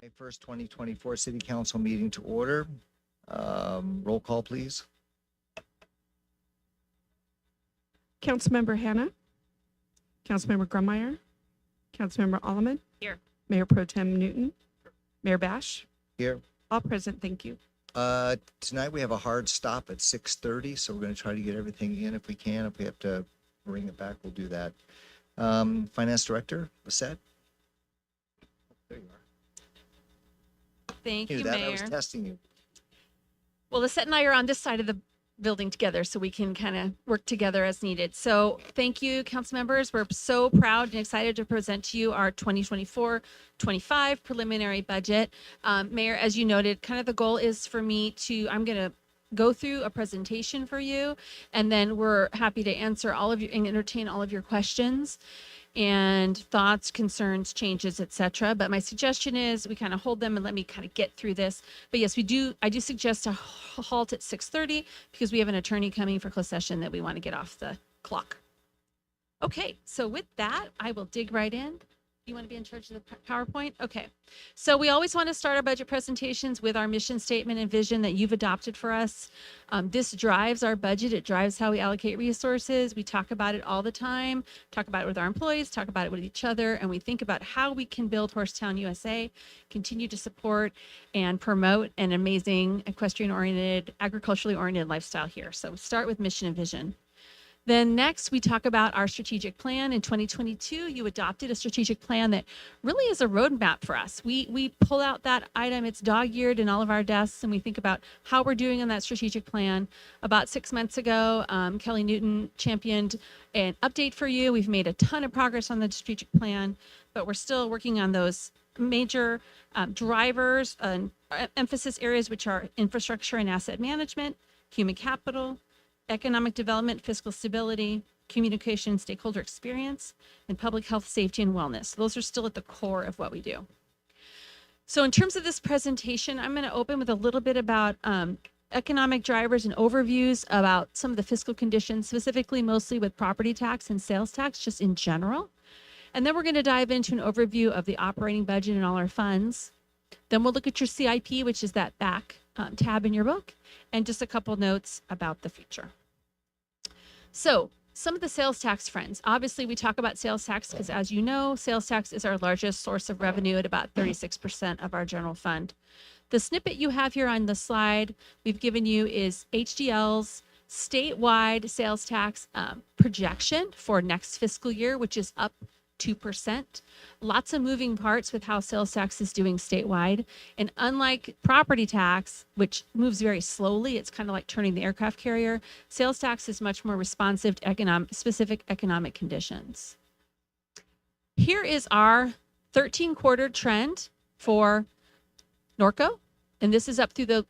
May 1st, 2024 City Council meeting to order. Roll call, please. Councilmember Hannah, Councilmember Grummeyer, Councilmember Alleman. Here. Mayor Pro Tem Newton, Mayor Bash. Here. All present, thank you. Tonight we have a hard stop at 6:30, so we're going to try to get everything in if we can. If we have to bring it back, we'll do that. Finance Director, Lisette. There you are. Thank Knew you, that. Mayor. I was testing you. Well, Lisette and I are on this side of the building together, so we can kind of work together as needed. So thank you, council members. We're so proud and excited to present to you our 2024-25 preliminary budget. Mayor, as you noted, kind of the goal is for me to, I'm going to go through a presentation for you, and then we're happy to answer all of you and entertain all of your questions and thoughts, concerns, changes, etc. But my suggestion is we kind of hold them and let me kind of get through this. But yes, I do suggest a halt at 6:30 because we have an attorney coming for closed session that we want to get off the clock. Okay, so with that, I will dig right in. You want to be in charge of the PowerPoint? Okay. So we always want to start our budget presentations with our mission statement and vision that you've adopted for us. This drives our budget. It drives how we allocate resources. We talk about it all the time, talk about it with our employees, talk about it with each other, and we think about how we can build Horsetown USA, continue to support and promote an amazing equestrian-oriented, agriculturally oriented lifestyle here. So we start with mission and vision. Then next, we talk about our strategic plan. In 2022, you adopted a strategic plan that really is a roadmap for us. We pull out that item, it's dog-eared in all of our desks, and we think about how we're doing on that strategic plan. About 6 months ago, Kelly Newton championed an update for you. We've made a ton of progress on the strategic plan, but we're still working on those major drivers and emphasis areas, which are infrastructure and asset management, human capital, economic development, fiscal stability, communication, stakeholder experience, and public health, safety, and wellness. Those are still at the core of what we do. So in terms of this presentation, I'm going to open with a little bit about economic drivers and overviews about some of the fiscal conditions, specifically mostly with property tax and sales tax, just in general. And then we're going to dive into an overview of the operating budget and all our funds. Then we'll look at your CIP, which is that back tab in your book, and just a couple notes about the future. So some of the sales tax friends. Obviously, we talk about sales tax because, as you know, sales tax is our largest source of revenue at about 36% of our general fund. The snippet you have here on the slide we've given you is HDL's statewide sales tax projection for next fiscal year, which is up 2%. Lots of moving parts with how sales tax is doing statewide. And unlike property tax, which moves very slowly, it's kind of like turning the aircraft carrier, sales tax is much more responsive to specific economic conditions. Here is our 13-quarter trend for Norco, and this is up through the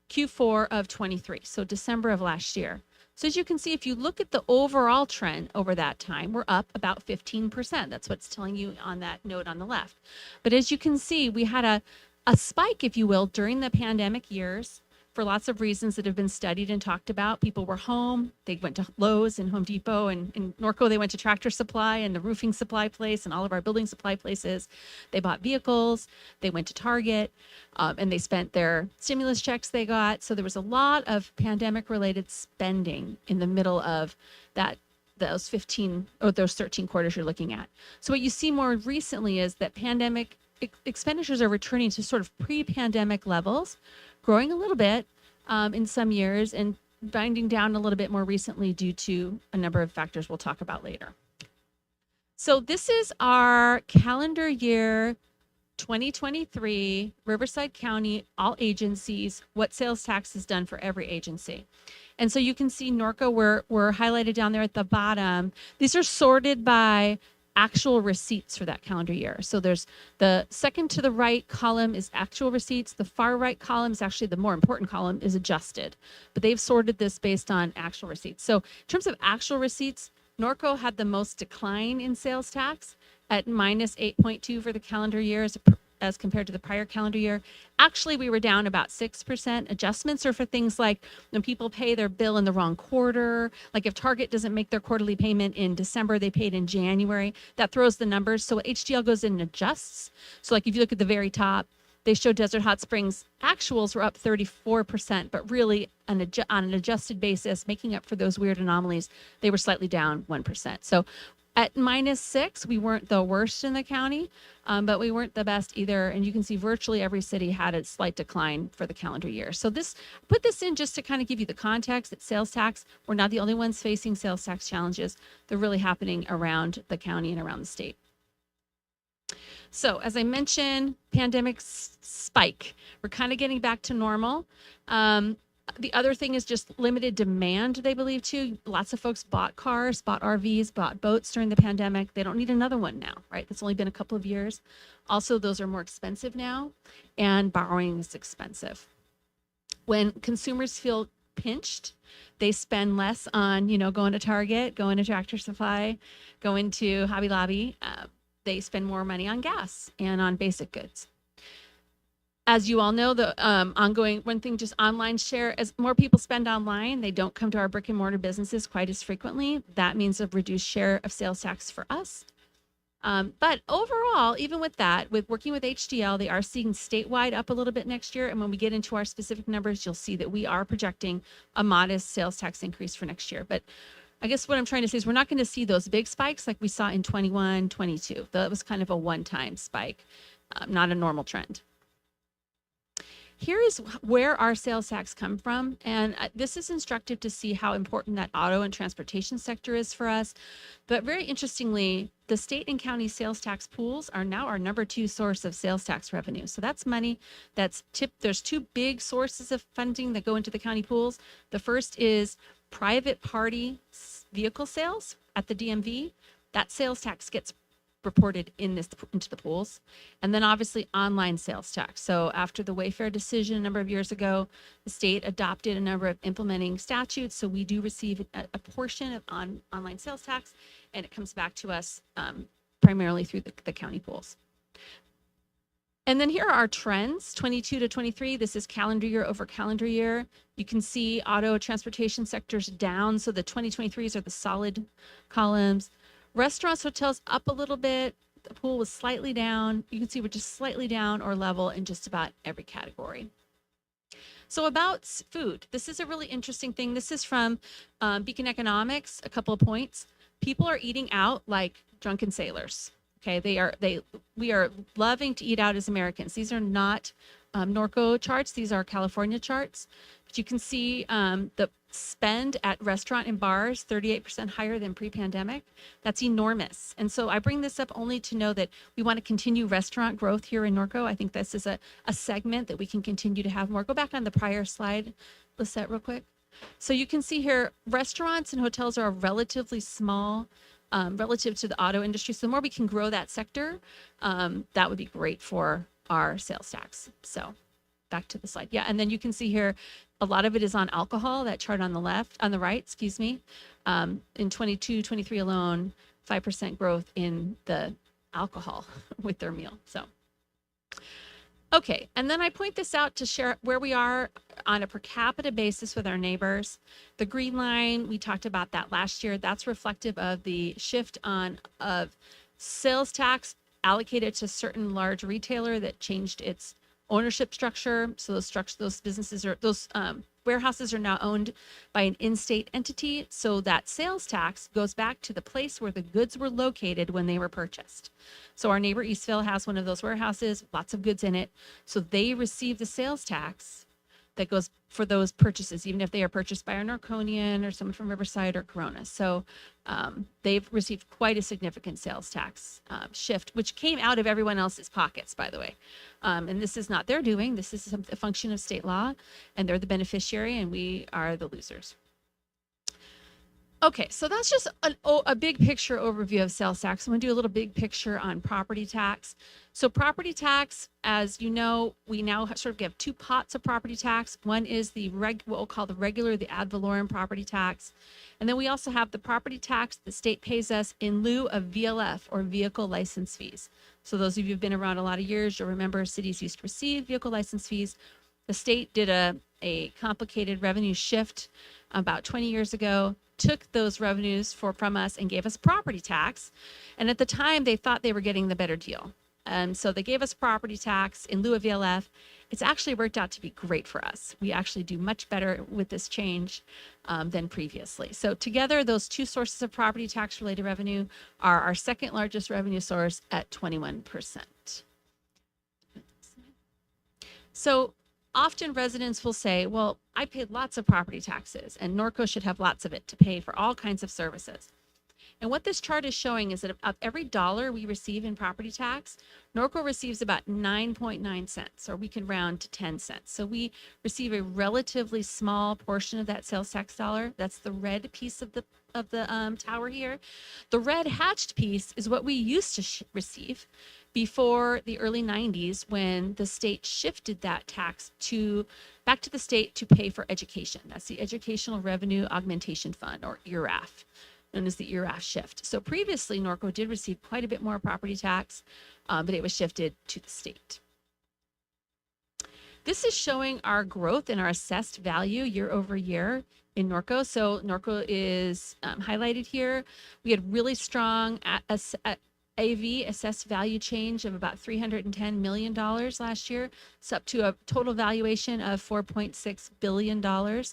Q4 of 23, so December of last year. So as you can see, if you look at the overall trend over that time, we're up about 15%. That's what's telling you on that note on the left. But as you can see, we had a spike, if you will, during the pandemic years for lots of reasons that have been studied and talked about. People were home. They went to Lowe's and Home Depot, and in Norco, they went to Tractor Supply and the roofing supply place and all of our building supply places. They bought vehicles. They went to Target, and they spent their stimulus checks they got. So there was a lot of pandemic-related spending in the middle of those 15 or those 13 quarters you're looking at. So what you see more recently is that pandemic expenditures are returning to sort of pre-pandemic levels, growing a little bit in some years and binding down a little bit more recently due to a number of factors we'll talk about later. So this is our calendar year 2023 Riverside County, all agencies, what sales tax is done for every agency. And so you can see Norco, we're highlighted down there at the bottom. These are sorted by actual receipts for that calendar year. So there's the second to the right column is actual receipts. The far right column is actually the more important column, is adjusted. But they've sorted this based on actual receipts. So in terms of actual receipts, Norco had the most decline in sales tax at minus 8.2 for the calendar year as a as compared to the prior calendar year. Actually, we were down about 6%. Adjustments are for things like when people pay their bill in the wrong quarter, like if Target doesn't make their quarterly payment in December, they paid in January. That throws the numbers. So HDL goes in and adjusts. So like if you look at the very top, they show Desert Hot Springs actuals were up 34%, but really on an adjusted basis, making up for those weird anomalies, they were slightly down 1%. So at -6, we weren't the worst in the county, but we weren't the best either. And you can see virtually every city had a slight decline for the calendar year. So put this in just to kind of give you the context that sales tax, we're not the only ones facing sales tax challenges. They're really happening around the county and around the state. So as I mentioned, pandemic spike. We're kind of getting back to normal. The other thing is just limited demand, they believe too. Lots of folks bought cars, bought RVs, bought boats during the pandemic. They don't need another one now, right? It's only been a couple of years. Also, those are more expensive now, and borrowing is expensive. When consumers feel pinched, they spend less on, going to Target, going to Tractor Supply, going to Hobby Lobby. They spend more money on gas and on basic goods. As you all know, the ongoing one thing, just online share, as more people spend online, they don't come to our brick and mortar businesses quite as frequently. That means a reduced share of sales tax for us. But overall, even with that, with working with HDL, they are seeing statewide up a little bit next year. And when we get into our specific numbers, you'll see that we are projecting a modest sales tax increase for next year. But I guess what I'm trying to say is we're not going to see those big spikes like we saw in 21, 22. That was kind of a one-time spike, not a normal trend. Here is where our sales tax come from. And this is instructive to see how important that auto and transportation sector is for us. But very interestingly, the state and county sales tax pools are now our number 2 source of sales tax revenue. So that's money that's tipped. There's 2 big sources of funding that go into the county pools. The first is private party vehicle sales at the DMV. That sales tax gets reported into the pools. And then obviously online sales tax. So after the Wayfair decision a number of years ago, the state adopted a number of implementing statutes. So we do receive a portion of online sales tax, and it comes back to us primarily through the county pools. And then here are our trends, 22 to 23. This is calendar year over calendar year. You can see auto transportation sectors down. So the 2023s are the solid columns. Restaurants, hotels up a little bit. The pool was slightly down. You can see we're just slightly down or level in just about every category. So about food, this is a really interesting thing. This is from Beacon Economics, a couple of points. People are eating out like drunken sailors. Okay, we are loving to eat out as Americans. These are not Norco charts. These are California charts. But you can see the spend at restaurant and bars, 38% higher than pre-pandemic. That's enormous. And so I bring this up only to know that we want to continue restaurant growth here in Norco. I think this is a segment that we can continue to have more. Go back on the prior slide, Lisette, real quick. So you can see here, restaurants and hotels are relatively small relative to the auto industry. So the more we can grow that sector, that would be great for our sales tax. So back to the slide. Yeah, and then you can see here, a lot of it is on alcohol, that chart on the right, excuse me. In 22, 23 alone, 5% growth in the alcohol with their meal. So, okay, and then I point this out to share where we are on a per capita basis with our neighbors. The green line, we talked about that last year. That's reflective of the shift of sales tax allocated to certain large retailer that changed its ownership structure. So those businesses those warehouses are now owned by an in-state entity. So that sales tax goes back to the place where the goods were located when they were purchased. So our neighbor Eastville has one of those warehouses, lots of goods in it. So they receive the sales tax that goes for those purchases, even if they are purchased by a Norconian or someone from Riverside or Corona. So they've received quite a significant sales tax shift, which came out of everyone else's pockets, by the way. And this is not their doing. This is a function of state law, and they're the beneficiary, and we are the losers. Okay, so that's just a big picture overview of sales tax. I'm going to do a little big picture on property tax. So property tax, as you know, we now sort of have 2 pots of property tax. One is what we'll call the ad valorem property tax. And then we also have the property tax the state pays us in lieu of VLF, or vehicle license fees. So those of you who've been around a lot of years, you'll remember cities used to receive vehicle license fees. The state did a complicated revenue shift about 20 years ago, took those revenues from us and gave us property tax. And at the time, they thought they were getting the better deal. So they gave us property tax in lieu of VLF. It's actually worked out to be great for us. We actually do much better with this change than previously. So together, those two sources of property tax related revenue are our second largest revenue source at 21%. So often residents will say, well, I paid lots of property taxes and Norco should have lots of it to pay for all kinds of services. And what this chart is showing is that of every dollar we receive in property tax, Norco receives about 9.9 cents, or we can round to 10 cents. So we receive a relatively small portion of that sales tax dollar. That's the red piece of the tower here. The red hatched piece is what we used to receive before the early 90s, when the state shifted that tax back to the state to pay for education. That's the Educational Revenue Augmentation Fund, or ERAF, known as the ERAF shift. So previously, Norco did receive quite a bit more property tax, but it was shifted to the state. This is showing our growth in our assessed value year over year in Norco. So Norco is highlighted here. We had really strong AV assessed value change of about $310 million last year. It's up to a total valuation of $4.6 billion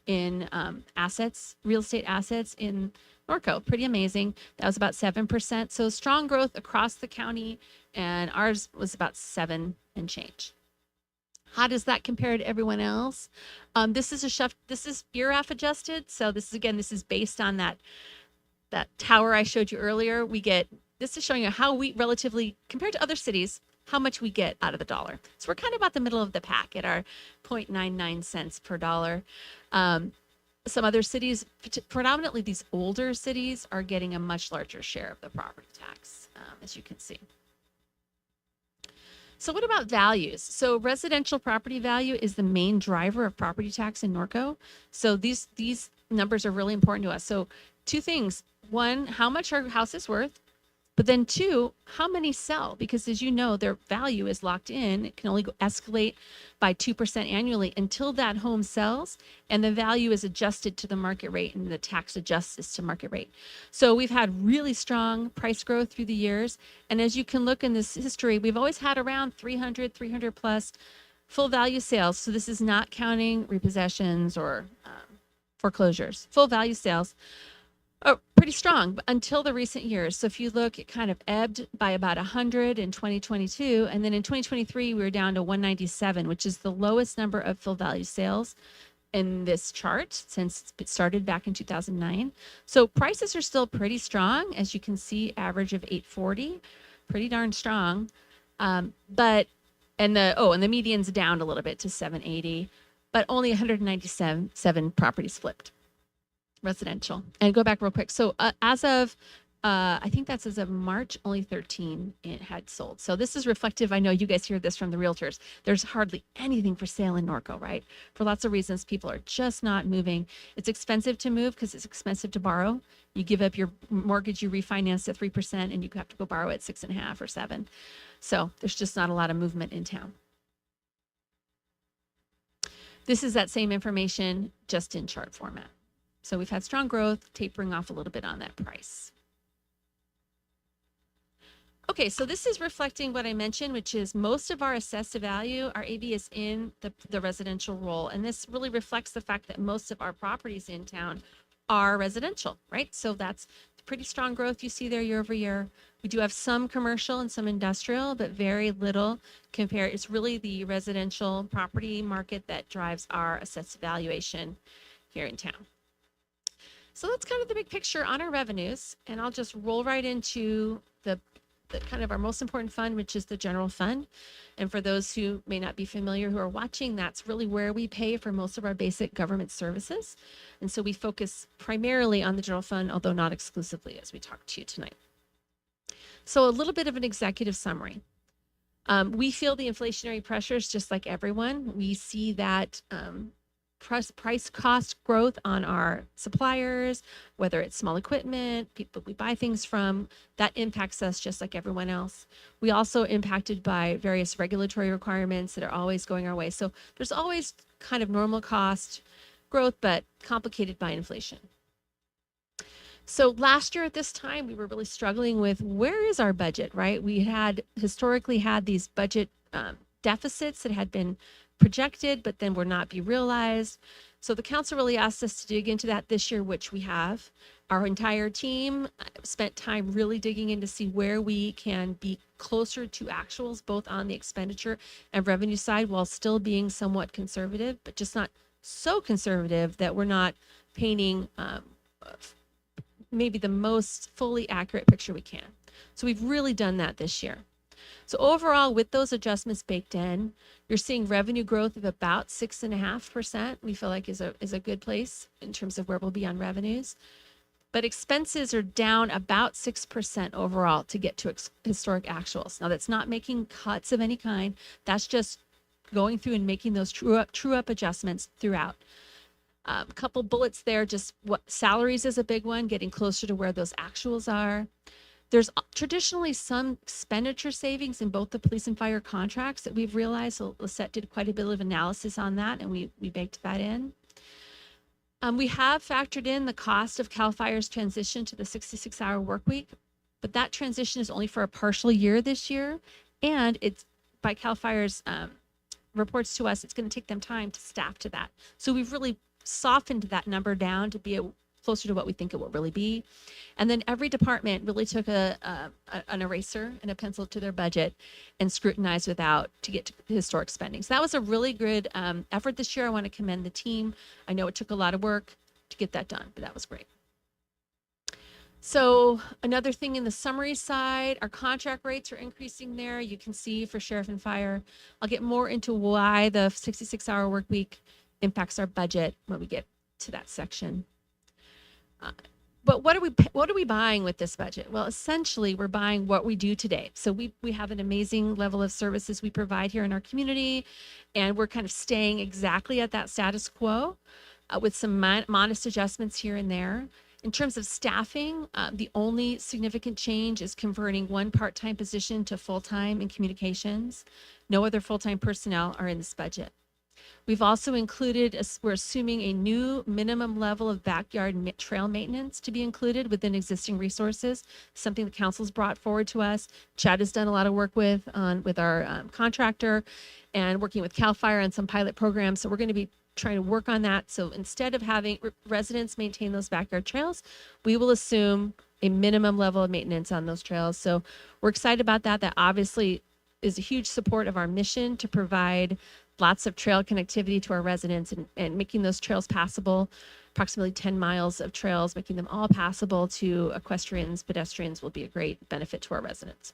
in assets, real estate assets in Norco. Pretty amazing. That was about 7%. So strong growth across the county, and ours was about 7 and change. How does that compare to everyone else? This is ERAF adjusted. So this is based on that tower I showed you earlier. This is showing you how we relatively, compared to other cities, how much we get out of the dollar. So we're kind of about the middle of the pack at our 0.99 cents per dollar. Some other cities, predominantly these older cities, are getting a much larger share of the property tax, as you can see. So what about values? So residential property value is the main driver of property tax in Norco. So these numbers are really important to us. So two things. One, how much our house is worth. But then two, how many sell? Because as you know, their value is locked in. It can only escalate by 2% annually until that home sells, and the value is adjusted to the market rate, and the tax adjusts to market rate. So we've had really strong price growth through the years. And as you can look in this history, we've always had around 300 plus full value sales. So this is not counting repossessions or foreclosures. Full value sales. Oh, pretty strong until the recent years. So if you look, it kind of ebbed by about 100 in 2022. And then in 2023, we were down to 197, which is the lowest number of full value sales in this chart since it started back in 2009. So prices are still pretty strong. As you can see, average of 840, pretty darn strong. And the median's down a little bit to 780, but only 197 properties flipped. Residential. And go back real quick. So as of I think that's as of March, only 13 it had sold. So this is reflective. I know you guys hear this from the realtors. There's hardly anything for sale in Norco, right? For lots of reasons, people are just not moving. It's expensive to move because it's expensive to borrow. You give up your mortgage, you refinance at 3%, and you have to go borrow at 6.5 or 7. So there's just not a lot of movement in town. This is that same information, just in chart format. So we've had strong growth, tapering off a little bit on that price. Okay, so this is reflecting what I mentioned, which is most of our assessed value, our AV is in the residential role. And this really reflects the fact that most of our properties in town are residential, right? So that's pretty strong growth you see there year over year. We do have some commercial and some industrial, but very little compared. It's really the residential property market that drives our assessed valuation here in town. So that's kind of the big picture on our revenues. And I'll just roll right into the kind of our most important fund, which is the general fund. And for those who may not be familiar who are watching, that's really where we pay for most of our basic government services. And so we focus primarily on the general fund, although not exclusively, as we talk to you tonight. So a little bit of an executive summary. We feel the inflationary pressures just like everyone. We see that price cost growth on our suppliers, whether it's small equipment, people we buy things from, that impacts us just like everyone else. We also impacted by various regulatory requirements that are always going our way. So there's always kind of normal cost growth, but complicated by inflation. So last year at this time, we were really struggling with where is our budget, right? We had historically had these budget deficits that had been projected, but then were not be realized. So the council really asked us to dig into that this year, which we have. Our entire team spent time really digging in to see where we can be closer to actuals, both on the expenditure and revenue side, while still being somewhat conservative, but just not so conservative that we're not painting maybe the most fully accurate picture we can. So we've really done that this year. So overall, with those adjustments baked in, you're seeing revenue growth of about 6.5%. We feel like is a good place in terms of where we'll be on revenues. But expenses are down about 6% overall to get to historic actuals. Now that's not making cuts of any kind. That's just going through and making those true up adjustments throughout. A couple bullets there, just what salaries is a big one, getting closer to where those actuals are. There's traditionally some expenditure savings in both the police and fire contracts that we've realized. So Lisette did quite a bit of analysis on that, and we baked that in. We have factored in the cost of CAL FIRE's transition to the 66-hour work week, but that transition is only for a partial year this year, and it's by CAL FIRE's reports to us, it's going to take them time to staff to that. So we've really softened that number down to be closer to what we think it will really be. And then every department really took an eraser and a pencil to their budget and scrutinized without to get to historic spending. So that was a really good effort this year. I want to commend the team. I know it took a lot of work to get that done, but that was great. So another thing in the summary side, our contract rates are increasing there. You can see for sheriff and fire. I'll get more into why the 66-hour work week impacts our budget when we get to that section. But what are we buying with this budget? Well, essentially, we're buying what we do today. So we have an amazing level of services we provide here in our community, and we're kind of staying exactly at that status quo with some modest adjustments here and there. In terms of staffing, the only significant change is converting one part-time position to full-time in communications. No other full-time personnel are in this budget. We've also included, we're assuming a new minimum level of backyard trail maintenance to be included within existing resources, something the council's brought forward to us. Chad has done a lot of work with our contractor and working with CAL FIRE on some pilot programs. So we're going to be trying to work on that. So instead of having residents maintain those backyard trails, we will assume a minimum level of maintenance on those trails. So we're excited about that. That obviously is a huge support of our mission to provide lots of trail connectivity to our residents and making those trails passable. Approximately 10 miles of trails, making them all passable to equestrians, pedestrians will be a great benefit to our residents.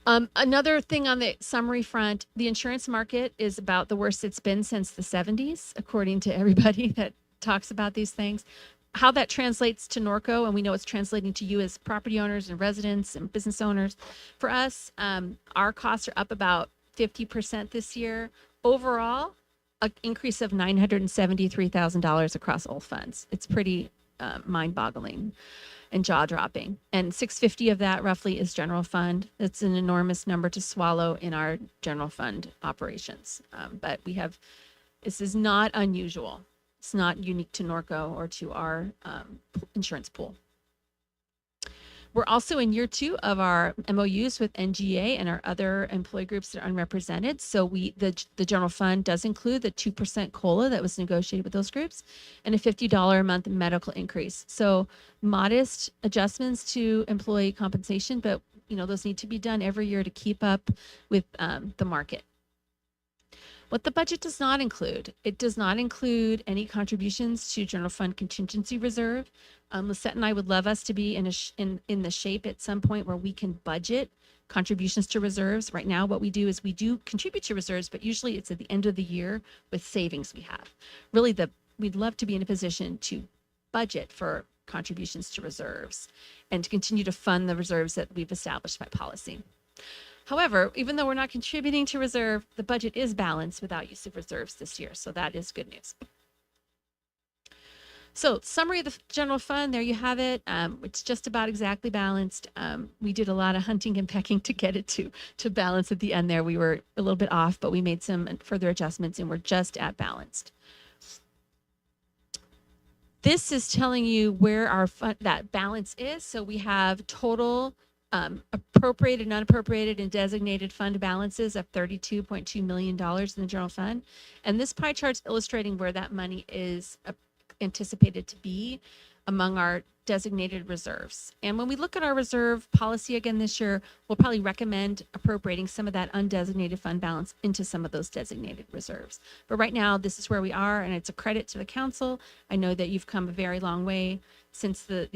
Another thing on the summary front, the insurance market is about the worst it's been since the 70s, according to everybody that talks about these things. How that translates to Norco, and we know it's translating to you as property owners and residents and business owners. For us, our costs are up about 50% this year. Overall, an increase of $973,000 across all funds. It's pretty mind-boggling and jaw-dropping. And $650 of that roughly is general fund. It's an enormous number to swallow in our general fund operations. But this is not unusual. It's not unique to Norco or to our insurance pool. We're also in year 2 of our MOUs with NGA and our other employee groups that are unrepresented. So the general fund does include the 2% COLA that was negotiated with those groups and a $50 a month medical increase. So modest adjustments to employee compensation, but those need to be done every year to keep up with the market. What the budget does not include, it does not include any contributions to general fund contingency reserve. Lisette and I would love us to be in the shape at some point where we can budget contributions to reserves. Right now, what we do is we do contribute to reserves, but usually it's at the end of the year with savings we have. Really, we'd love to be in a position to budget for contributions to reserves and to continue to fund the reserves that we've established by policy. However, even though we're not contributing to reserve, the budget is balanced without use of reserves this year. So that is good news. So summary of the general fund, there you have it. It's just about exactly balanced. We did a lot of hunting and pecking to get it to balance at the end there. We were a little bit off, but we made some further adjustments and we're just at balanced. This is telling you where our fund, that balance is. So we have total appropriated, unappropriated, and designated fund balances of $32.2 million in the general fund. And this pie chart's illustrating where that money is anticipated to be among our designated reserves. And when we look at our reserve policy again this year, we'll probably recommend appropriating some of that undesignated fund balance into some of those designated reserves. But right now, this is where we are, and it's a credit to the council. I know that you've come a very long way since the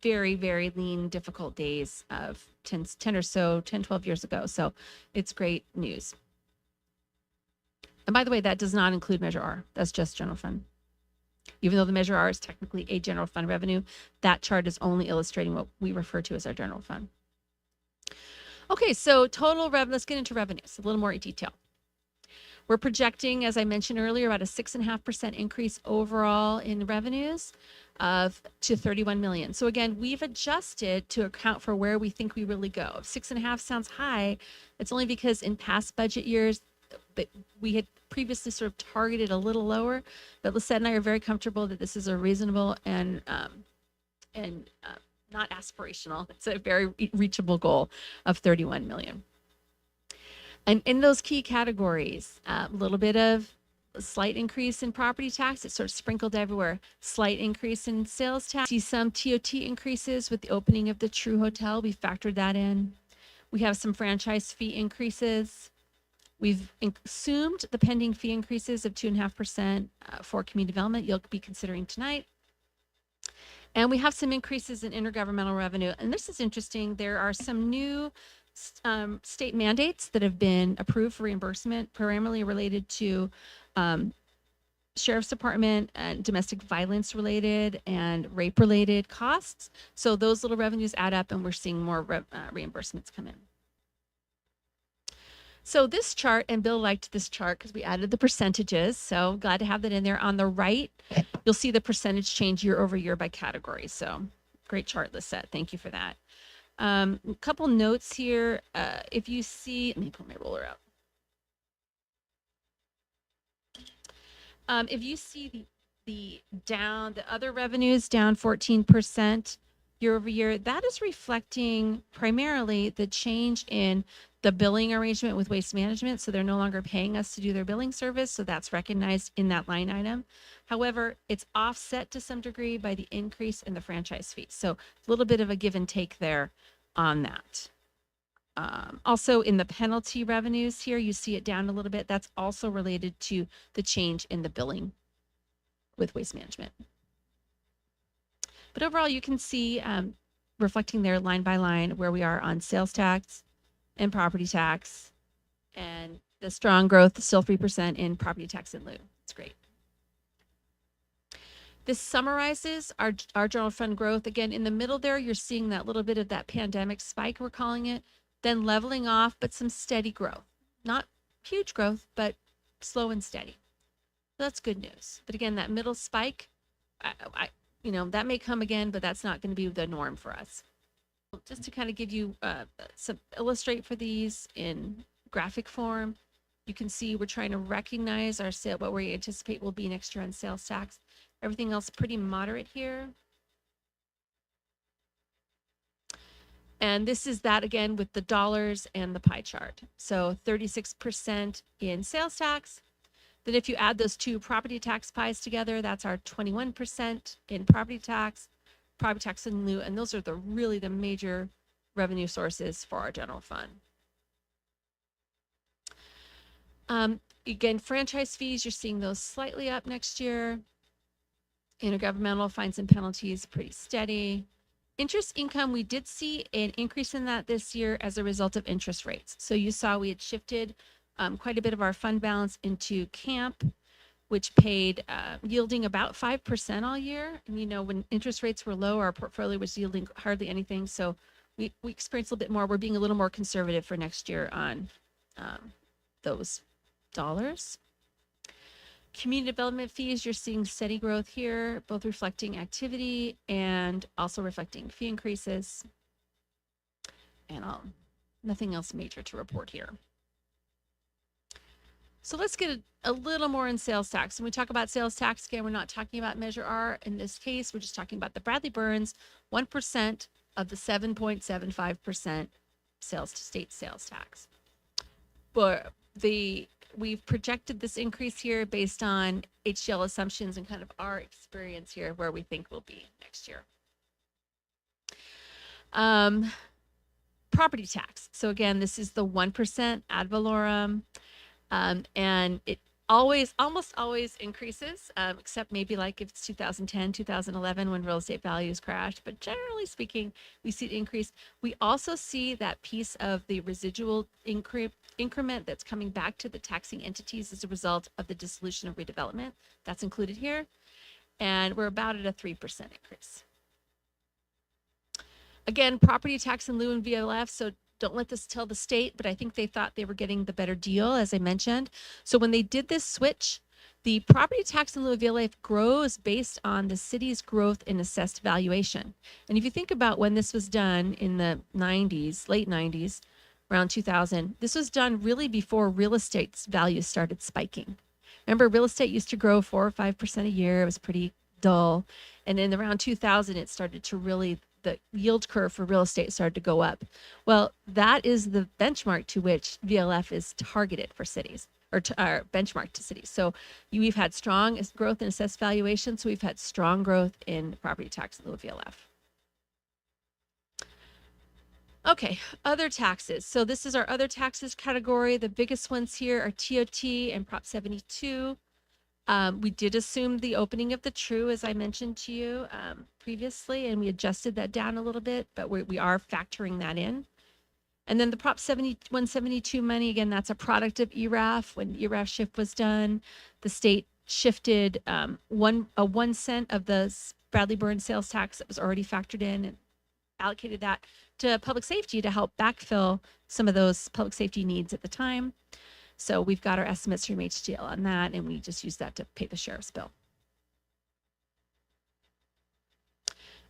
very, very lean, difficult days of 10 or so, 10, 12 years ago. So it's great news. And by the way, that does not include Measure R. That's just general fund. Even though the Measure R is technically a general fund revenue, that chart is only illustrating what we refer to as our general fund. Okay, so total revenue, let's get into revenues, a little more detail. We're projecting, as I mentioned earlier, about a 6.5% increase overall in revenues to 31 million. So again, we've adjusted to account for where we think we really go. If 6.5 sounds high, it's only because in past budget years, we had previously sort of targeted a little lower, but Lisette and I are very comfortable that this is a reasonable and not aspirational. It's a very reachable goal of 31 million. And in those key categories, a little bit of a slight increase in property tax. It's sort of sprinkled everywhere. Slight increase in sales tax. See some TOT increases with the opening of the True Hotel. We factored that in. We have some franchise fee increases. We've assumed the pending fee increases of 2.5% for community development you'll be considering tonight. And we have some increases in intergovernmental revenue. And this is interesting. There are some new state mandates that have been approved for reimbursement, primarily related to Sheriff's Department and domestic violence related and rape related costs. So those little revenues add up and we're seeing more reimbursements come in. So this chart, and Bill liked this chart because we added the percentages. So glad to have that in there. On the right, you'll see the percentage change year over year by category. So great chart, Lisette. Thank you for that. A couple notes here. If you see, let me pull my roller out. If you see the other revenues down 14% year over year, that is reflecting primarily the change in the billing arrangement with Waste Management. So they're no longer paying us to do their billing service. So that's recognized in that line item. However, it's offset to some degree by the increase in the franchise fee. So a little bit of a give and take there on that. Also in the penalty revenues here, you see it down a little bit. That's also related to the change in the billing with Waste Management. But overall, you can see reflecting there line by line where we are on sales tax and property tax, and the strong growth, still 3% in property tax in lieu. It's great. This summarizes our general fund growth. Again, in the middle there, you're seeing that little bit of that pandemic spike, we're calling it, then leveling off, but some steady growth. Not huge growth, but slow and steady. That's good news. But again, that middle spike, that may come again, but that's not going to be the norm for us. Just to kind of give you some illustrate for these in graphic form, you can see we're trying to recognize our sale, what we anticipate will be next year on sales tax. Everything else pretty moderate here. And this is that again with the dollars and the pie chart. So 36% in sales tax. Then if you add those two property tax pies together, that's our 21% in property tax in lieu, and those are really the major revenue sources for our general fund. Again, franchise fees, you're seeing those slightly up next year. Intergovernmental fines and penalties, pretty steady. Interest income, we did see an increase in that this year as a result of interest rates. So you saw we had shifted quite a bit of our fund balance into camp, which paid yielding about 5% all year. And when interest rates were low, our portfolio was yielding hardly anything. So we experience a little bit more. We're being a little more conservative for next year on those dollars. Community development fees, you're seeing steady growth here, both reflecting activity and also reflecting fee increases. And nothing else major to report here. So let's get a little more in sales tax. When we talk about sales tax, again, we're not talking about Measure R. In this case, we're just talking about the Bradley Burns 1% of the 7.75% sales to state sales tax. But we've projected this increase here based on HCL assumptions and kind of our experience here where we think we'll be next year. Property tax. So again, this is the 1% ad valorem. And it almost always increases, except maybe like if it's 2010, 2011 when real estate values crashed. But generally speaking, we see it increase. We also see that piece of the residual increment that's coming back to the taxing entities as a result of the dissolution of redevelopment. That's included here. And we're about at a 3% increase. Again, property tax in lieu and VLF. So don't let this tell the state, but I think they thought they were getting the better deal, as I mentioned. So when they did this switch, the property tax in lieu of VLF grows based on the city's growth in assessed valuation. And if you think about when this was done in the 90s, late 90s, around 2000, this was done really before real estate's values started spiking. Remember, real estate used to grow 4 or 5% a year. It was pretty dull. And in around 2000, it started to really, the yield curve for real estate started to go up. Well, that is the benchmark to which VLF is targeted for cities, or benchmark to cities. So we've had strong growth in assessed valuation. So we've had strong growth in property tax in lieu of VLF. Okay, other taxes. So this is our other taxes category. The biggest ones here are TOT and Prop 72. We did assume the opening of the TRU, as I mentioned to you previously, and we adjusted that down a little bit, but we are factoring that in. And then the Prop 172 money, again, that's a product of ERAF. When ERAF shift was done, the state shifted 1 cent of the Bradley Burns sales tax that was already factored in and allocated that to public safety to help backfill some of those public safety needs at the time. So we've got our estimates from HDL on that, and we just use that to pay the sheriff's bill.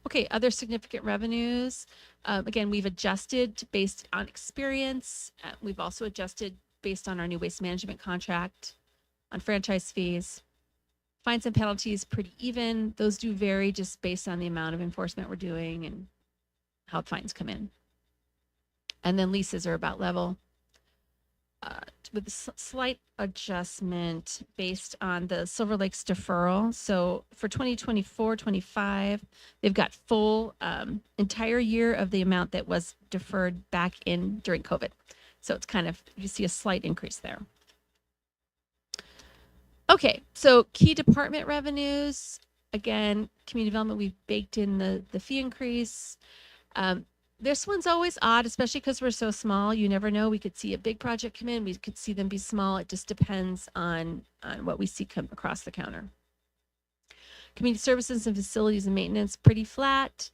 Okay, other significant revenues. Again, we've adjusted based on experience. We've also adjusted based on our new waste management contract, on franchise fees. Fines and penalties, pretty even. Those do vary just based on the amount of enforcement we're doing and how fines come in. And then leases are about level. With a slight adjustment based on the Silver Lakes deferral. So for 2024-25, they've got full entire year of the amount that was deferred back in during COVID. So it's kind of, you see a slight increase there. Okay, so key department revenues. Again, community development, we've baked in the fee increase. This one's always odd, especially because we're so small. You never know. We could see a big project come in. We could see them be small. It just depends on what we see come across the counter. Community services and facilities and maintenance, pretty flat.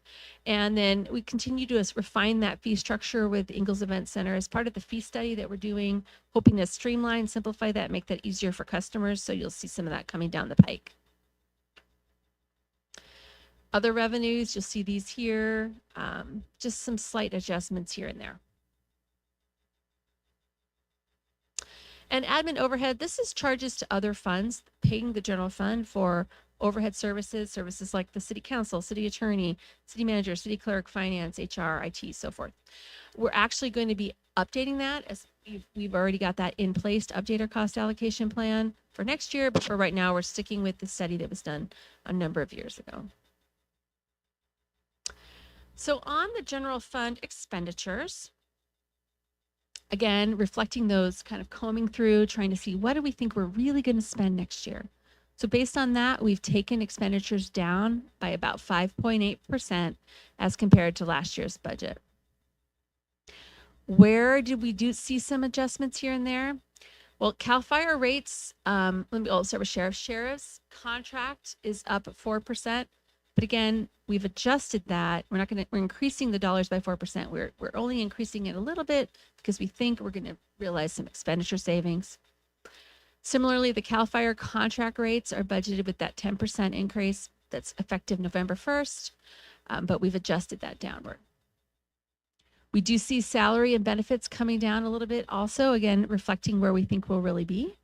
And then we continue to refine that fee structure with Ingalls Event Center as part of the fee study that we're doing, hoping to streamline, simplify that, make that easier for customers. So you'll see some of that coming down the pike. Other revenues, you'll see these here, just some slight adjustments here and there. And admin overhead, this is charges to other funds, paying the general fund for overhead services like the city council, city attorney, city manager, city clerk, finance, HR, IT, so forth. We're actually going to be updating that as we've already got that in place to update our cost allocation plan for next year. But for right now, we're sticking with the study that was done a number of years ago. So on the general fund expenditures, again, reflecting those, kind of combing through, trying to see what do we think we're really going to spend next year. So based on that, we've taken expenditures down by about 5.8% as compared to last year's budget. Where did we see some adjustments here and there? Well, CAL FIRE rates, let me start with sheriff's. Sheriff's contract is up at 4%. But again, we've adjusted that. We're increasing the dollars by 4%. We're only increasing it a little bit because we think we're going to realize some expenditure savings. Similarly, the CAL FIRE contract rates are budgeted with that 10% increase that's effective November 1st, but we've adjusted that downward. We do see salary and benefits coming down a little bit also, again, reflecting where we think we'll really be.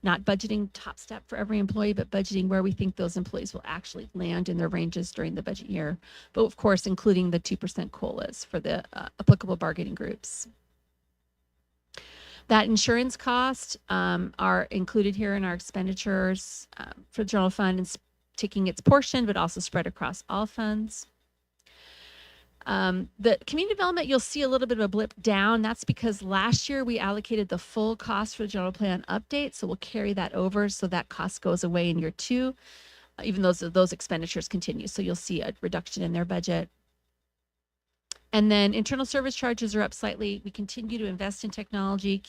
Not budgeting top step for every employee, but budgeting where we think those employees will actually land in their ranges during the budget year. But of course, including the 2% COLAs for the applicable bargaining groups. That insurance cost are included here in our expenditures for the general fund and taking its portion, but also spread across all funds. The community development, you'll see a little bit of a blip down. That's because last year we allocated the full cost for the general plan update. So we'll carry that over. So that cost goes away in year 2, even though those expenditures continue. So you'll see a reduction in their budget. And then internal service charges are up slightly. We continue to invest in technology,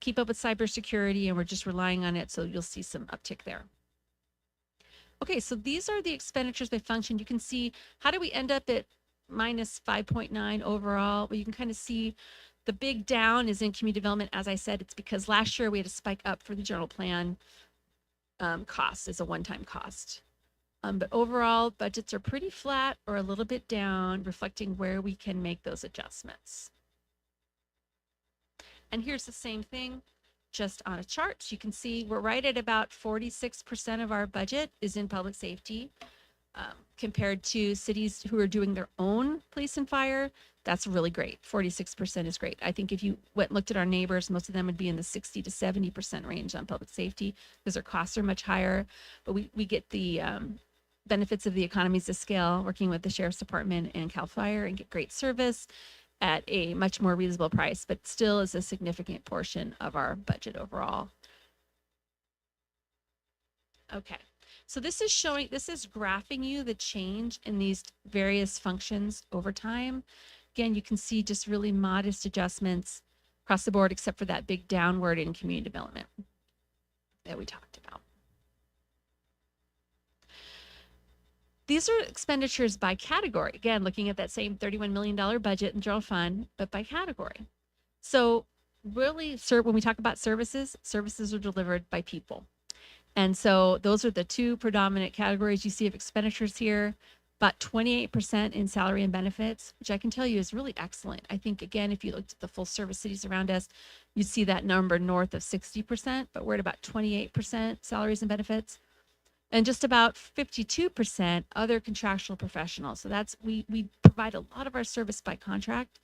keep up with cybersecurity, and we're just relying on it. So you'll see some uptick there. Okay, so these are the expenditures by function. You can see, how do we end up at minus 5.9 overall? Well, you can kind of see the big down is in community development. As I said, it's because last year we had a spike up for the general plan costs as a one-time cost. But overall, budgets are pretty flat or a little bit down, reflecting where we can make those adjustments. And here's the same thing, just on a chart. You can see we're right at about 46% of our budget is in public safety. Compared to cities who are doing their own police and fire, that's really great. 46% is great. I think if you went and looked at our neighbors, most of them would be in the 60 to 70% range on public safety because their costs are much higher. But we get the benefits of the economies of scale working with the Sheriff's Department and CAL FIRE and get great service at a much more reasonable price, but still is a significant portion of our budget overall. Okay. So this is graphing you the change in these various functions over time. Again, you can see just really modest adjustments across the board, except for that big downward in community development that we talked about. These are expenditures by category. Again, looking at that same $31 million budget in general fund, but by category. So really, when we talk about services, services are delivered by people. And so those are the two predominant categories you see of expenditures here. About 28% in salary and benefits, which I can tell you is really excellent. I think, again, if you looked at the full service cities around us, you'd see that number north of 60%, but we're at about 28% salaries and benefits. And just about 52% other contractual professionals. So that's, we provide a lot of our service by contract,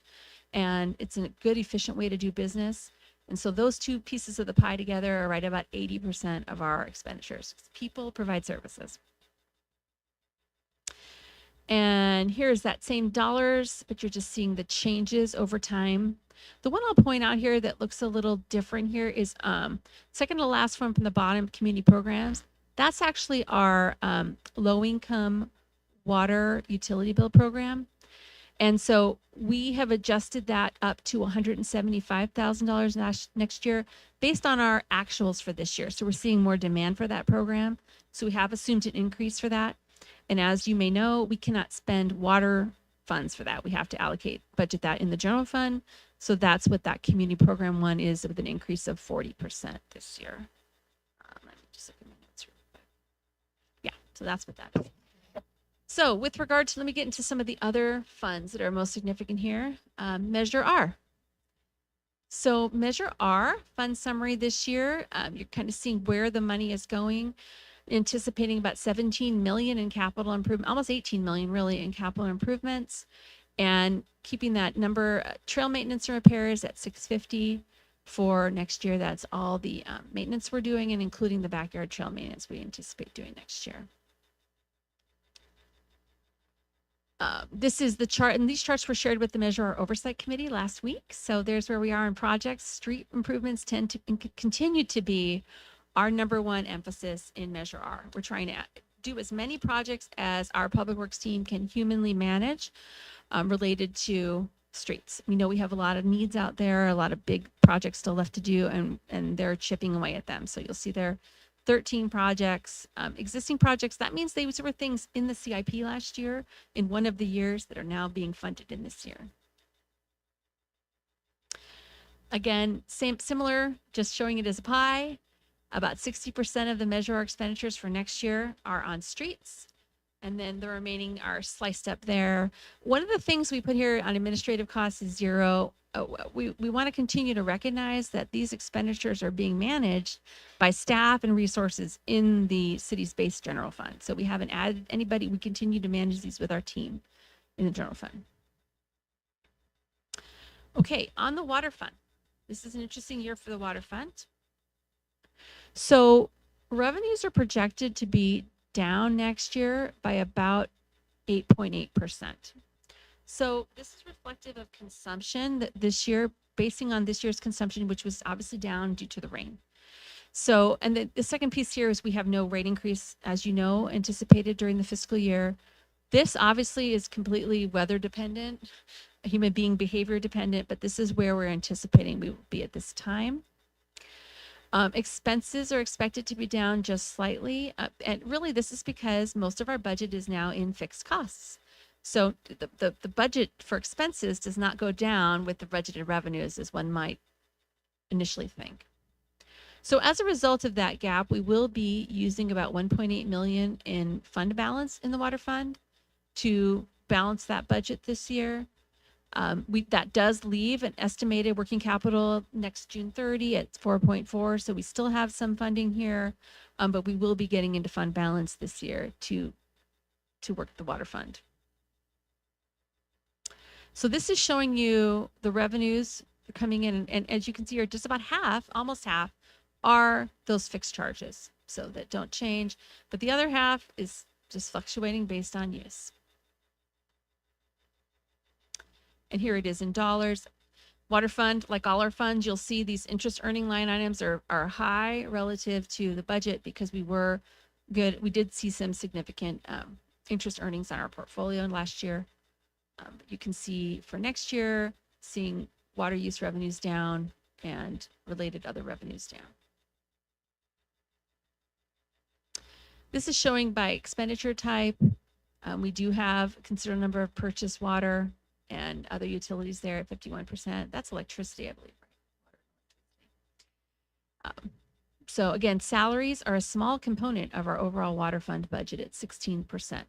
and it's a good, efficient way to do business. And so those two pieces of the pie together are right about 80% of our expenditures. People provide services. And here's that same dollars, but you're just seeing the changes over time. The one I'll point out here that looks a little different here is second to last one from the bottom, community programs. That's actually our low-income water utility bill program. And so we have adjusted that up to $175,000 next year based on our actuals for this year. So we're seeing more demand for that program. So we have assumed an increase for that. And as you may know, we cannot spend water funds for that. We have to budget that in the general fund. So that's what that community program one is, with an increase of 40% this year. Let me just look at my notes real quick. Yeah, so that's what that is. So with regard to, let me get into some of the other funds that are most significant here. Measure R. So Measure R, fund summary this year, you're kind of seeing where the money is going, anticipating about 17 million in capital improvement, almost 18 million really in capital improvements, and keeping that number, trail maintenance and repairs at 650 for next year. That's all the maintenance we're doing, and including the backyard trail maintenance we anticipate doing next year. This is the chart, and these charts were shared with the Measure R Oversight Committee last week. So there's where we are in projects. Street improvements tend to continue to be our #1 emphasis in Measure R. We're trying to do as many projects as our public works team can humanly manage related to streets. We know we have a lot of needs out there, a lot of big projects still left to do, and they're chipping away at them. So you'll see there 13 projects, existing projects. That means these were things in the CIP last year, in one of the years, that are now being funded in this year. Again, similar, just showing it as a pie. About 60% of the Measure R expenditures for next year are on streets, and then the remaining are sliced up there. One of the things we put here on administrative costs is zero. We want to continue to recognize that these expenditures are being managed by staff and resources in the city's base general fund. So we haven't added anybody. We continue to manage these with our team in the general fund. Okay, on the water fund. This is an interesting year for the water fund. So revenues are projected to be down next year by about 8.8%. So this is reflective of consumption that this year, basing on this year's consumption, which was obviously down due to the rain. So, and the second piece here is we have no rate increase, as you know, anticipated during the fiscal year. This obviously is completely weather dependent, human being behavior dependent, but this is where we're anticipating we will be at this time. Expenses are expected to be down just slightly. And really this is because most of our budget is now in fixed costs. So the budget for expenses does not go down with the budgeted revenues as one might initially think. So as a result of that gap, we will be using about 1.8 million in fund balance in the water fund to balance that budget this year. That does leave an estimated working capital next June 30 at 4.4. So we still have some funding here, but we will be getting into fund balance this year to work the water fund. So this is showing you the revenues coming in, and as you can see, are just about half, almost half, are those fixed charges, so that don't change. But the other half is just fluctuating based on use. And here it is in dollars. Water fund, like all our funds, you'll see these interest earning line items are high relative to the budget because we were good. We did see some significant interest earnings on our portfolio last year. You can see for next year, seeing water use revenues down and related other revenues down. This is showing by expenditure type. We do have a considerable number of purchased water and other utilities there at 51%. That's electricity, I believe. So again, salaries are a small component of our overall water fund budget at 16%.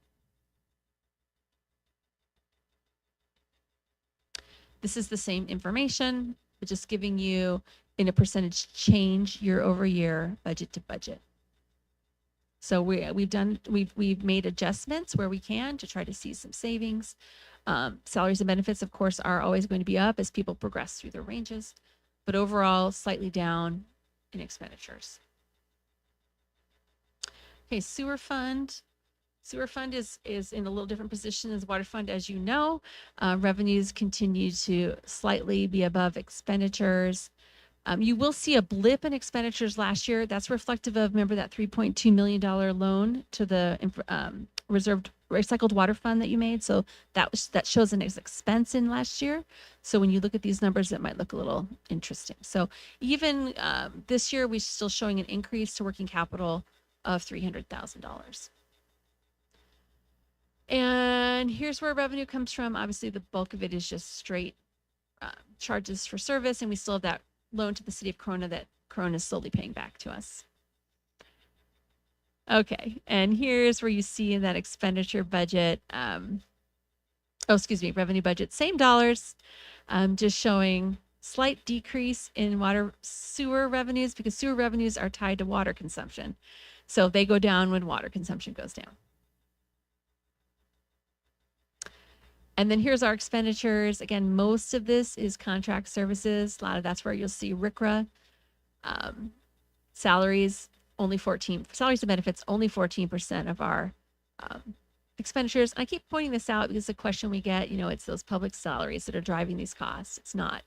This is the same information, but just giving you in a percentage change year over year, budget to budget. So we've made adjustments where we can to try to see some savings. Salaries and benefits, of course, are always going to be up as people progress through their ranges, but overall slightly down in expenditures. Okay, sewer fund. Sewer fund is in a little different position as water fund, as you know. Revenues continue to slightly be above expenditures. You will see a blip in expenditures last year. That's reflective of, remember, that $3.2 million loan to the reserved recycled water fund that you made. So that shows an expense in last year. So when you look at these numbers, it might look a little interesting. So even this year, we're still showing an increase to working capital of $300,000. And here's where revenue comes from. Obviously, the bulk of it is just straight charges for service, and we still have that loan to the city of Corona that Corona is slowly paying back to us. Okay, and here's where you see in that expenditure budget, revenue budget, same dollars, just showing slight decrease in sewer revenues because sewer revenues are tied to water consumption. So they go down when water consumption goes down. And then here's our expenditures. Again, most of this is contract services. A lot of that's where you'll see RCRA. Salaries and benefits, only 14% of our expenditures. And I keep pointing this out because the question we get, it's those public salaries that are driving these costs. It's not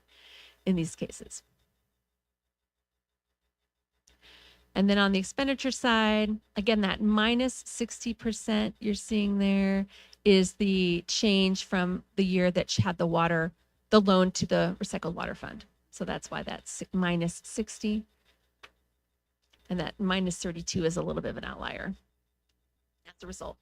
in these cases. And then on the expenditure side, again, that minus 60% you're seeing there is the change from the year that had the loan to the recycled water fund. So that's why that's minus 60. And that minus 32 is a little bit of an outlier. That's the result.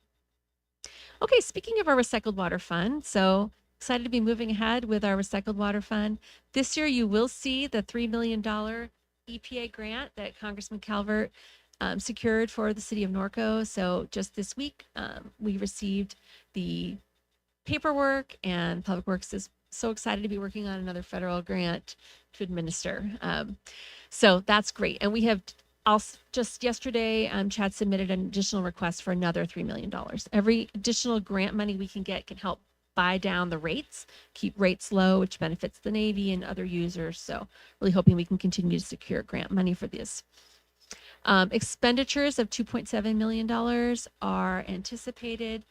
Okay, speaking of our recycled water fund, so excited to be moving ahead with our recycled water fund. This year, you will see the $3 million EPA grant that Congressman Calvert secured for the city of Norco. So just this week, we received the paperwork, and Public Works is so excited to be working on another federal grant to administer. So that's great. And we have also just yesterday, Chad submitted an additional request for another $3 million. Every additional grant money we can get can help buy down the rates, keep rates low, which benefits the Navy and other users. So really hoping we can continue to secure grant money for this. Expenditures of $2.7 million are anticipated.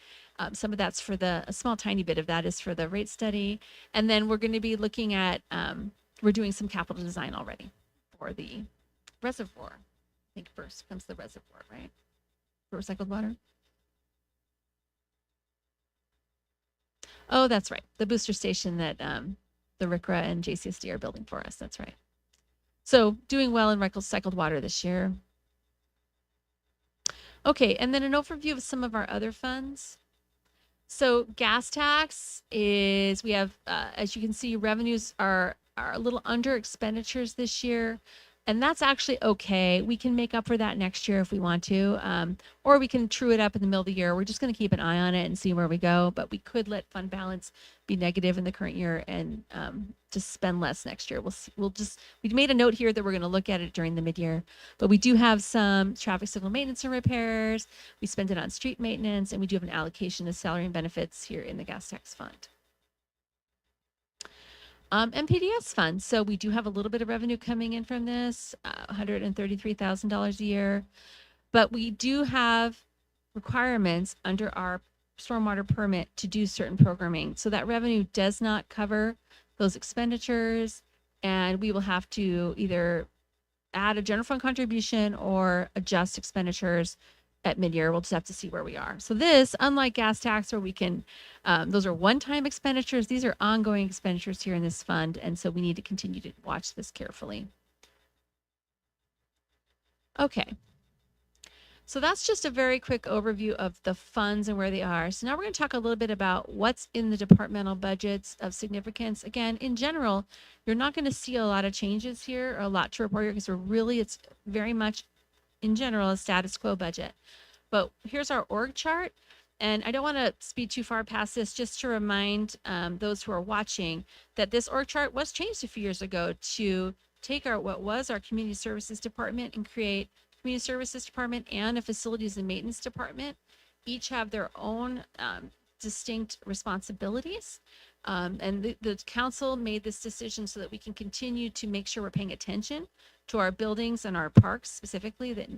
Some of that's for a small tiny bit of that is for the rate study. And then we're going to be looking at, we're doing some capital design already for the reservoir. I think first comes the reservoir, right? For recycled water. Oh, that's right. The booster station that the RCRA and JCSD are building for us. That's right. So doing well in recycled water this year. Okay, and then an overview of some of our other funds. So gas tax is, we have, as you can see, revenues are a little under expenditures this year. And that's actually okay. We can make up for that next year if we want to, or we can true it up in the middle of the year. We're just going to keep an eye on it and see where we go. But we could let fund balance be negative in the current year and just spend less next year. We made a note here that we're going to look at it during the mid-year. But we do have some traffic signal maintenance and repairs. We spend it on street maintenance, and we do have an allocation of salary and benefits here in the gas tax fund. MPDS fund. So we do have a little bit of revenue coming in from this, $133,000 a year, but we do have requirements under our stormwater permit to do certain programming. So that revenue does not cover those expenditures, and we will have to either add a general fund contribution or adjust expenditures at mid-year. We'll just have to see where we are. So this, unlike gas tax, where we can, those are one-time expenditures, these are ongoing expenditures here in this fund. And so we need to continue to watch this carefully. Okay. So that's just a very quick overview of the funds and where they are. So now we're going to talk a little bit about what's in the departmental budgets of significance. Again, in general, you're not going to see a lot of changes here or a lot to report here because it's very much in general, a status quo budget. But here's our org chart. And I don't want to speed too far past this, just to remind those who are watching that this org chart was changed a few years ago to take what was our community services department and create community services department and a facilities and maintenance department. Each have their own distinct responsibilities. And the council made this decision so that we can continue to make sure we're paying attention to our buildings and our parks specifically that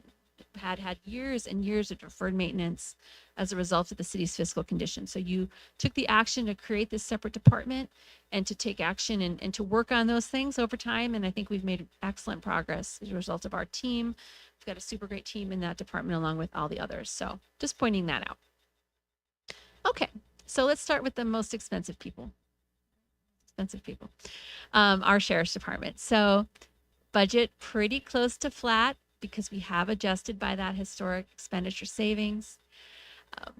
had years and years of deferred maintenance as a result of the city's fiscal condition. So you took the action to create this separate department and to take action and to work on those things over time. And I think we've made excellent progress as a result of our team. We've got a super great team in that department along with all the others. So just pointing that out. Okay, so let's start with the most expensive people. Our sheriff's department. So budget pretty close to flat because we have adjusted by that historic expenditure savings.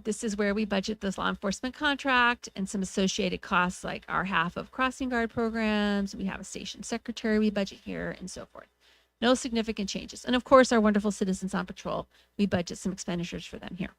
This is where we budget this law enforcement contract and some associated costs like our half of crossing guard programs. We have a station secretary we budget here and so forth. No significant changes. And of course, our wonderful citizens on patrol, we budget some expenditures for them here.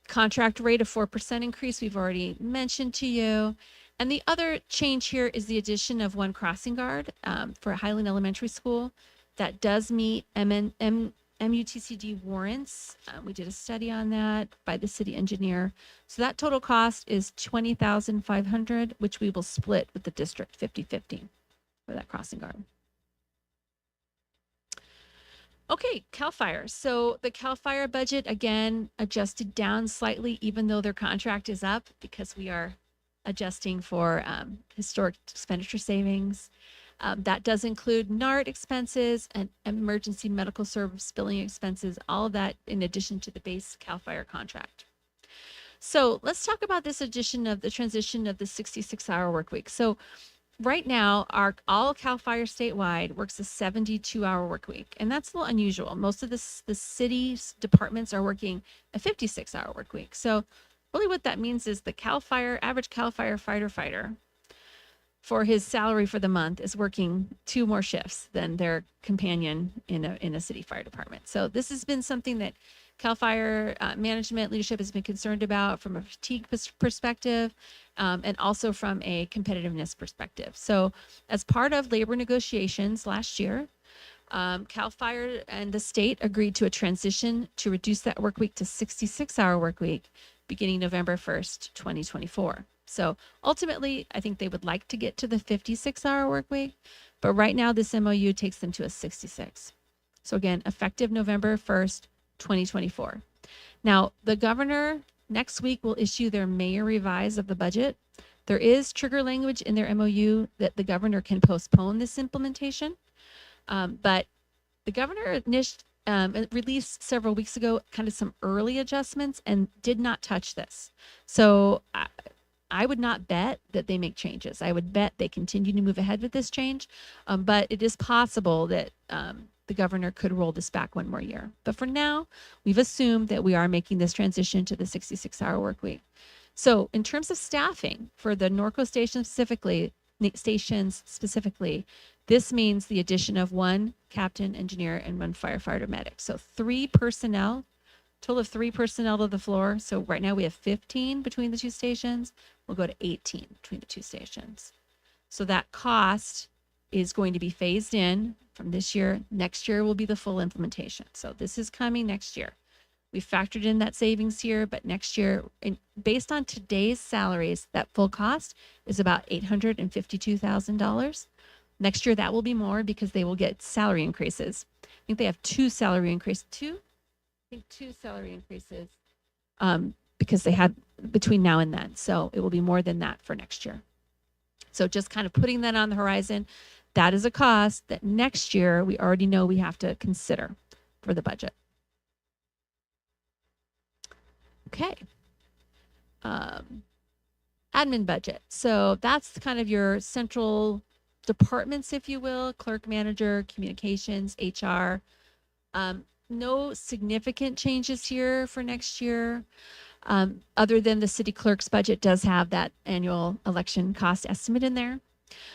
Contract rate of 4% increase, we've already mentioned to you. And the other change here is the addition of one crossing guard for Highland Elementary School that does meet MUTCD warrants. We did a study on that by the city engineer. So that total cost is $20,500, which we will split with the district 50-50 for that crossing guard. Okay, CAL FIRE. So the CAL FIRE budget, again, adjusted down slightly, even though their contract is up because we are adjusting for historic expenditure savings. That does include NART expenses and emergency medical service billing expenses, all of that in addition to the base CAL FIRE contract. So let's talk about this addition of the transition of the 66-hour work week. So right now, all CAL FIRE statewide works a 72-hour work week, and that's a little unusual. Most of the city's departments are working a 56-hour work week. So really what that means is the average CAL FIRE fighter for his salary for the month is working 2 more shifts than their companion in a city fire department. So this has been something that CAL FIRE management leadership has been concerned about from a fatigue perspective, and also from a competitiveness perspective. So as part of labor negotiations last year, CAL FIRE and the state agreed to a transition to reduce that work week to 66-hour work week beginning November 1st, 2024. So ultimately, I think they would like to get to the 56-hour work week, but right now this MOU takes them to a 66. So again, effective November 1st, 2024. Now, the governor next week will issue their mayor revise of the budget. There is trigger language in their MOU that the governor can postpone this implementation. But the governor released several weeks ago kind of some early adjustments and did not touch this. So I would not bet that they make changes. I would bet they continue to move ahead with this change, but it is possible that the governor could roll this back 1 more year. But for now, we've assumed that we are making this transition to the 66-hour work week. So in terms of staffing for the Norco stations specifically, this means the addition of 1 captain, engineer, and 1 firefighter medic. So 3 personnel, total of 3 personnel to the floor. So right now we have 15 between the 2 stations. We'll go to 18 between the 2 stations. So that cost is going to be phased in from this year. Next year will be the full implementation. So this is coming next year. We factored in that savings here, but next year, based on today's salaries, that full cost is about $852,000. Next year, that will be more because they will get salary increases. I think they have 2 salary increases. 2 salary increases because they had between now and then. So it will be more than that for next year. So just kind of putting that on the horizon, that is a cost that next year we already know we have to consider for the budget. Okay. Admin budget. So that's kind of your central departments, if you will, clerk, manager, communications, HR. No significant changes here for next year, other than the city clerk's budget does have that annual election cost estimate in there.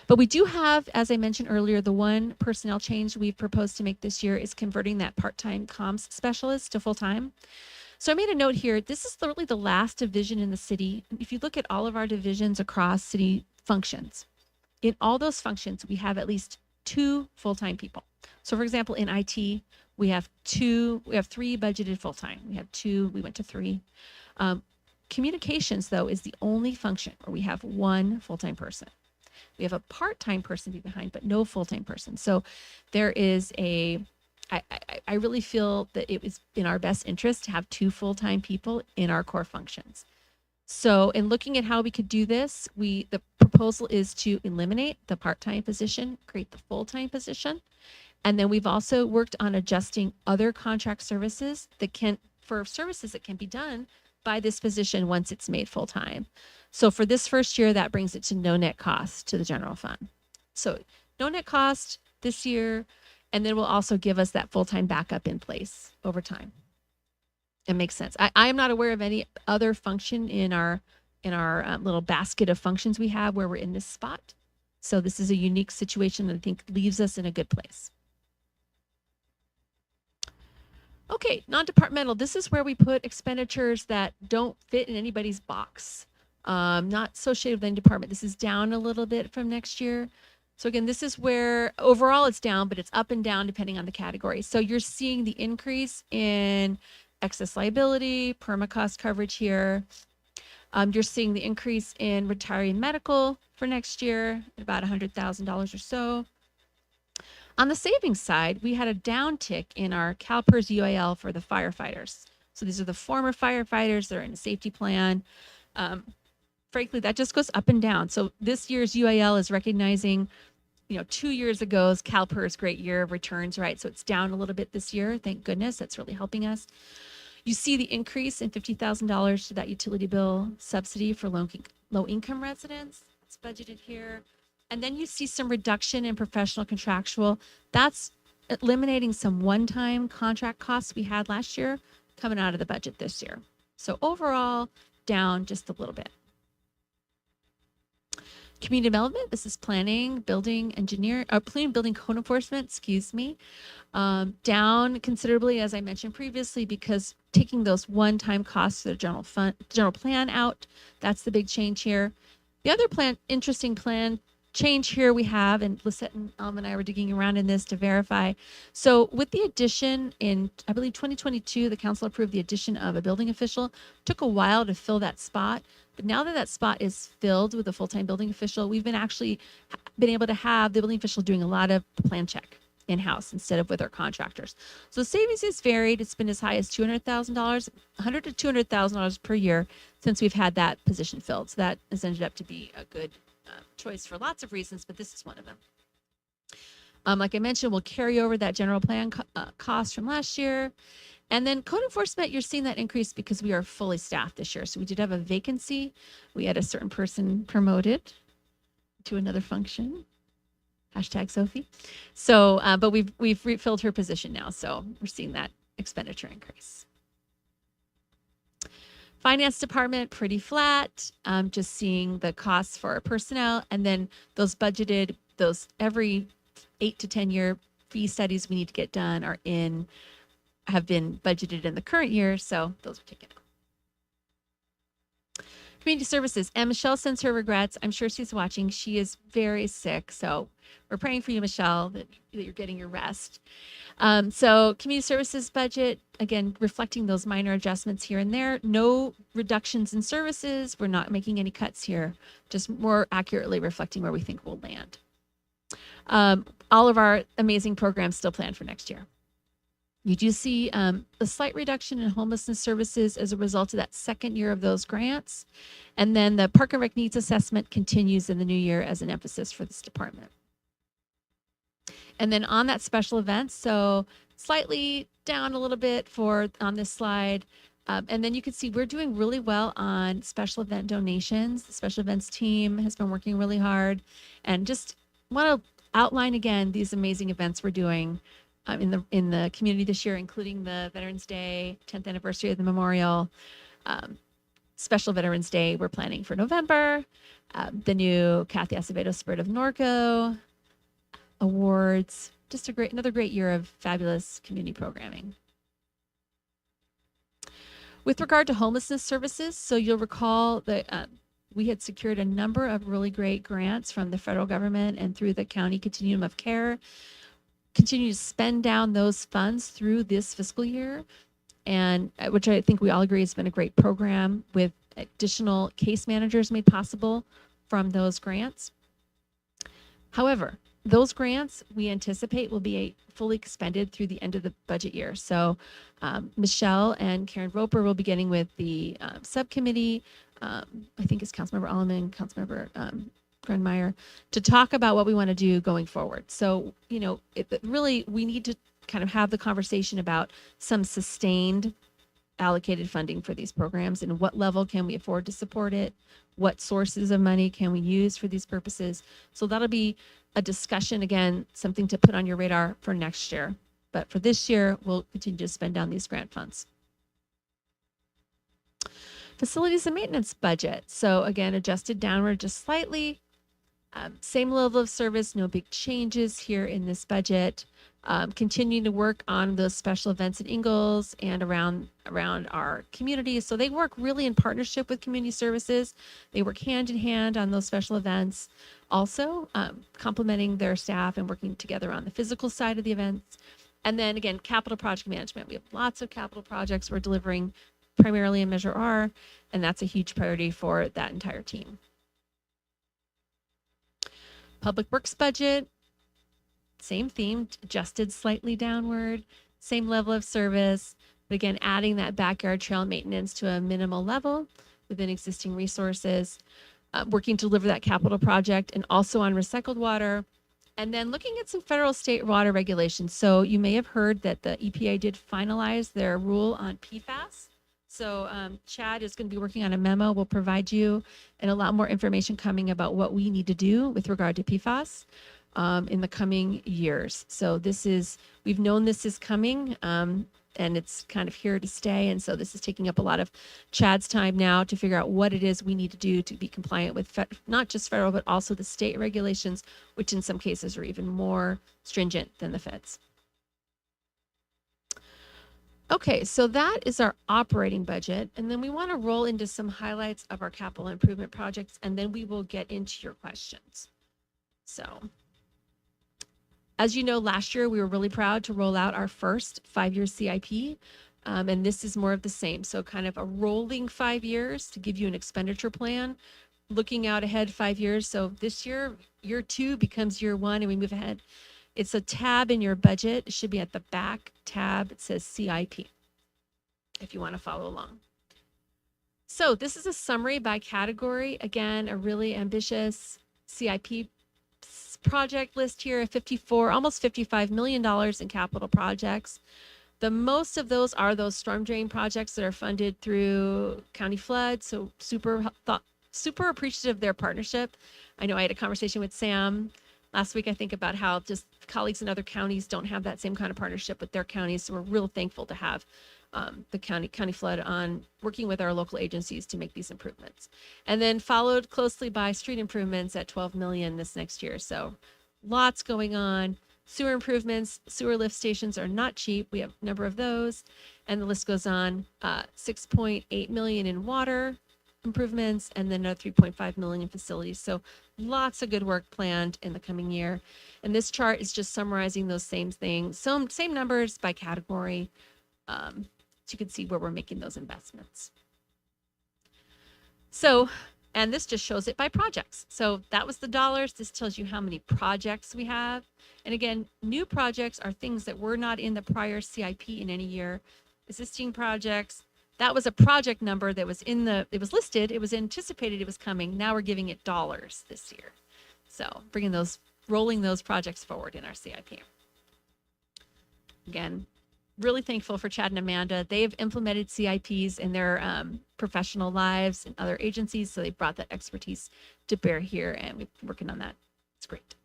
But we do have, as I mentioned earlier, the 1 personnel change we've proposed to make this year is converting that part-time comms specialist to full-time. So I made a note here. This is really the last division in the city. If you look at all of our divisions across city functions, in all those functions, we have at least 2 full-time people. So for example, in IT, we have 3 budgeted full-time. We have 2, we went to 3. Communications, though, is the only function where we have 1 full-time person. We have a part-time person behind, but no full-time person. So there is I really feel that it was in our best interest to have 2 full-time people in our core functions. So in looking at how we could do this, the proposal is to eliminate the part-time position, create the full-time position. And then we've also worked on adjusting other contract services for services that can be done by this position once it's made full-time. So for this first year, that brings it to no net cost to the general fund. So no net cost this year, and then will also give us that full-time backup in place over time. It makes sense. I am not aware of any other function in our little basket of functions we have where we're in this spot. So this is a unique situation that I think leaves us in a good place. Okay, non-departmental. This is where we put expenditures that don't fit in anybody's box. Not associated with any department. This is down a little bit from next year. So again, this is where overall it's down, but it's up and down depending on the category. So you're seeing the increase in excess liability, perma-cost coverage here. You're seeing the increase in retiree medical for next year, about $100,000 or so. On the savings side, we had a downtick in our CalPERS UAL for the firefighters. So these are the former firefighters that are in a safety plan. Frankly, that just goes up and down. So this year's UAL is recognizing, 2 years ago's CalPERS great year of returns, right? So it's down a little bit this year. Thank goodness. That's really helping us. You see the increase in $50,000 to that utility bill subsidy for low-income residents. It's budgeted here. And then you see some reduction in professional contractual. That's eliminating some one-time contract costs we had last year coming out of the budget this year. So overall, down just a little bit. Community development, this is planning, building, planning, building, code enforcement, excuse me. Down considerably, as I mentioned previously, because taking those one-time costs of the general plan out, that's the big change here. The other interesting plan change here we have, and Lisette and Alma and I were digging around in this to verify. So with the addition in, I believe 2022, the council approved the addition of a building official. Took a while to fill that spot, but now that that spot is filled with a full-time building official, we've been able to have the building official doing a lot of the plan check in-house instead of with our contractors. So savings is varied. It's been as high as $200,000, $100,000 to $200,000 per year since we've had that position filled. So that has ended up to be a good choice for lots of reasons, but this is one of them. Like I mentioned, we'll carry over that general plan cost from last year. And then code enforcement, you're seeing that increase because we are fully staffed this year. So we did have a vacancy. We had a certain person promoted to another function. Hashtag Sophie. So, but we've refilled her position now. So we're seeing that expenditure increase. Finance department, pretty flat. Just seeing the costs for our personnel, and then those budgeted, those every 8 to 10 year fee studies we need to get done have been budgeted in the current year. So those are taken out. Community services, and Michelle sends her regrets. I'm sure she's watching. She is very sick. So we're praying for you, Michelle, that you're getting your rest. So community services budget, again, reflecting those minor adjustments here and there. No reductions in services. We're not making any cuts here, just more accurately reflecting where we think we'll land. All of our amazing programs still planned for next year. You do see a slight reduction in homelessness services as a result of that second year of those grants. And then the Park and Rec Needs Assessment continues in the new year as an emphasis for this department. And then on that special events, so slightly down a little bit on this slide. And then you can see we're doing really well on special event donations. The special events team has been working really hard. And just want to outline again these amazing events we're doing in the community this year, including the Veterans Day, 10th anniversary of the memorial, special Veterans Day we're planning for November, the new Kathy Azevedo Spirit of Norco awards, just another great year of fabulous community programming. With regard to homelessness services, so you'll recall that we had secured a number of really great grants from the federal government and through the county continuum of care. Continue to spend down those funds through this fiscal year, and which I think we all agree has been a great program, with additional case managers made possible from those grants. However, those grants we anticipate will be fully expended through the end of the budget year. So Michelle and Karen Roper will be getting with the subcommittee, I think it's Councilmember Alleman, Councilmember Grunmeyer, to talk about what we want to do going forward. So, really we need to kind of have the conversation about some sustained allocated funding for these programs and what level can we afford to support it, what sources of money can we use for these purposes. So that'll be a discussion, again, something to put on your radar for next year. But for this year, we'll continue to spend down these grant funds. Facilities and maintenance budget. So again, adjusted downward just slightly. Same level of service, no big changes here in this budget. Continuing to work on those special events in Ingalls and around our communities. So they work really in partnership with community services. They work hand in hand on those special events. Also, complementing their staff and working together on the physical side of the events. And then again, capital project management. We have lots of capital projects we're delivering primarily in Measure R, and that's a huge priority for that entire team. Public Works budget, same theme, adjusted slightly downward, same level of service, but again, adding that backyard trail maintenance to a minimal level within existing resources, working to deliver that capital project and also on recycled water, and then looking at some federal state water regulations. So you may have heard that the EPA did finalize their rule on PFAS. So Chad is going to be working on a memo. We'll provide you and a lot more information coming about what we need to do with regard to PFAS in the coming years. So we've known this is coming and it's kind of here to stay. And so this is taking up a lot of Chad's time now to figure out what it is we need to do to be compliant with not just federal, but also the state regulations, which in some cases are even more stringent than the feds. Okay, so that is our operating budget. And then we want to roll into some highlights of our capital improvement projects, and then we will get into your questions. So, as you know, last year we were really proud to roll out our first 5-year CIP. And this is more of the same. So kind of a rolling 5 years to give you an expenditure plan, looking out ahead 5 years. So this year, year 2 becomes year 1 and we move ahead. It's a tab in your budget. It should be at the back tab. It says CIP if you want to follow along. So this is a summary by category. Again, a really ambitious CIP project list here of almost $55 million in capital projects. The most of those are those storm drain projects that are funded through county flood. So super appreciative of their partnership. I know I had a conversation with Sam last week, I think, about how just colleagues in other counties don't have that same kind of partnership with their counties. So we're real thankful to have the county flood on working with our local agencies to make these improvements. And then followed closely by street improvements at 12 million this next year. So lots going on. Sewer improvements, sewer lift stations are not cheap. We have a number of those, and the list goes on. 6.8 million in water improvements, and then another 3.5 million in facilities. So lots of good work planned in the coming year. And this chart is just summarizing those same things, same numbers by category. So you can see where we're making those investments. So, and this just shows it by projects. So that was the dollars. This tells you how many projects we have. And again, new projects are things that were not in the prior CIP in any year. Existing projects, that was a project number that was it was listed, it was anticipated it was coming. Now we're giving it dollars this year. So rolling those projects forward in our CIP. Again, really thankful for Chad and Amanda. They've implemented CIPs in their professional lives and other agencies. So they brought that expertise to bear here, and we've been working on that. It's great.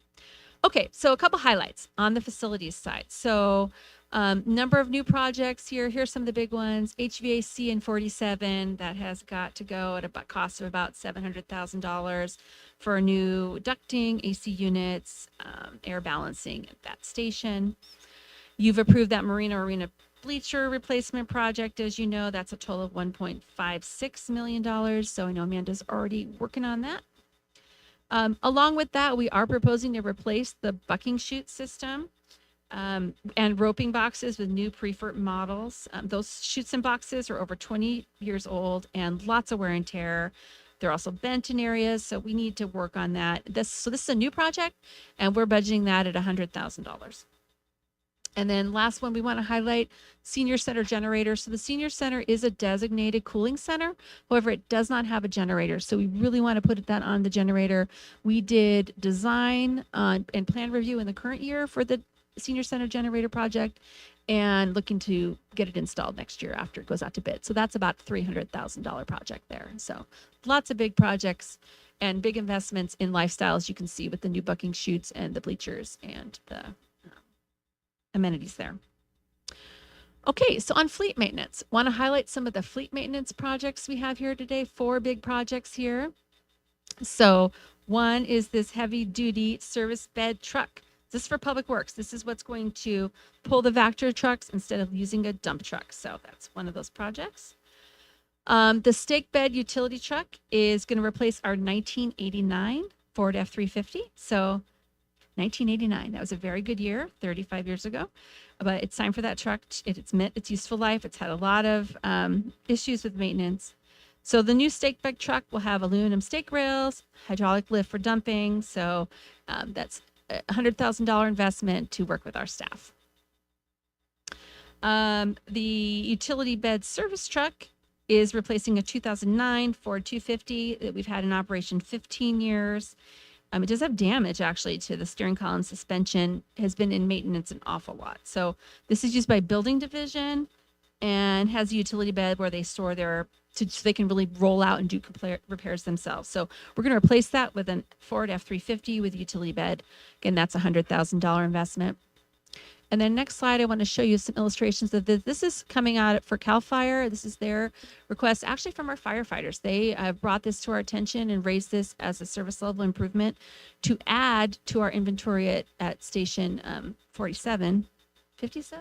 Okay, so a couple highlights on the facilities side. So number of new projects here. Here's some of the big ones. HVAC in 47, that has got to go at a cost of about $700,000 for new ducting, AC units, air balancing at that station. You've approved that arena bleacher replacement project. As you know, that's a total of $1.56 million. So I know Amanda's already working on that. Along with that, we are proposing to replace the bucking chute system and roping boxes with new preferred models. Those chutes and boxes are over 20 years old and lots of wear and tear. They're also bent in areas, so we need to work on that. This is a new project, and we're budgeting that at $100,000. And then last one we want to highlight, senior center generator. So the senior center is a designated cooling center. However, it does not have a generator. So we really want to put that on the generator. We did design and plan review in the current year for the senior center generator project and looking to get it installed next year after it goes out to bid. So that's about $300,000 project there. So lots of big projects and big investments in lifestyles you can see with the new bucking chutes and the bleachers and the amenities there. Okay, so on fleet maintenance, want to highlight some of the fleet maintenance projects we have here today. 4 big projects here. So one is this heavy duty service bed truck. This is for public works. This is what's going to pull the Vector trucks instead of using a dump truck. So that's one of those projects. The stake bed utility truck is going to replace our 1989 Ford F-350. So 1989. That was a very good year, 35 years ago. But it's time for that truck. It's met its useful life. It's had a lot of issues with maintenance. So the new stake bed truck will have aluminum stake rails, hydraulic lift for dumping. So that's a $100,000 investment to work with our staff. The utility bed service truck is replacing a 2009 Ford 250 that we've had in operation 15 years. It does have damage actually to the steering column suspension, has been in maintenance an awful lot. So this is used by building division and has a utility bed where they store their, so they can really roll out and do repairs themselves. So we're going to replace that with an Ford F-350 with a utility bed. Again, that's a $100,000 investment. And then next slide, I want to show you some illustrations of this. This is coming out for CAL FIRE. This is their request, actually from our firefighters. They brought this to our attention and raised this as a service level improvement to add to our inventory at station 47, 57?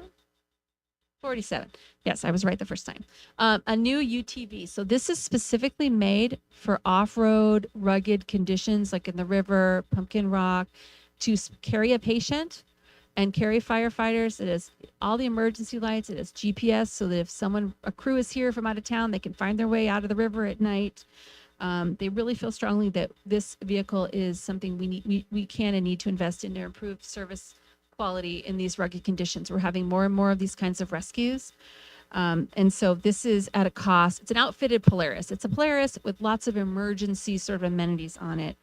47. Yes, I was right the first time. A new UTV. So this is specifically made for off-road rugged conditions like in the river, Pumpkin Rock, to carry a patient and carry firefighters. It has all the emergency lights. It has GPS so that if a crew is here from out of town, they can find their way out of the river at night. They really feel strongly that this vehicle is something we can and need to invest in to improve service quality in these rugged conditions. We're having more and more of these kinds of rescues. And so this is at a cost. It's an outfitted Polaris. It's a Polaris with lots of emergency sort of amenities on it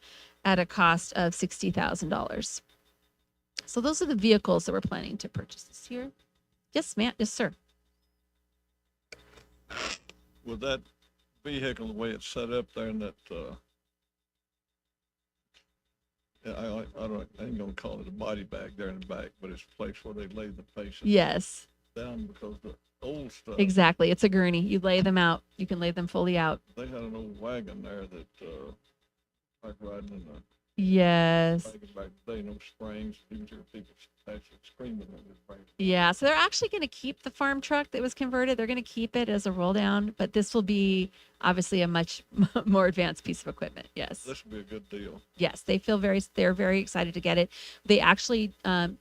at a cost of $60,000. So those are the vehicles that we're planning to purchase this year. Yes, ma'am. Yes, sir. With that vehicle, the way it's set up there and that, I ain't gonna call it a body bag there in the back, but it's a place where they lay the patient Yes, down because the old stuff. exactly. It's a gurney. You lay them out. You can lay them fully out. They had an old wagon there that, like riding in the Yes. wagon back today, no springs. You can hear people actually screaming at this wagon. Yeah. So they're actually going to keep the farm truck that was converted. They're going to keep it as a roll down, but this will be obviously a much more advanced piece of equipment. Yes. This would be a good deal. Yes. They're very excited to get it. They actually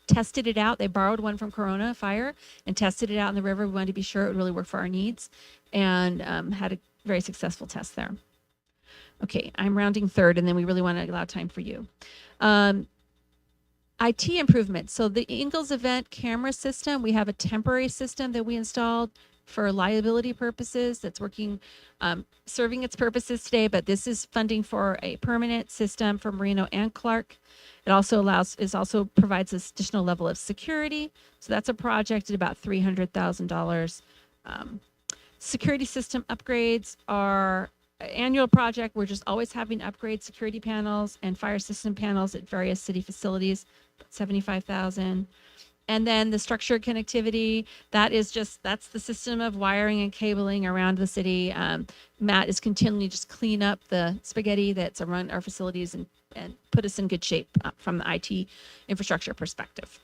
tested it out. They borrowed one from Corona Fire and tested it out in the river. We wanted to be sure it would really work for our needs, and had a very successful test there. Okay, I'm rounding third, and then we really want to allow time for you. IT improvements. So the Ingalls event camera system, we have a temporary system that we installed for liability purposes that's working, serving its purposes today, but this is funding for a permanent system for Marino and Clark. It also provides this additional level of security. So that's a project at about $300,000. Security system upgrades are annual project. We're just always having upgrade security panels and fire system panels at various city facilities, 75,000. And then the structured connectivity, that's the system of wiring and cabling around the city. Matt is continually just clean up the spaghetti that's around our facilities and put us in good shape from the IT infrastructure perspective.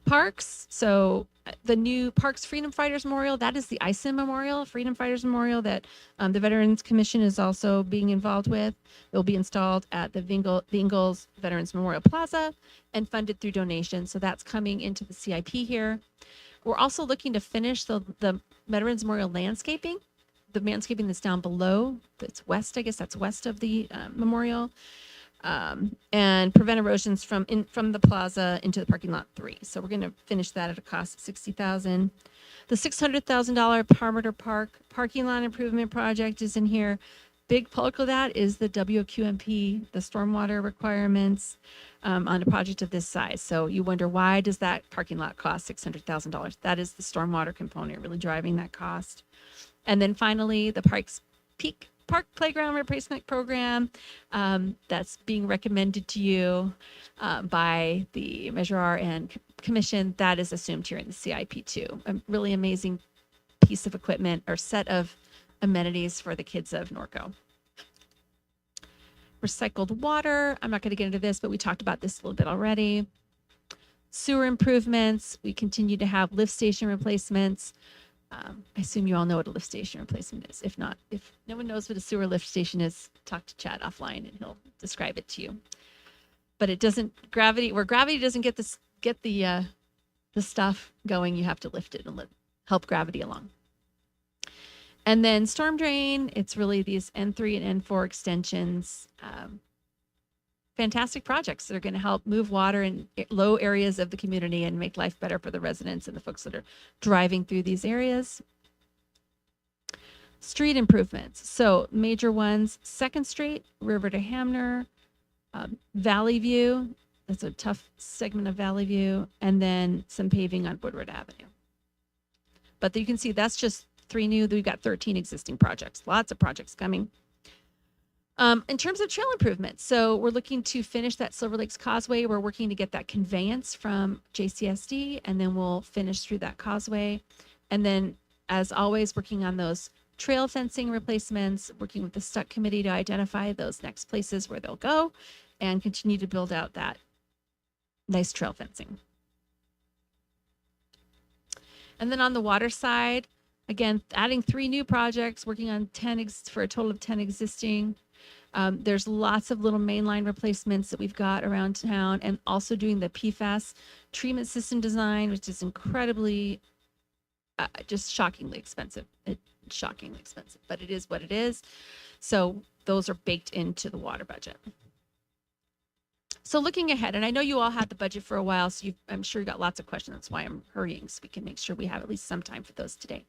Parks, so the new Parks Freedom Fighters Memorial, that is the ISIM Memorial, Freedom Fighters Memorial that the Veterans Commission is also being involved with. It will be installed at the Ingalls Veterans Memorial Plaza and funded through donations. So that's coming into the CIP here. We're also looking to finish the Veterans Memorial landscaping, the landscaping that's down below, that's west, I guess that's west of the memorial. And prevent erosions from the plaza into the parking lot 3. So we're going to finish that at a cost of $60,000. The $600,000 Parmenter Park parking lot improvement project is in here. Big bulk of that is the WQMP, the stormwater requirements on a project of this size. So you wonder, why does that parking lot cost $600,000? That is the stormwater component really driving that cost. And then finally, the Park Playground Replacement Program that's being recommended to you by the Measure R and Commission. That is assumed here in the CIP too. A really amazing piece of equipment or set of amenities for the kids of Norco. Recycled water. I'm not going to get into this, but we talked about this a little bit already. Sewer improvements. We continue to have lift station replacements. I assume you all know what a lift station replacement is. If not, if no one knows what a sewer lift station is, talk to Chad offline and he'll describe it to you. But it doesn't, where gravity doesn't get the stuff going, you have to lift it and help gravity along. And then storm drain, it's really these N3 and N4 extensions. Fantastic projects that are going to help move water in low areas of the community and make life better for the residents and the folks that are driving through these areas. Street improvements. So major ones, 2nd Street, River to Hamner, Valley View. That's a tough segment of Valley View. And then some paving on Woodward Avenue. But you can see that's just 3 new. We've got 13 existing projects. Lots of projects coming. In terms of trail improvements, so we're looking to finish that Silver Lakes Causeway. We're working to get that conveyance from JCSD, and then we'll finish through that causeway. And then, as always, working on those trail fencing replacements, working with the STUC committee to identify those next places where they'll go, and continue to build out that nice trail fencing. And then on the water side, again, adding 3 new projects, working on 10 for a total of 10 existing. There's lots of little mainline replacements that we've got around town, and also doing the PFAS treatment system design, which is incredibly, just shockingly expensive. Shockingly expensive, but it is what it is. So those are baked into the water budget. So looking ahead, and I know you all had the budget for a while, so I'm sure you got lots of questions. That's why I'm hurrying, so we can make sure we have at least some time for those today.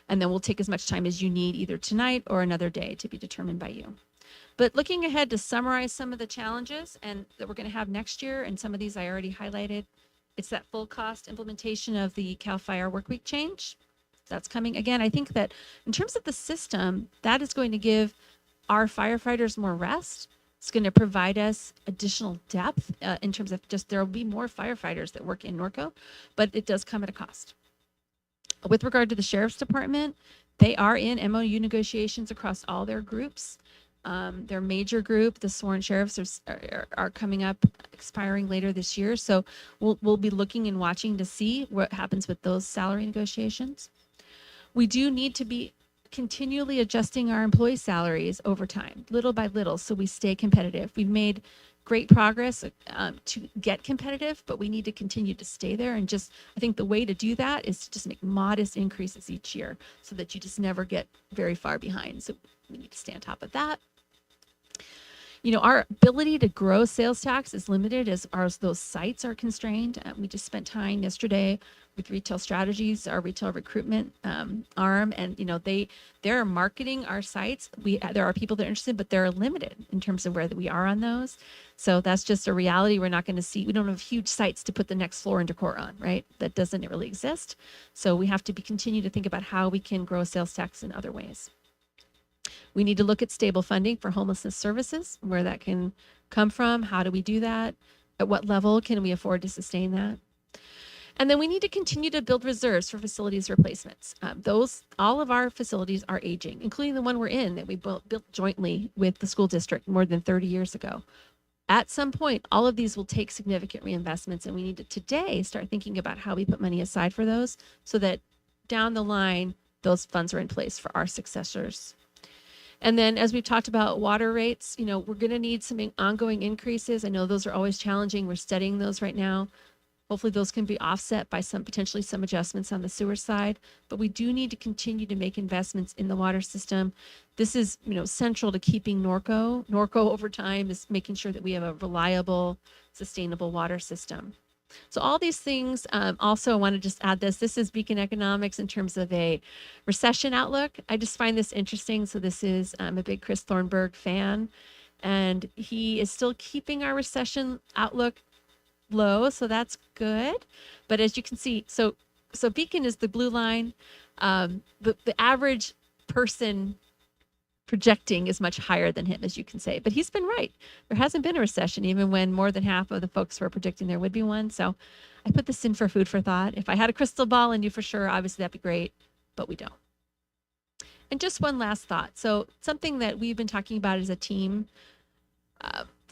And then we'll take as much time as you need either tonight or another day to be determined by you. But looking ahead, to summarize some of the challenges and that we're going to have next year, and some of these I already highlighted, it's that full cost implementation of the CAL FIRE workweek change. That's coming. Again, I think that in terms of the system, that is going to give our firefighters more rest. It's going to provide us additional depth in terms of just there will be more firefighters that work in Norco, but it does come at a cost. With regard to the sheriff's department, they are in MOU negotiations across all their groups. Their major group, the sworn sheriffs, are coming up, expiring later this year. So we'll be looking and watching to see what happens with those salary negotiations. We do need to be continually adjusting our employee salaries over time, little by little, so we stay competitive. We've made great progress to get competitive, but we need to continue to stay there. And just, I think the way to do that is to just make modest increases each year so that you just never get very far behind. So we need to stay on top of that. You know, our ability to grow sales tax is limited as those sites are constrained. We just spent time yesterday with Retail Strategies, our retail recruitment arm, and you know they're marketing our sites. There are people that are interested, but they're limited in terms of where we are on those. So that's just a reality. We're not going to see. We don't have huge sites to put the next floor and decor on, right? That doesn't really exist. So we have to continue to think about how we can grow sales tax in other ways. We need to look at stable funding for homelessness services, where that can come from. How do we do that? At what level can we afford to sustain that? And then we need to continue to build reserves for facilities replacements. All of our facilities are aging, including the one we're in that we built jointly with the school district more than 30 years ago. At some point, all of these will take significant reinvestments, and we need to today start thinking about how we put money aside for those so that down the line, those funds are in place for our successors. And then as we've talked about water rates, you know, we're going to need some ongoing increases. I know those are always challenging. We're studying those right now. Hopefully those can be offset by potentially some adjustments on the sewer side, but we do need to continue to make investments in the water system. This is, you know, central to keeping Norco. Norco over time is making sure that we have a reliable, sustainable water system. So all these things, also I want to just add this. This is Beacon Economics in terms of a recession outlook. I just find this interesting. So this is, I'm a big Chris Thornburg fan, and he is still keeping our recession outlook low. So that's good. But as you can see, so Beacon is the blue line. The average person projecting is much higher than him, as you can say, but he's been right. There hasn't been a recession, even when more than half of the folks were predicting there would be one. So I put this in for food for thought. If I had a crystal ball and knew for sure, obviously that'd be great, but we don't. And just one last thought. So something that we've been talking about as a team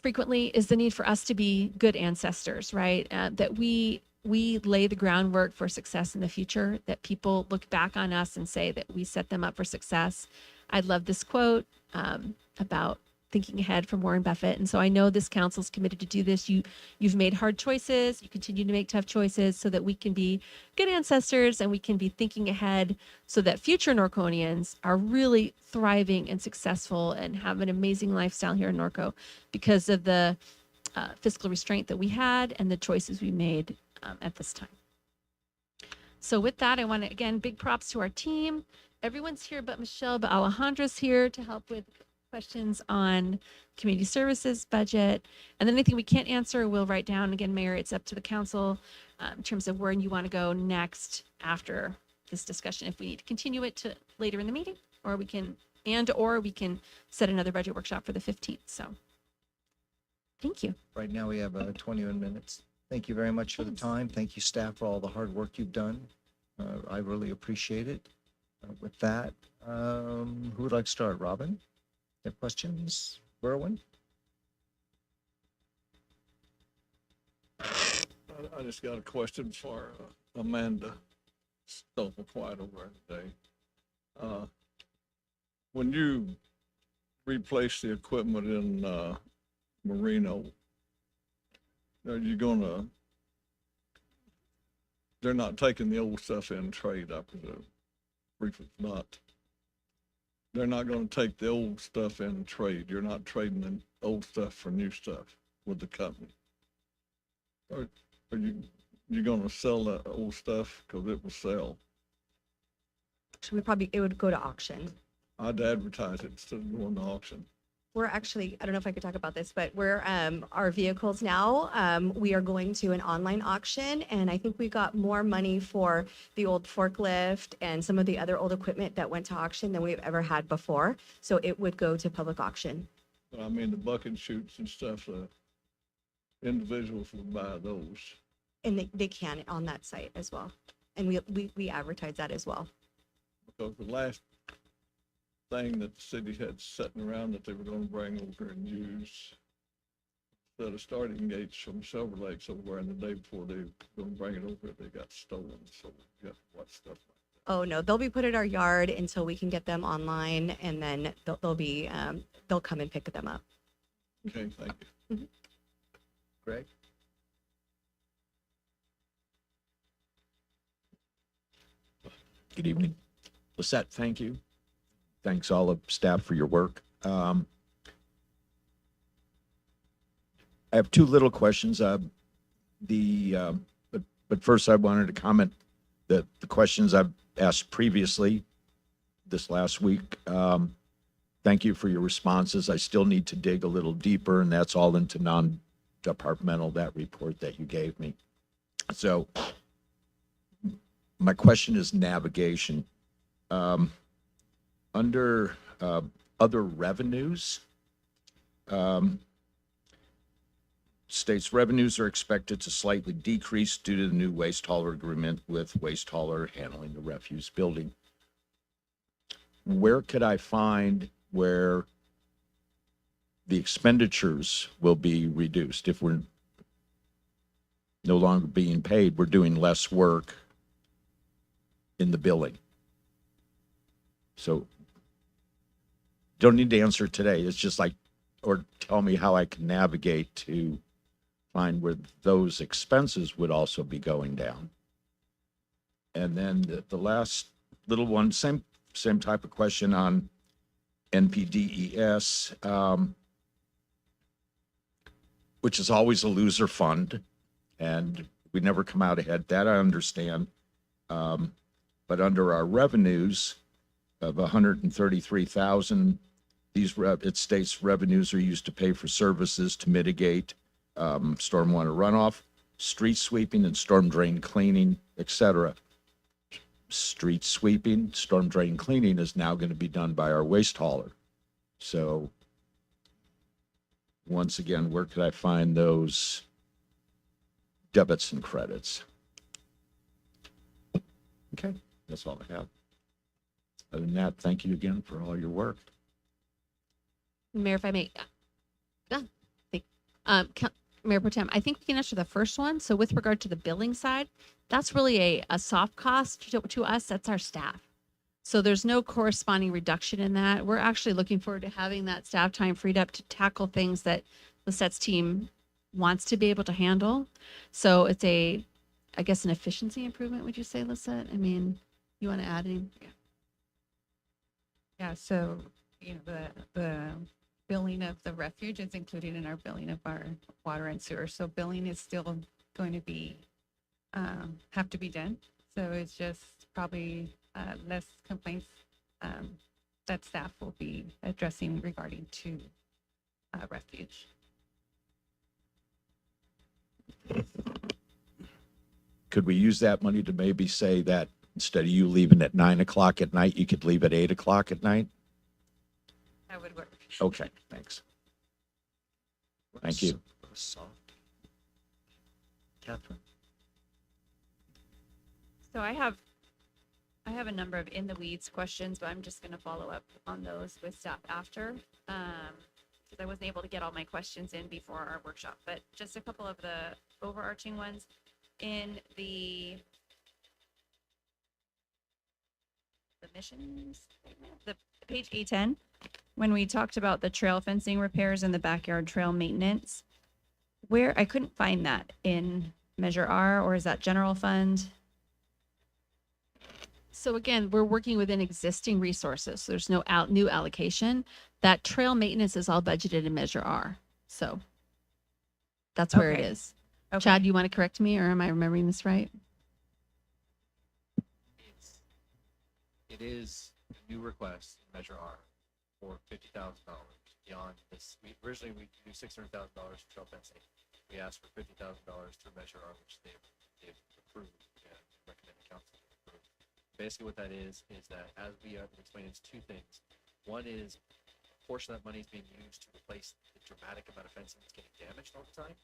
frequently is the need for us to be good ancestors, right? That we lay the groundwork for success in the future, that people look back on us and say that we set them up for success. I love this quote about thinking ahead from Warren Buffett. And so I know this council's committed to do this. You've made hard choices. You continue to make tough choices so that we can be good ancestors and we can be thinking ahead so that future Norconians are really thriving and successful and have an amazing lifestyle here in Norco because of the fiscal restraint that we had and the choices we made at this time. So with that, I want to, again, big props to our team. Everyone's here but Michelle, but Alejandra's here to help with questions on community services budget. And then anything we can't answer, we'll write down. Again, Mayor, it's up to the council in terms of where you want to go next after this discussion if we need to continue it to later in the meeting, or we can set another budget workshop for the 15th. So thank you. Right now, we have 21 minutes. Thank you very much for the Thanks. time. Thank you, staff, for all the hard work you've done. I really appreciate it. With that, who would like to start? Robin? You have questions? Berwin? I just got a question for Amanda. Still quiet over there today. When you replace the equipment in Marino, are you gonna, they're not taking the old stuff in trade, I presume? Briefly, not. They're not gonna take the old stuff in trade. You're not trading the old stuff for new stuff with the company. Are you gonna sell that old stuff? Cause it will sell. So it would go to auction. I'd advertise it instead of going to auction. We're actually, I don't know if I could talk about this, but we're, our vehicles now, we are going to an online auction. And I think we got more money for the old forklift and some of the other old equipment that went to auction than we've ever had before. So it would go to public auction. But I mean, the bucket chutes and stuff, individuals would buy those. And they can on that site as well. And we advertise that as well. Because the last thing that the city had sitting around that they were gonna bring over and use, instead of starting gates from Silver Lake somewhere, and the day before they were gonna bring it over, they got stolen, so we got to watch stuff like Oh, no, they'll be put in our yard until we can get them online, and then they'll come and pick them up. that. Okay, thank you. Greg? Good evening. Lisette, thank you. Thanks all of staff for your work. I have two little questions. But first I wanted to comment that the questions I've asked previously this last week, thank you for your responses. I still need to dig a little deeper, and that's all into non-departmental, that report that you gave me. So my question is navigation. Under other revenues, states revenues are expected to slightly decrease due to the new waste hauler agreement with waste hauler handling the refuse building. Where could I find where the expenditures will be reduced? If we're no longer being paid, we're doing less work in the billing. So don't need to answer today. It's just like, or tell me how I can navigate to find where those expenses would also be going down. And then the last little one, same type of question on NPDES, which is always a loser fund, and we never come out ahead. That I understand. But under our revenues of 133,000, it states revenues are used to pay for services to mitigate stormwater runoff, street sweeping, and storm drain cleaning, etc. Street sweeping, storm drain cleaning is now going to be done by our waste hauler. So once again, where could I find those debits and credits? Okay, that's all I have. Other than that, thank you again for all your work. Mayor, if I may, Mayor Pro Tem, I think we can answer the first one. So with regard to the billing side, that's really a soft cost to us. That's our staff. So there's no corresponding reduction in that. We're actually looking forward to having that staff time freed up to tackle things that Lisette's team wants to be able to handle. So it's I guess, an efficiency improvement, would you say, Lisette? I mean, you want to add any? Yeah, so, the billing of the refuge is included in our billing of our water and sewer. So billing is still going to be, have to be done. So it's just probably less complaints that staff will be addressing regarding to refuge. Could we use that money to maybe say that Instead of you leaving at 9 o'clock at night, you could leave at 8 o'clock at night? That would work. Okay, thanks. Thank you. Soft. Catherine. So I have a number of in the weeds questions, but I'm just going to follow up on those with staff after, because I wasn't able to get all my questions in before our workshop. But just a couple of the overarching ones in the mission statement, the page A10, when we talked about the trail fencing repairs and the backyard trail maintenance, where I couldn't find that in Measure R, or is that general fund? So again, we're working within existing resources. So there's no new allocation. That trail maintenance is all budgeted in Measure R. So that's where it Okay. is. Okay. Chad, you want to correct me, or am I remembering this right? It is a new request in Measure R for $50,000 beyond this. Originally we do $600,000 for trail fencing. We asked for $50,000 through Measure R, which they've approved and recommended council to approve. Basically what that is that, as we have explained, it's two things. One is a portion of that money is being used to replace the dramatic amount of fencing that's getting damaged all the time.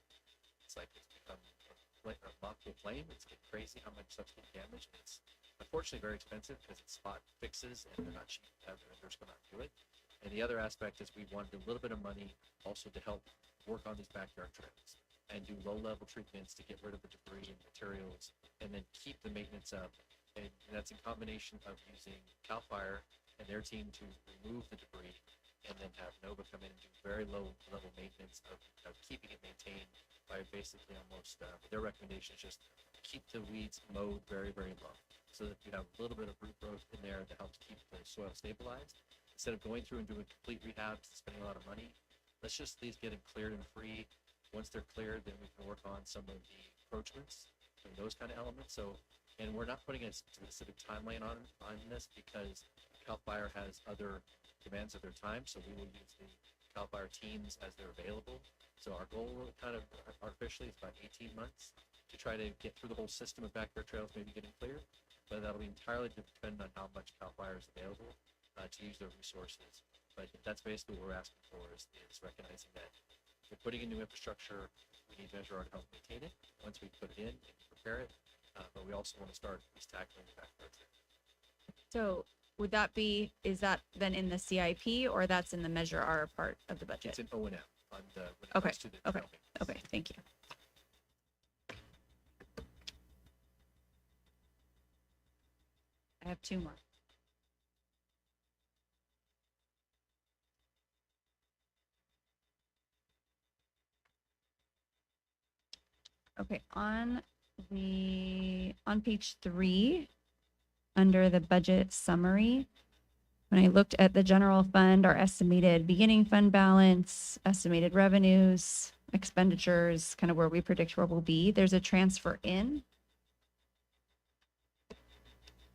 It's like it's become a mothball flame. It's getting crazy how much stuff's getting damaged. It's unfortunately very expensive because it's spot fixes and they're not cheap. Vendors will not do it. And the other aspect is we wanted a little bit of money also to help work on these backyard trails and do low-level treatments to get rid of the debris and materials, and then keep the maintenance up. And that's in combination of using CAL FIRE and their team to remove the debris, and then have NOVA come in and do very low-level maintenance of keeping it maintained by basically almost their recommendation is just keep the weeds mowed very, very low, so that you have a little bit of root growth in there that helps keep the soil stabilized. Instead of going through and doing complete rehabs, spending a lot of money, let's just at least get them cleared and free. Once they're cleared, then we can work on some of the encroachments and those kind of elements. So, and we're not putting a specific timeline on this because CAL FIRE has other demands of their time. So we will use the CAL FIRE teams as they're available. So our goal kind of artificially is about 18 months to try to get through the whole system of backyard trails, maybe getting cleared. But that'll be entirely dependent on how much CAL FIRE is available to use their resources. But that's basically what we're asking for is recognizing that if we're putting in new infrastructure, we need Measure R to help maintain it once we put it in and prepare it. But we also want to start at least tackling the backyard trails. So would that be, is that then in the CIP, or that's in the Measure R part of the budget? It's an O&M on the, when it Okay, comes to the okay, trail maintenance. Okay, thank you. I have two more. Okay, on page 3, under the budget summary, when I looked at the general fund, our estimated beginning fund balance, estimated revenues, expenditures, kind of where we predict where we'll be, there's a transfer in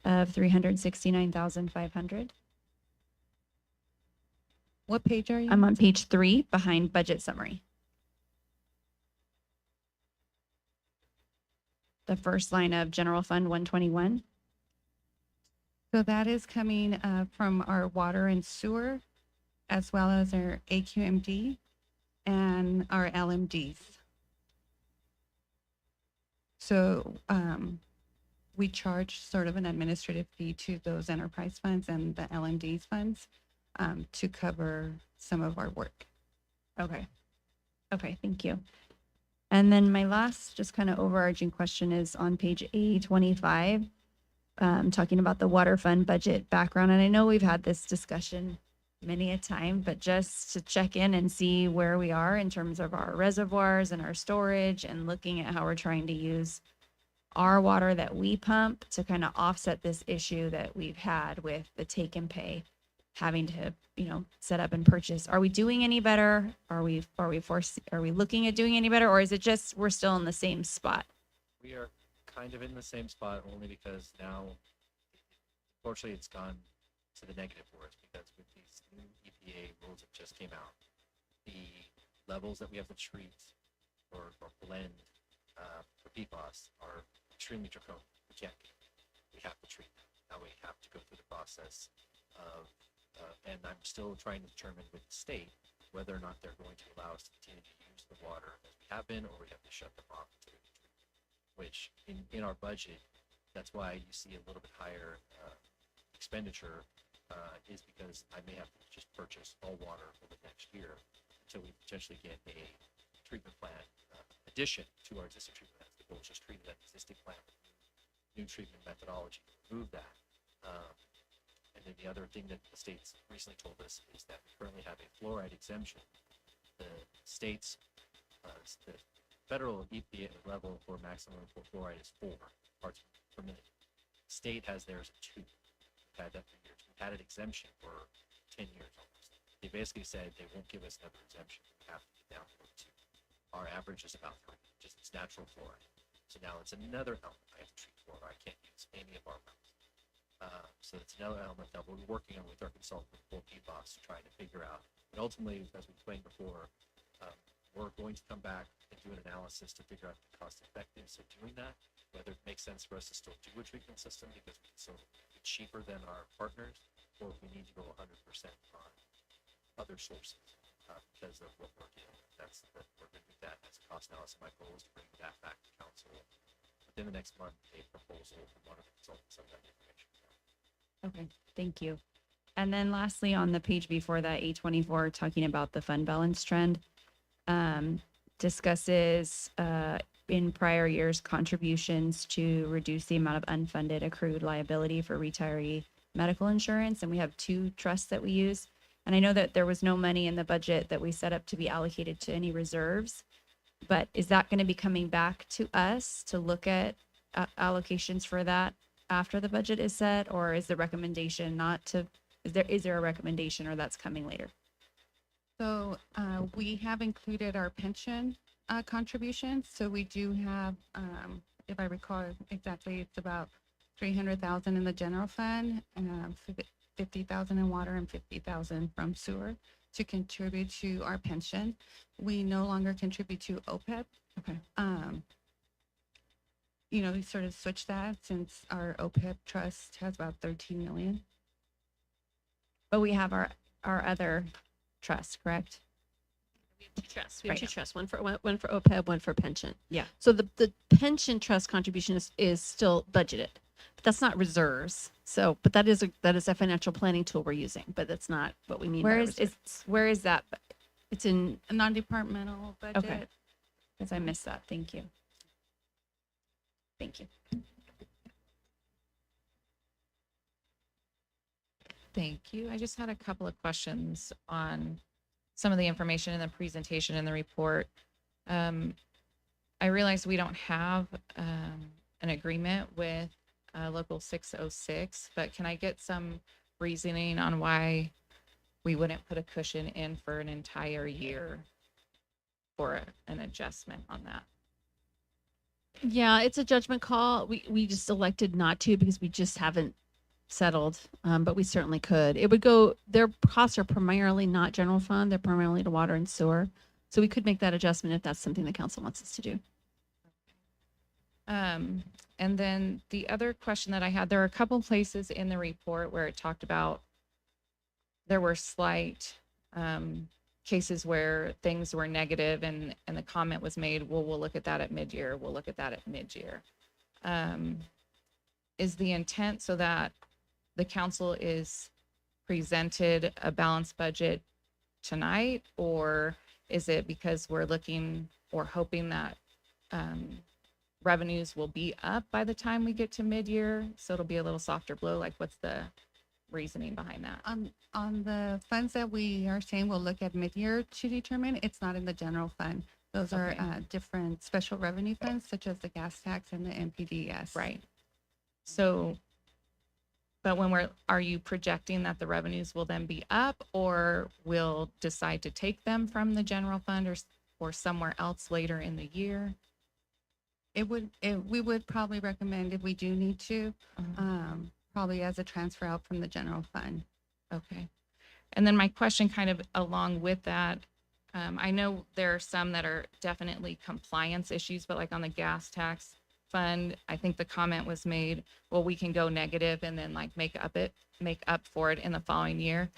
of 369,500. What page are you? I'm on page 3 behind budget summary. The first line of general fund 121. So that is coming from our water and sewer, as well as our AQMD and our LMDs. So we charge sort of an administrative fee to those enterprise funds and the LMDs funds to cover some of our work. Okay. Okay, thank you. And then my last just kind of overarching question is on page A25, talking about the water fund budget background. And I know we've had this discussion many a time, but just to check in and see where we are in terms of our reservoirs and our storage, and looking at how we're trying to use our water that we pump to kind of offset this issue that we've had with the take and pay, having to, set up and purchase. Are we doing any better? Are we looking at doing any better? Or is it just, we're still in the same spot? We are kind of in the same spot only because now, unfortunately, it's gone to the negative for us because with these new EPA rules that just came out, the levels that we have to treat or blend for PFAS are extremely draconian. We have to treat we have to go through the process of, and I'm still trying to determine with the state whether or not they're going to allow us to continue to use the water as we have been, or we have to shut them off to which in our budget, that's why you see a little bit higher expenditure is because I may have to just purchase all water for the next year until we potentially get a treatment plant addition to our existing treatment plants. The goal is just treat that existing plant with new treatment methodology to remove that. And then the other thing that the states recently told us is that we currently have a fluoride exemption. The states, the federal EPA level for maximum for fluoride is 4 parts per million. State has theirs at 2. We've had that for years. We've had an exemption for 10 years almost. They basically said they won't give us another exemption. We have to get down to 2. Our average is about 3, just it's natural fluoride. So now it's another element I have to treat for. I can't use any of our wells. So it's another element that we're working on with our consultant for PFAS to try to figure out. And ultimately, as we explained before, we're going to come back and do an analysis to figure out the cost effectiveness of doing that, whether it makes sense for us to still do a treatment system because we can still be cheaper than our partners, or if we need to go 100% on other sources because of what we're doing. We're going to do that as a cost analysis. My goal is to bring that back to council within the next month, a proposal from one of the consultants of that information. Okay, thank you. And then lastly, on the page before that, A24, talking about the fund balance trend, discusses in prior years contributions to reduce the amount of unfunded accrued liability for retiree medical insurance. And we have 2 trusts that we use. And I know that there was no money in the budget that we set up to be allocated to any reserves, but is that going to be coming back to us to look at allocations for that after the budget is set, or is the recommendation not to, is there a recommendation, or that's coming later? So we have included our pension contributions. So we do have, if I recall exactly, it's about 300,000 in the general fund, 50,000 in water, and 50,000 from sewer to contribute to our pension. We no longer contribute to OPEB. Okay. We sort of switched that since our OPEB trust has about 13 million. But we have our other trust, correct? We have 2 trusts. We have Right. 2 trusts, one for OPEB, one for pension. Yeah. So the pension trust contribution is still budgeted, but that's not reserves. So, but that is a financial planning tool we're using, but that's not what we mean by reserve. Where is that? It's in A non-departmental budget. Okay. Because I missed that. Thank you. Thank you. Thank you. I just had a couple of questions on some of the information in the presentation and the report. I realize we don't have an agreement with Local 606, but can I get some reasoning on why we wouldn't put a cushion in for an entire year for an adjustment on that? Yeah, it's a judgment call. We just elected not to because we just haven't settled, but we certainly could. It would go, their costs are primarily not general fund, they're primarily to water and sewer. So we could make that adjustment if that's something the council wants us to do. And then the other question that I had, there are a couple places in the report where it talked about there were slight cases where things were negative and the comment was made, well, we'll look at that at mid-year. We'll look at that at mid-year. Is the intent so that the council is presented a balanced budget tonight, or is it because we're looking or hoping that revenues will be up by the time we get to mid-year, so it'll be a little softer blow? Like, what's the reasoning behind that? On the funds that we are saying we'll look at mid-year to determine, it's not in the general fund. Those are Okay. different special revenue funds, such as the gas tax and the NPDES. Right. So, but are you projecting that the revenues will then be up, or will decide to take them from the general fund or somewhere else later in the year? We would probably recommend, if we do need to, probably as a transfer out from the general fund. Okay. And then my question kind of along with that, I know there are some that are definitely compliance issues, but like on the gas tax, fund, I think the comment was made, well, we can go negative and then like make up for it in the following year.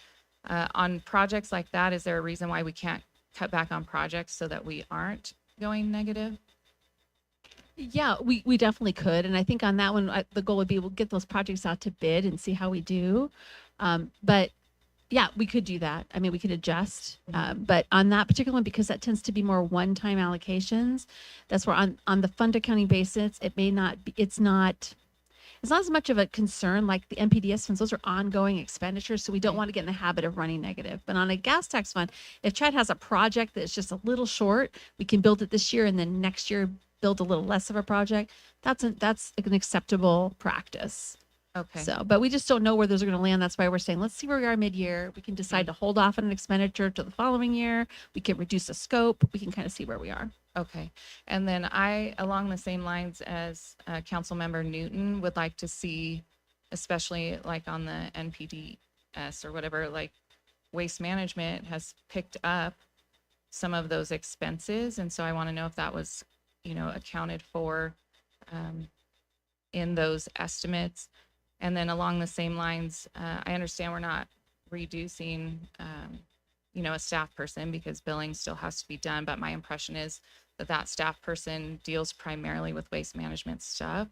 On projects like that, is there a reason why we can't cut back on projects so that we aren't going negative? Yeah, we definitely could. And I think on that one, the goal would be we'll get those projects out to bid and see how we do. But yeah, we could do that. I mean, we could adjust. But on that particular one, because that tends to be more one-time allocations, that's where on the fund accounting basis, it may not be, it's not as much of a concern like the NPDS funds. Those are ongoing expenditures. So we don't want to get in the habit of running negative. But on a gas tax fund, if Chad has a project that's just a little short, we can build it this year and then next year build a little less of a project. That's an acceptable practice. Okay. So, but we just don't know where those are going to land. That's why we're saying, let's see where we are mid-year. We can decide to hold off on an expenditure to the following year. We can reduce the scope. We can kind of see where we are. Okay. And then I, along the same lines as Councilmember Newton, would like to see, especially like on the NPDS or whatever, like Waste Management has picked up some of those expenses. And so I want to know if that was, accounted for in those estimates. And then along the same lines, I understand we're not reducing, a staff person because billing still has to be done. But my impression is that staff person deals primarily with waste management stuff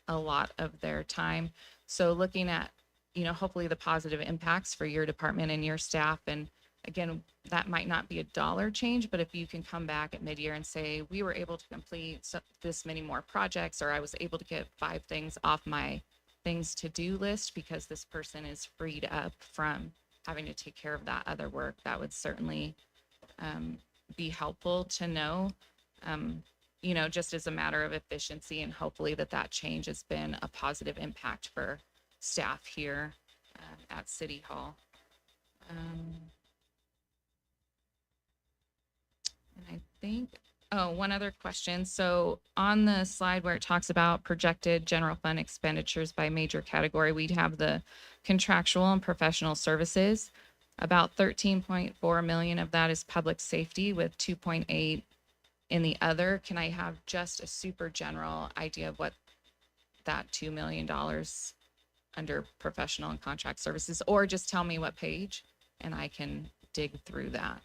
a lot of their time. So looking at, hopefully the positive impacts for your department and your staff. And again, that might not be a dollar change, but if you can come back at mid-year and say, we were able to complete this many more projects, or I was able to get 5 things off my things to do list because this person is freed up from having to take care of that other work, that would certainly be helpful to know, just as a matter of efficiency, and hopefully that change has been a positive impact for staff here at City Hall. And I think, one other question. So on the slide where it talks about projected general fund expenditures by major category, we'd have the contractual and professional services. About 13.4 million of that is public safety, with 2.8 in the other. Can I have just a super general idea of what that $2 million under professional and contract services, or just tell me what page and I can dig through that?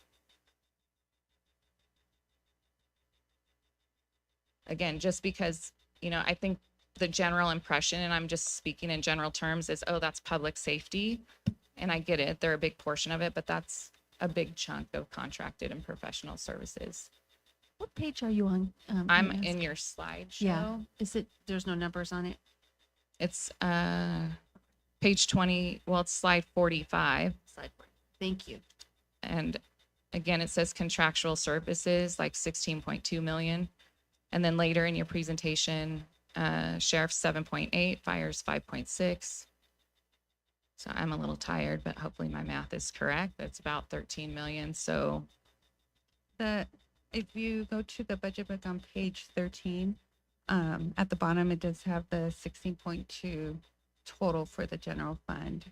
Again, just because, I think the general impression, and I'm just speaking in general terms, is, oh, that's public safety. And I get it. They're a big portion of it, but that's a big chunk of contracted and professional services. What page are you on? I'm may I ask? in your slideshow. Yeah. There's no numbers on it? It's page 20. Well, it's slide 45. Slide 4. Thank you. And again, it says contractual services, like 16.2 million. And then later in your presentation, sheriff's 7.8, fire's 5.6. So I'm a little tired, but hopefully my math is correct. That's about 13 million. So If you go to the budget book on page 13, at the bottom, it does have the 16.2 total for the general fund.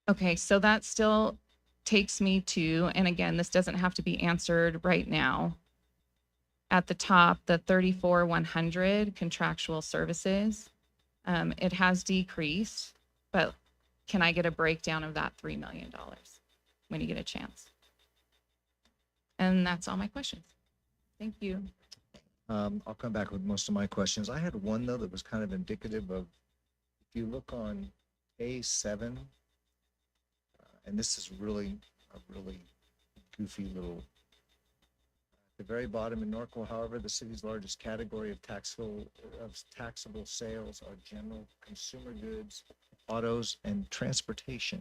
okay, so that still takes me to, and again, this doesn't have to be answered right now. At the top, the 34,100 contractual services, it has decreased, but can I get a breakdown of that $3 million when you get a chance? And that's all my questions. Thank you. I'll come back with most of my questions. I had one though that was kind of indicative of, if you look on A7, and this is really a really goofy little, at the very bottom in Norco, however, the city's largest category of taxable sales are general consumer goods, autos, and transportation.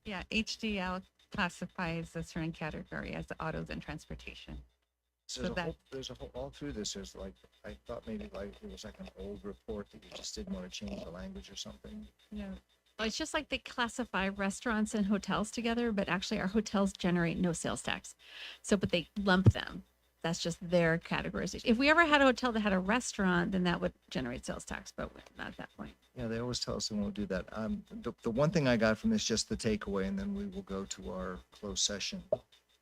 Yeah, HDL classifies a certain category as autos and transportation. So So that- there's a whole, all through this, there's like, I thought maybe like it was like an old report that you just didn't want to change the language or something. No. Well, it's just like they classify restaurants and hotels together, but actually our hotels generate no sales tax. So, but they lump them. that's just their categorization. If we ever had a hotel that had a restaurant, then that would generate sales tax, but we're not at that point. Yeah, they always tell us they won't do that. The one thing I got from this, just the takeaway, and then we will go to our closed session,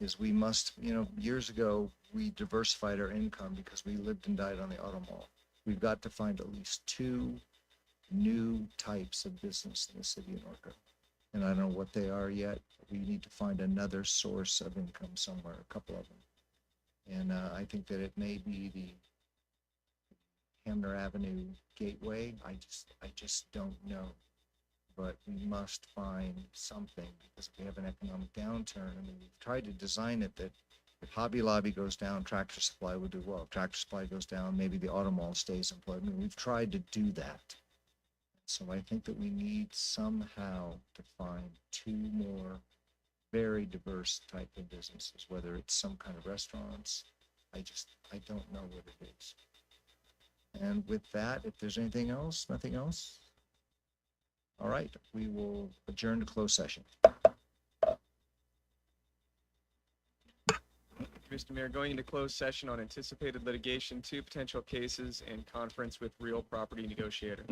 is we must, years ago, we diversified our income because we lived and died on the auto mall. We've got to find at least 2 new types of business in the city of Norco. And I don't know what they are yet. We need to find another source of income somewhere, a couple of them. And I think that it may be the Hamner Avenue Gateway. I just don't know. But we must find something, because if we have an economic downturn, I mean, we've tried to design it that if Hobby Lobby goes down, Tractor Supply will do well. If Tractor Supply goes down, maybe the auto mall stays employed. I mean, we've tried to do that. So I think that we need somehow to find 2 more very diverse type of businesses, whether it's some kind of restaurants. I don't know what it is. And with that, if there's anything else, nothing else? All right, we will adjourn to closed session. Mr. Mayor, going into closed session on anticipated litigation, 2 potential cases, and conference with real property negotiator.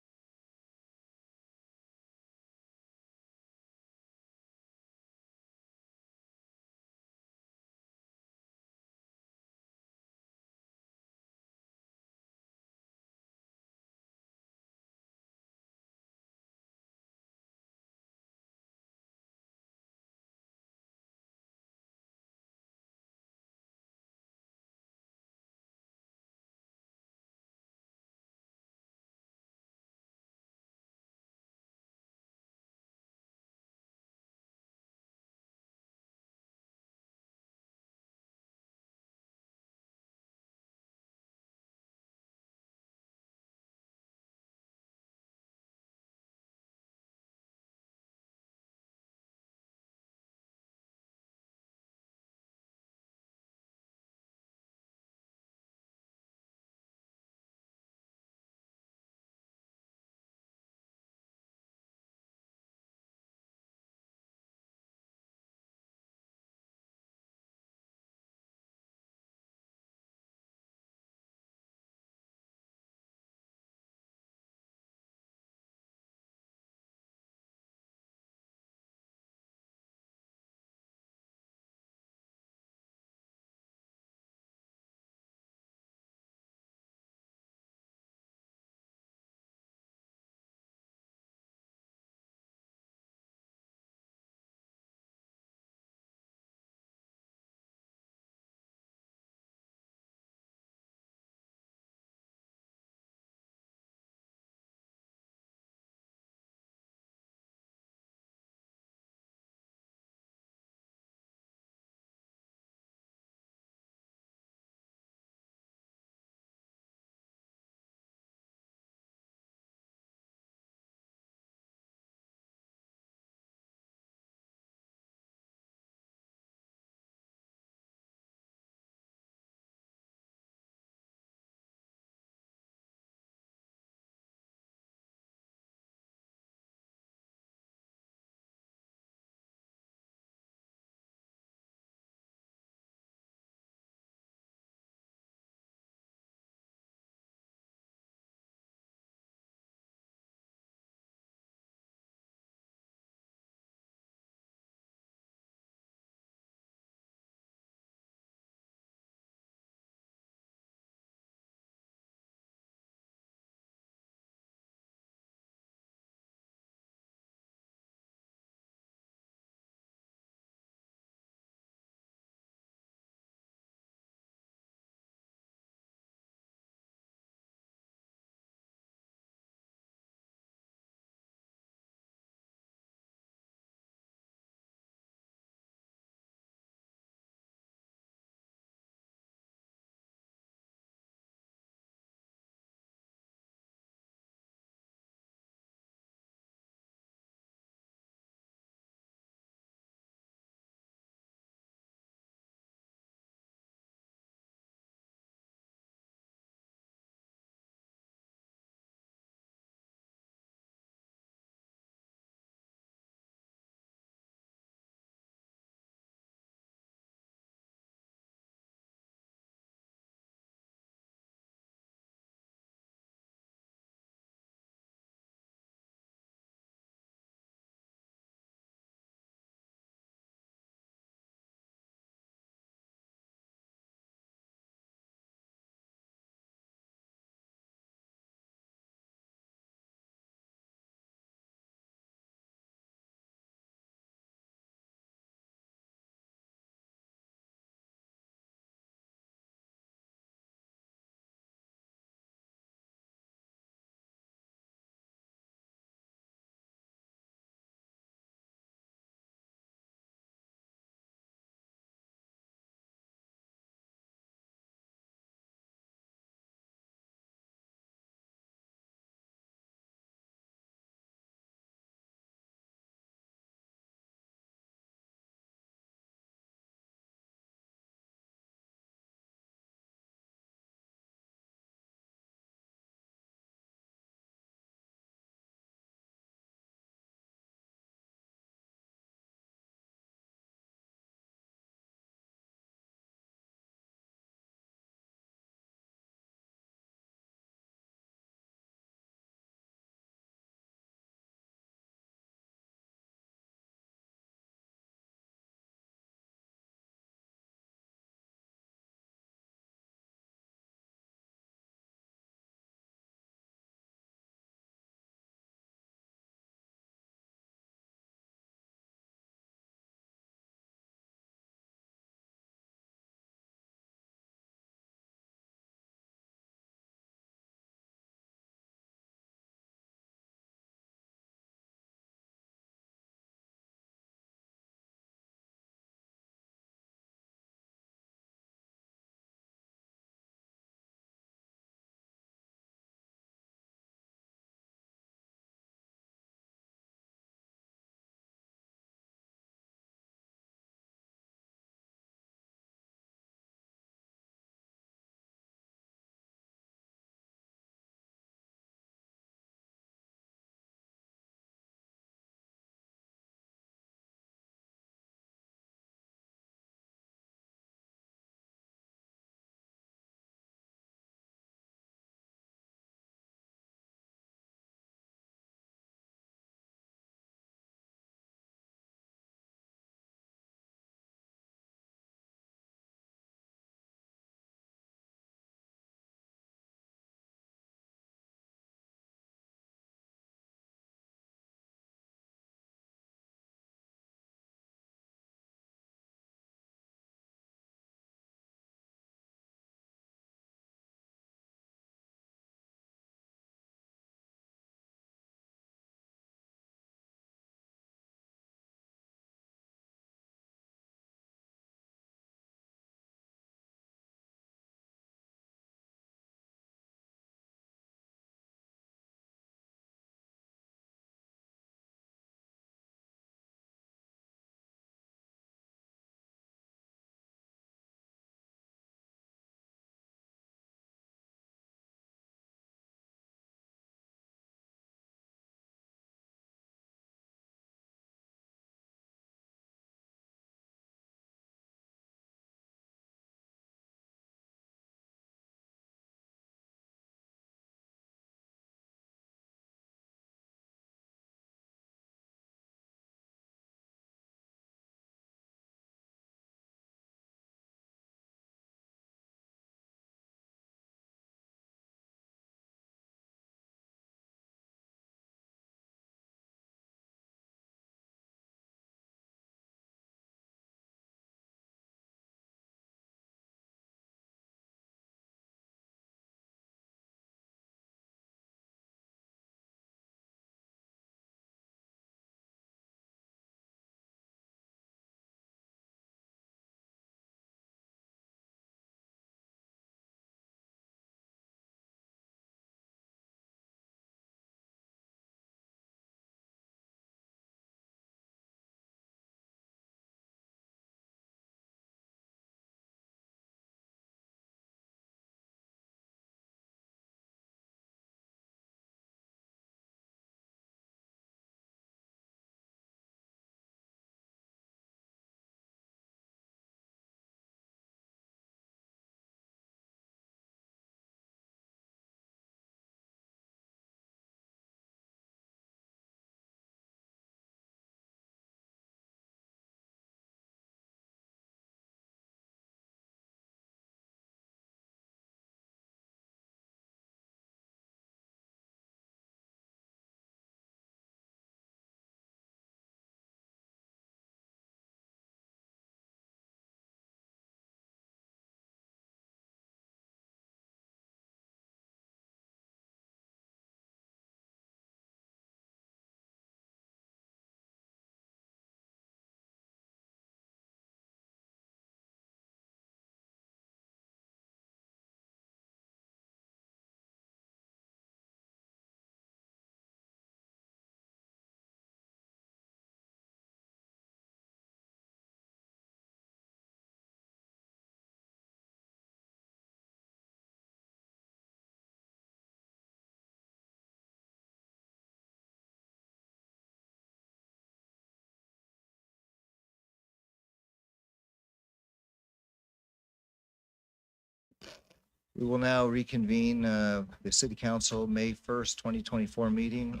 We will now reconvene the City Council May 1st, 2024 meeting.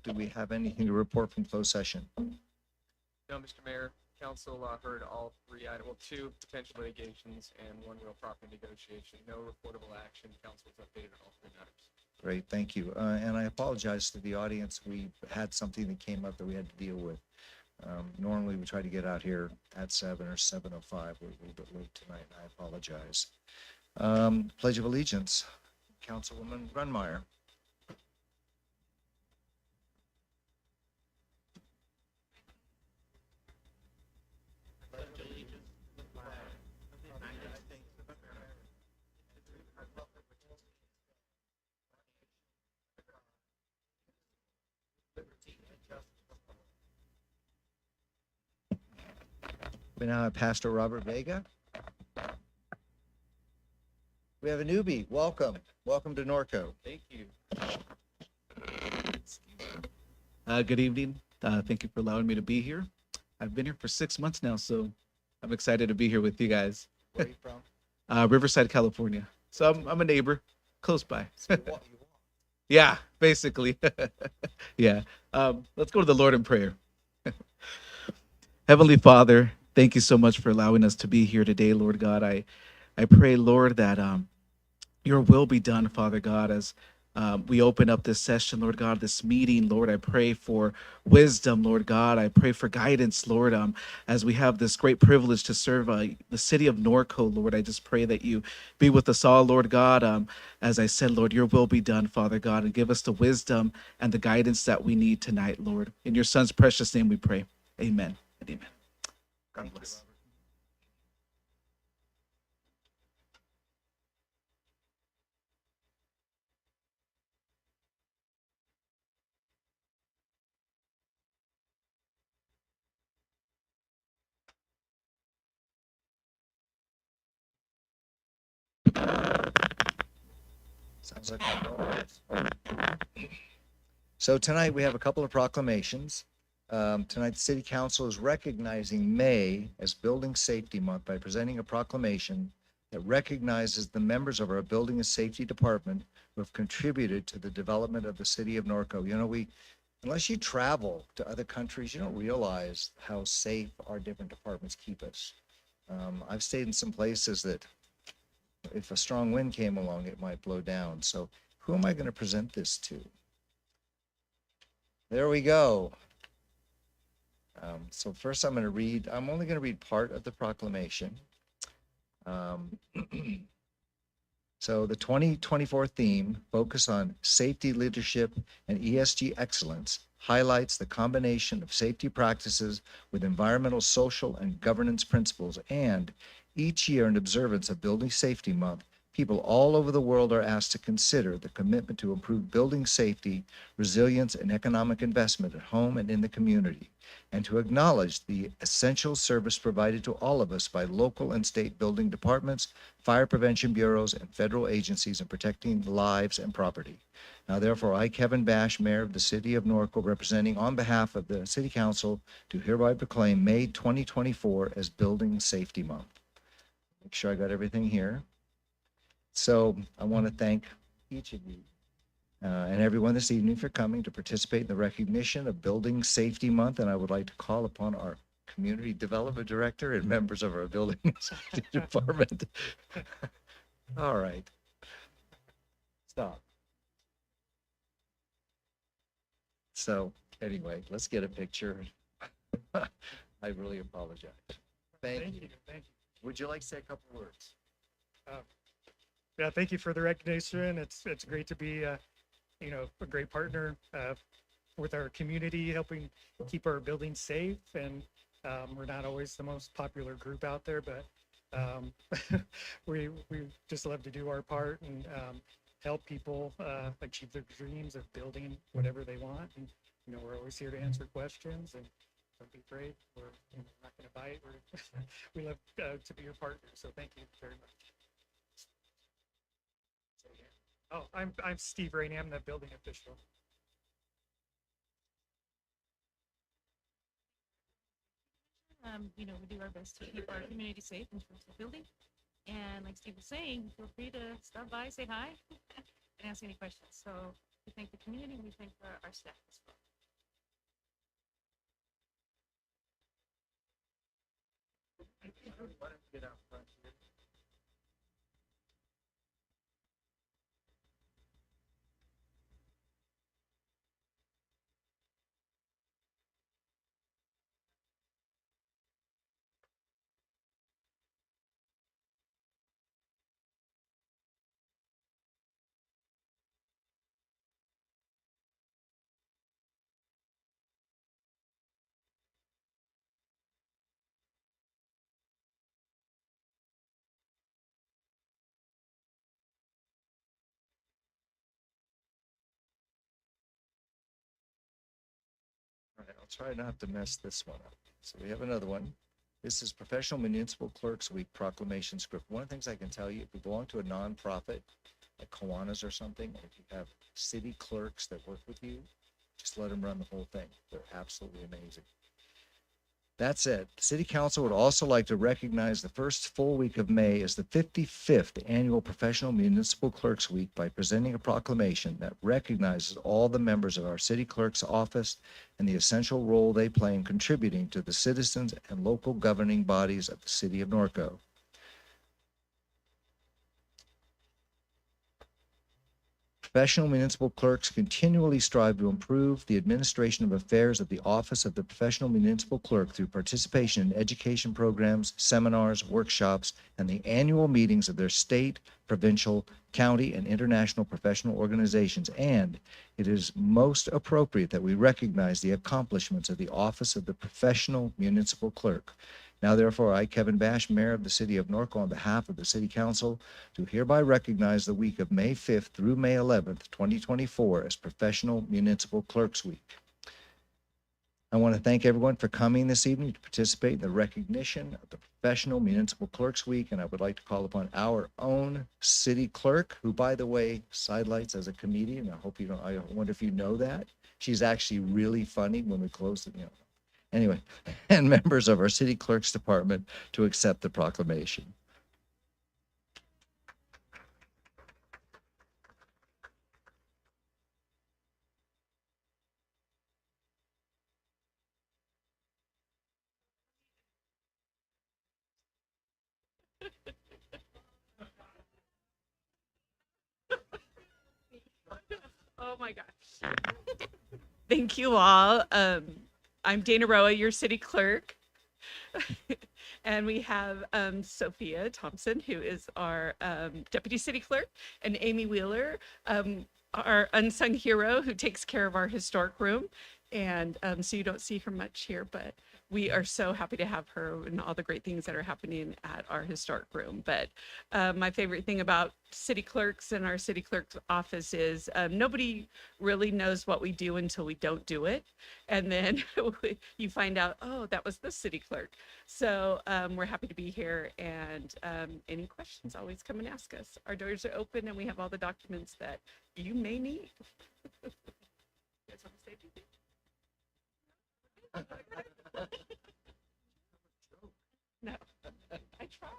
Do we have anything to report from closed session? No, Mr. Mayor, council heard all three items, well, two potential litigations and one real property negotiation. No reportable action. Council was updated on all three matters. Great, thank you. And I apologize to the audience. We had something that came up that we had to deal with. Normally, we try to get out here at 7 or 7:05. We're a little bit late tonight, and I apologize. Pledge of Allegiance, Councilwoman Grunmeyer. We now have Pastor Robert Vega. We have a newbie. Welcome. Welcome to Norco. Thank you. Good evening. Thank you for allowing me to be here. I've been here for 6 months now, so I'm excited to be here with you guys. Where are you from? Riverside, California. So I'm a neighbor, close by. You walk. Yeah, basically. Yeah. Let's go to the Lord in prayer. Heavenly Father, thank you so much for allowing us to be here today, Lord God. I pray, Lord, that your will be done, Father God, as we open up this session, Lord God, this meeting, Lord. I pray for wisdom, Lord God. I pray for guidance, Lord, as we have this great privilege to serve the city of Norco, Lord. I just pray that you be with us all, Lord God. As I said, Lord, your will be done, Father God, and give us the wisdom and the guidance that we need tonight, Lord. In your son's precious name we pray. Amen and amen. God bless. Sounds like so tonight we have a couple of proclamations. Tonight, the City Council is recognizing May as Building Safety Month by presenting a proclamation that recognizes the members of our Building and Safety Department who have contributed to the development of the city of Norco. You know, unless you travel to other countries, you don't realize how safe our different departments keep us. I've stayed in some places that if a strong wind came along, it might blow down. So who am I going to present this to? There we go. So first I'm only going to read part of the proclamation. So the 2024 theme, focus on safety leadership and ESG excellence, highlights the combination of safety practices with environmental, social, and governance principles. And each year in observance of Building Safety Month, people all over the world are asked to consider the commitment to improve building safety, resilience, and economic investment at home and in the community, and to acknowledge the essential service provided to all of us by local and state building departments, fire prevention bureaus, and federal agencies in protecting lives and property. Now, therefore, I, Kevin Bash, Mayor of the City of Norco, representing on behalf of the City Council, do hereby proclaim May 2024 as Building Safety Month. Make sure I got everything here. So I want to thank each of you and everyone this evening for coming to participate in the recognition of Building Safety Month. And I would like to call upon our Community Development Director and members of our Building Safety Department. All right. Stop. So anyway, let's get a picture. I really apologize. Thank you. Would you like to say a couple words? Yeah, thank you for the recognition. It's great to be, a great partner with our community, helping keep our buildings safe. And we're not always the most popular group out there, but we just love to do our part and help people achieve their dreams of building whatever they want. And we're always here to answer questions, and don't be afraid. We're not going to bite. We love to be your partner. So thank you very much. Oh, I'm Steve Rainey. I'm the building official. We do our best to keep our community safe in terms of building. And like Steve was saying, feel free to stop by, say hi, and ask any questions. So we thank the community, we thank our staff as well. Get out front here. All right, I'll try not to mess this one up. So we have another one. This is Professional Municipal Clerks Week proclamation script. One of the things I can tell you, if you belong to a nonprofit, like Kiwanis or something, or if you have city clerks that work with you, just let them run the whole thing. They're absolutely amazing. That said, the City Council would also like to recognize the first full week of May as the 55th Annual Professional Municipal Clerks Week by presenting a proclamation that recognizes all the members of our city clerk's office and the essential role they play in contributing to the citizens and local governing bodies of the city of Norco. Professional municipal clerks continually strive to improve the administration of affairs of the office of the professional municipal clerk through participation in education programs, seminars, workshops, and the annual meetings of their state, provincial, county, and international professional organizations. And it is most appropriate that we recognize the accomplishments of the office of the professional municipal clerk. Now, therefore, I, Kevin Bash, Mayor of the City of Norco, on behalf of the City Council, do hereby recognize the week of May 5th through May 11th, 2024 as Professional Municipal Clerks Week. I want to thank everyone for coming this evening to participate in the recognition of the Professional Municipal Clerks Week, and I would like to call upon our own city clerk, who, by the way, sidelights as a comedian. I hope you don't, I wonder if you know that. She's actually really funny when we close the, Anyway, and members of our city clerk's department to accept the proclamation. Oh my gosh. Thank you all. I'm Dana Roa, your city clerk. And we have Sophia Thompson, who is our deputy city clerk, and Amy Wheeler, our unsung hero who takes care of our historic room. And so you don't see her much here, but we are so happy to have her and all the great things that are happening at our historic room. But my favorite thing about city clerks and our city clerk's office is nobody really knows what we do until we don't do it. And then you find out, oh, that was the city clerk. So we're happy to be here, and any questions, always come and ask us. Our doors are open and we have all the documents that you may need. You guys want to say anything? No, I tried.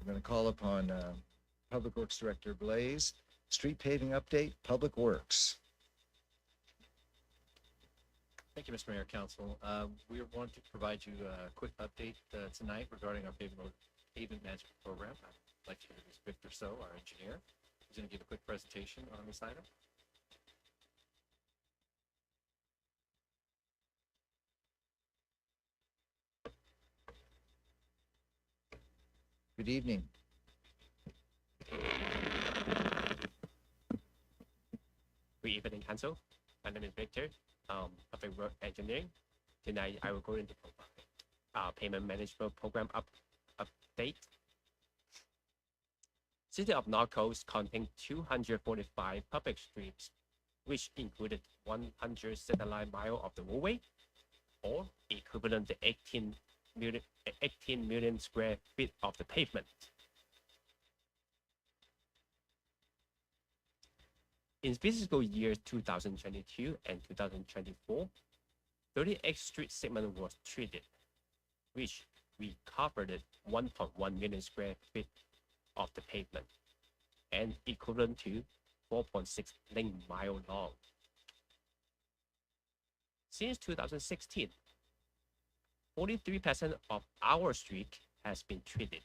We're going to call upon Public Works Director Blaze. Street paving update, Public Works. Thank you, Mr. Mayor, Council. We want to provide you a quick update tonight regarding our pavement management program. I'd like to introduce Victor So, our engineer. who's going to give a quick presentation on this item. Good evening. Good evening, Council. My name is Victor, Public Work Engineering. Tonight, I will go into payment management program update. City of Norco contains 245 public streets, which included 100 satellite mile of the roadway, or equivalent to 18 million square feet of the pavement. In fiscal years 2022 and 2024, 38 street segment was treated, which we covered 1.1 million square feet of the pavement and equivalent to 4.6 lane mile long. Since 2016, 43% of our street has been treated,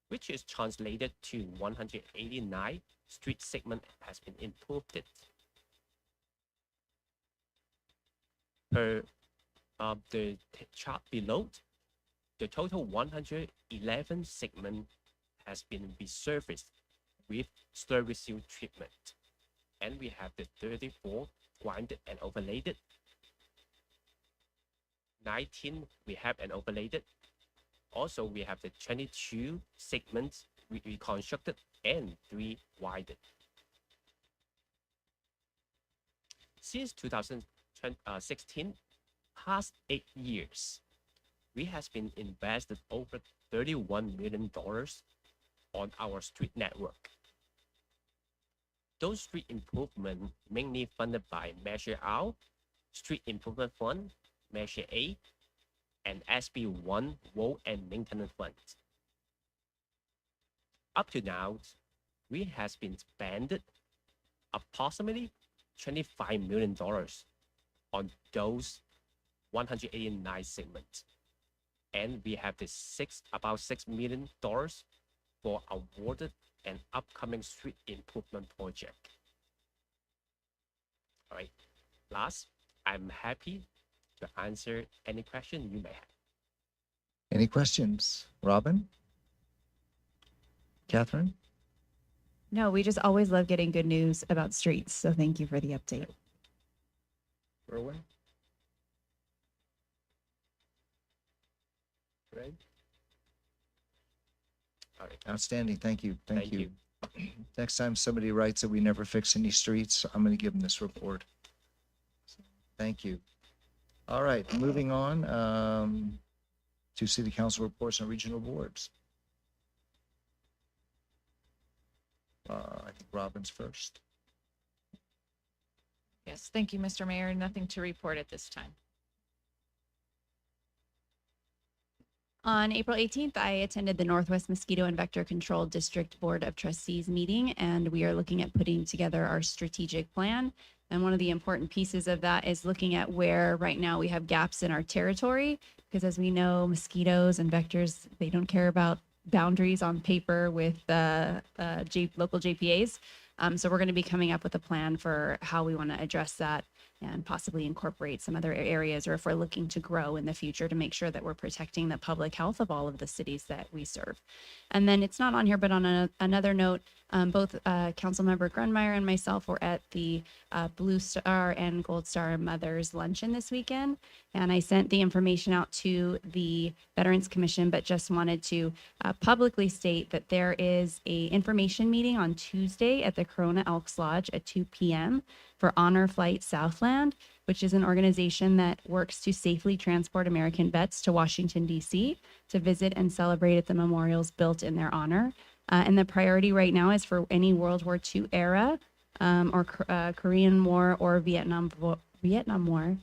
which is translated to 189 street segment has been improved. Per the chart below, the total 111 segment has been resurfaced with slurry seal treatment, and we have the 34 grinded and overlaid. 19 we have an overlaid. Also, we have the 22 segments reconstructed and 3 widened. Since 2016, past 8 years, we has been invested over $31 million on our street network. Those street improvements mainly funded by Measure R, Street Improvement Fund, Measure A, and SB1 Road and Maintenance Fund. Up to now, we has been spent approximately $25 million on those 189 segments, and we have the about $6 million for awarded and upcoming street improvement project. All right. Last, I'm happy to answer any question you may have. Any questions? Robin? Catherine? No, we just always love getting good news about streets. So thank you for the update. Erwin? Greg? All right. Outstanding. Thank you. Thank Thank you. you. Next time somebody writes that we never fix any streets, I'm going to give them this report. Thank you. All right, moving on to city council reports and regional boards. I think Robin's first. Yes, thank you, Mr. Mayor. Nothing to report at this time. On April 18th, I attended the Northwest Mosquito and Vector Control District Board of Trustees meeting, and we are looking at putting together our strategic plan. And one of the important pieces of that is looking at where right now we have gaps in our territory, because as we know, mosquitoes and vectors, they don't care about boundaries on paper with local JPAs. So we're going to be coming up with a plan for how we want to address that and possibly incorporate some other areas, or if we're looking to grow in the future, to make sure that we're protecting the public health of all of the cities that we serve. And then it's not on here, but on another note, both Councilmember Grunmeyer and myself were at the Blue Star and Gold Star Mothers Luncheon this weekend. And I sent the information out to the Veterans Commission, but just wanted to publicly state that there is a information meeting on Tuesday at the Corona Elks Lodge at 2 p.m. for Honor Flight Southland, which is an organization that works to safely transport American vets to Washington, D.C. to visit and celebrate at the memorials built in their honor. And the priority right now is for any World War II era or Korean War or Vietnam War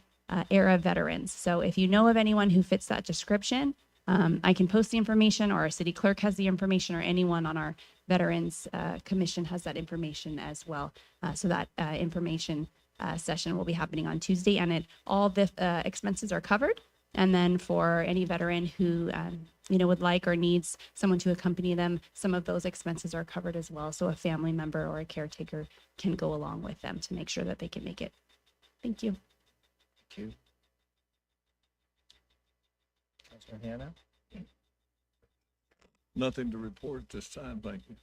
era veterans. So if you know of anyone who fits that description, I can post the information, or our city clerk has the information, or anyone on our Veterans Commission has that information as well. So that information session will be happening on Tuesday, and all the expenses are covered. And then for any veteran who, would like or needs someone to accompany them, some of those expenses are covered as well. So a family member or a caretaker can go along with them to make sure that they can make it. Thank you. Thank you. Councilman Hannah? Nothing to report at this time, thank you.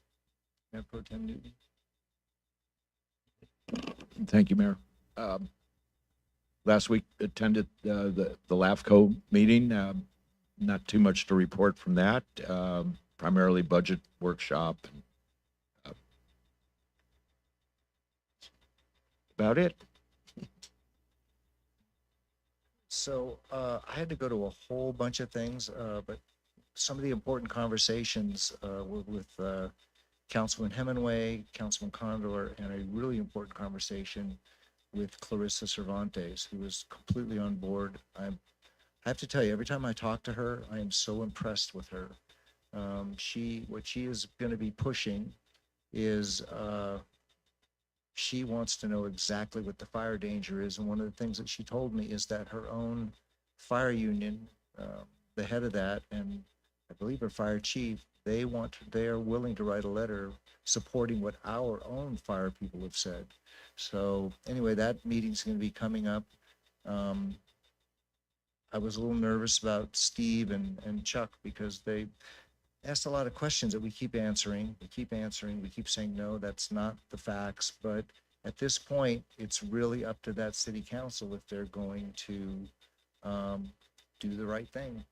Mayor Pro Tem Newton? Thank you, Mayor. Last week attended the LAFCO meeting. Not too much to report from that. Primarily budget workshop. About it. So I had to go to a whole bunch of things, but some of the important conversations were with Councilman Hemingway, Councilman Condor, and a really important conversation with Clarissa Cervantes, who was completely on board. I have to tell you, every time I talk to her, I am so impressed with her. What she is going to be pushing is she wants to know exactly what the fire danger is. And one of the things that she told me is that her own fire union, the head of that, and I believe her fire chief, they are willing to write a letter supporting what our own fire people have said. So anyway, that meeting's going to be coming up. I was a little nervous about Steve and Chuck because they asked a lot of questions that we keep answering. We keep saying, no, that's not the facts. But at this point, it's really up to that city council if they're going to do the right thing.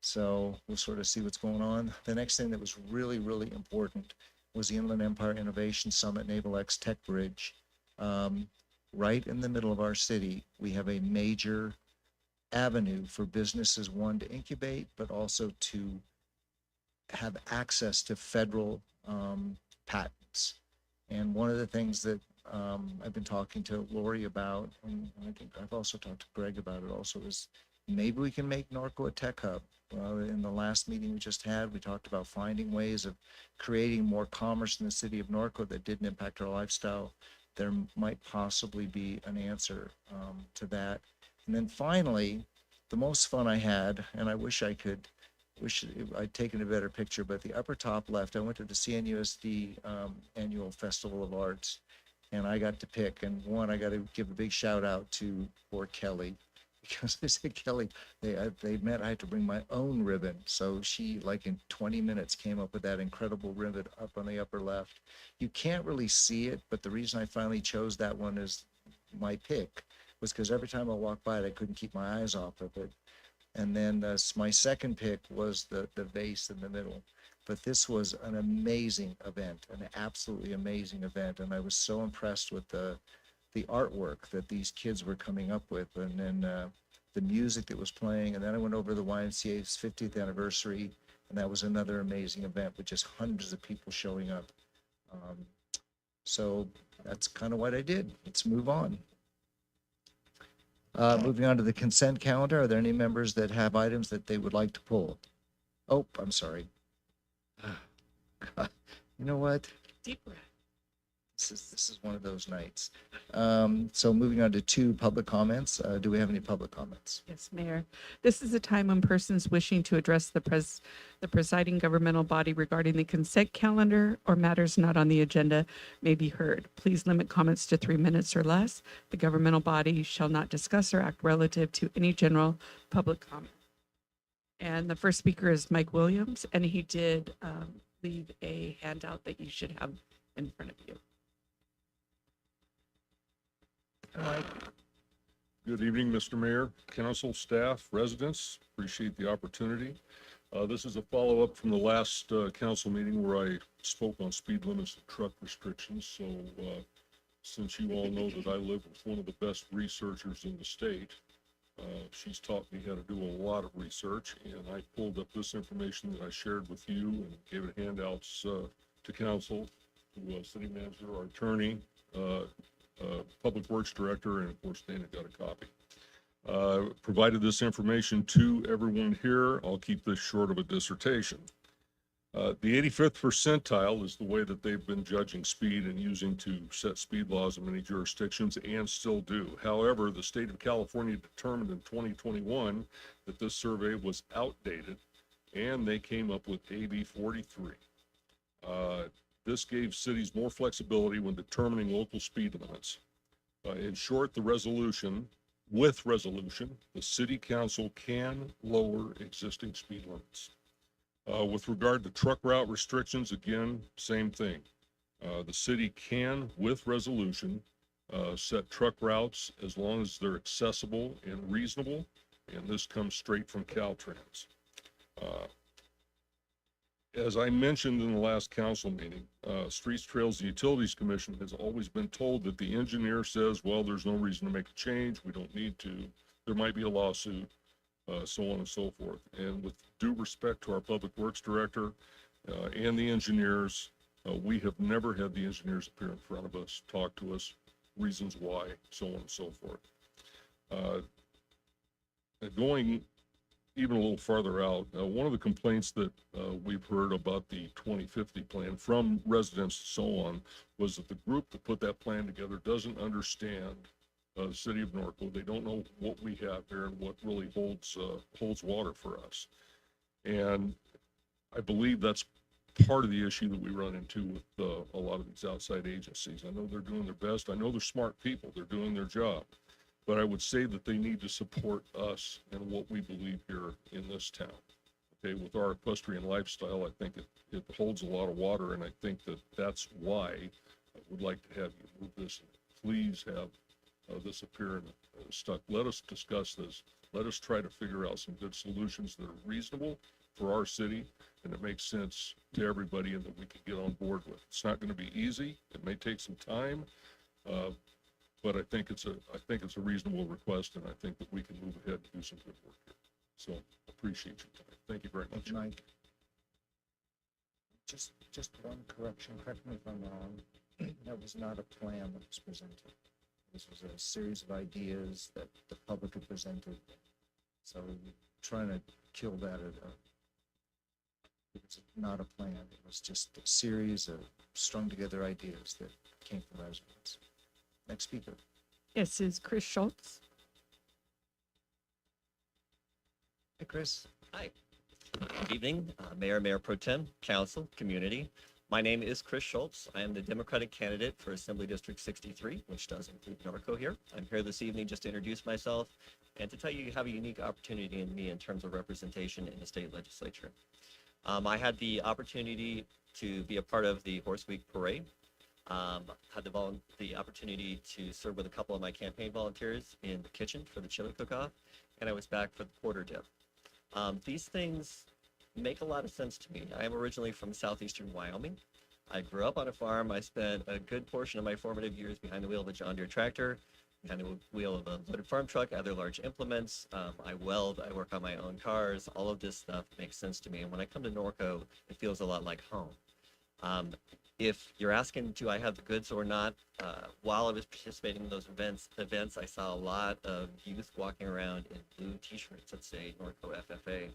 So we'll sort of see what's going on. The next thing that was really, really important was the Inland Empire Innovation Summit Naval X Tech Bridge. Right in the middle of our city, we have a major avenue for businesses, one, to incubate, but also to have access to federal patents. And one of the things that I've been talking to Lori about, and I think I've also talked to Greg about it also, is maybe we can make Norco a tech hub. In the last meeting we just had, we talked about finding ways of creating more commerce in the city of Norco that didn't impact our lifestyle. There might possibly be an answer to that. And then finally, the most fun I had, and I wish I'd taken a better picture, but the upper top left, I went to the CNUSD annual Festival of Arts, and I got to pick. And one, I got to give a big shout out to poor Kelly, because they said, Kelly, they meant I had to bring my own ribbon. So she, like in 20 minutes, came up with that incredible ribbon up on the upper left. You can't really see it, but the reason I finally chose that one as my pick was because every time I walked by it, I couldn't keep my eyes off of it. And then my second pick was the vase in the middle. But this was an amazing event, an absolutely amazing event. And I was so impressed with the artwork that these kids were coming up with, and then the music that was playing. And then I went over to the YMCA's 50th anniversary, and that was another amazing event with just hundreds of people showing up. So that's kind of what I did. Let's move on. Moving on to the consent calendar. Are there any members that have items that they would like to pull? Oh, I'm sorry. God. You know what? Deep breath. This is one of those nights. So moving on to 2 public comments. Do we have any public comments? Yes, Mayor. This is a time when persons wishing to address the presiding governmental body regarding the consent calendar or matters not on the agenda may be heard. Please limit comments to 3 minutes or less. The governmental body shall not discuss or act relative to any general public comment. And the first speaker is Mike Williams, and he did leave a handout that you should have in front of you. Good evening, Mr. Mayor, council, staff, residents. Appreciate the opportunity. This is a follow-up from the last council meeting where I spoke on speed limits and truck restrictions. So since you all know that I live with one of the best researchers in the state, she's taught me how to do a lot of research, and I pulled up this information that I shared with you and gave it handouts to council, to city manager, our attorney, Public Works Director, and of course Dana got a copy. Provided this information to everyone here. I'll keep this short of a dissertation. The 85th percentile is the way that they've been judging speed and using to set speed laws in many jurisdictions and still do. However, the state of California determined in 2021 that this survey was outdated and they came up with AB 43. This gave cities more flexibility when determining local speed limits. In short, with resolution, the city council can lower existing speed limits. With regard to truck route restrictions, again, same thing. The city can, with resolution, set truck routes as long as they're accessible and reasonable, and this comes straight from Caltrans. As I mentioned in the last council meeting, Streets, Trails, and Utilities Commission has always been told that the engineer says, well, there's no reason to make a change, we don't need to, there might be a lawsuit, so on and so forth. And with due respect to our Public Works Director and the engineers, we have never had the engineers appear in front of us, talk to us, reasons why, so on and so forth. Going even a little farther out, one of the complaints that we've heard about the 2050 plan from residents and so on was that the group that put that plan together doesn't understand the city of Norco. They don't know what we have here and what really holds water for us. And I believe that's part of the issue that we run into with a lot of these outside agencies. I know they're doing their best. I know they're smart people. They're doing their job. But I would say that they need to support us and what we believe here in this town. Okay, with our equestrian lifestyle, I think it holds a lot of water, and I think that that's why I would like to have you move this. Please have this appear in stuck. Let us discuss this. Let us try to figure out some good solutions that are reasonable for our city and that makes sense to everybody and that we can get on board with. It's not going to be easy. It may take some time. But I think it's a reasonable request, and I think that we can move ahead and do some good work here. So appreciate your time. Thank you very much. Mike. Just one correction, correct me if I'm wrong. That was not a plan that was presented. This was a series of ideas that the public had presented. So we're trying to kill that. It was not a plan. It was just a series of strung together ideas that came from residents. Next speaker. Yes, is Chris Schultz. Hey, Chris. Hi. Good evening, Mayor Pro Tem, Council, community. My name is Chris Schultz. I am the Democratic candidate for Assembly District 63, which does include Norco here. I'm here this evening just to introduce myself and to tell you have a unique opportunity in me in terms of representation in the state legislature. I had the opportunity to be a part of the Horse Week Parade. Had the opportunity to serve with a couple of my campaign volunteers in the kitchen for the chili cook-off, and I was back for the quarter dip. These things make a lot of sense to me. I am originally from southeastern Wyoming. I grew up on a farm. I spent a good portion of my formative years behind the wheel of a John Deere tractor, behind the wheel of a loaded farm truck, other large implements. I weld, I work on my own cars. All of this stuff makes sense to me. And when I come to Norco, it feels a lot like home. If you're asking, do I have the goods or not? While I was participating in those events, I saw a lot of youth walking around in blue t-shirts that say Norco FFA.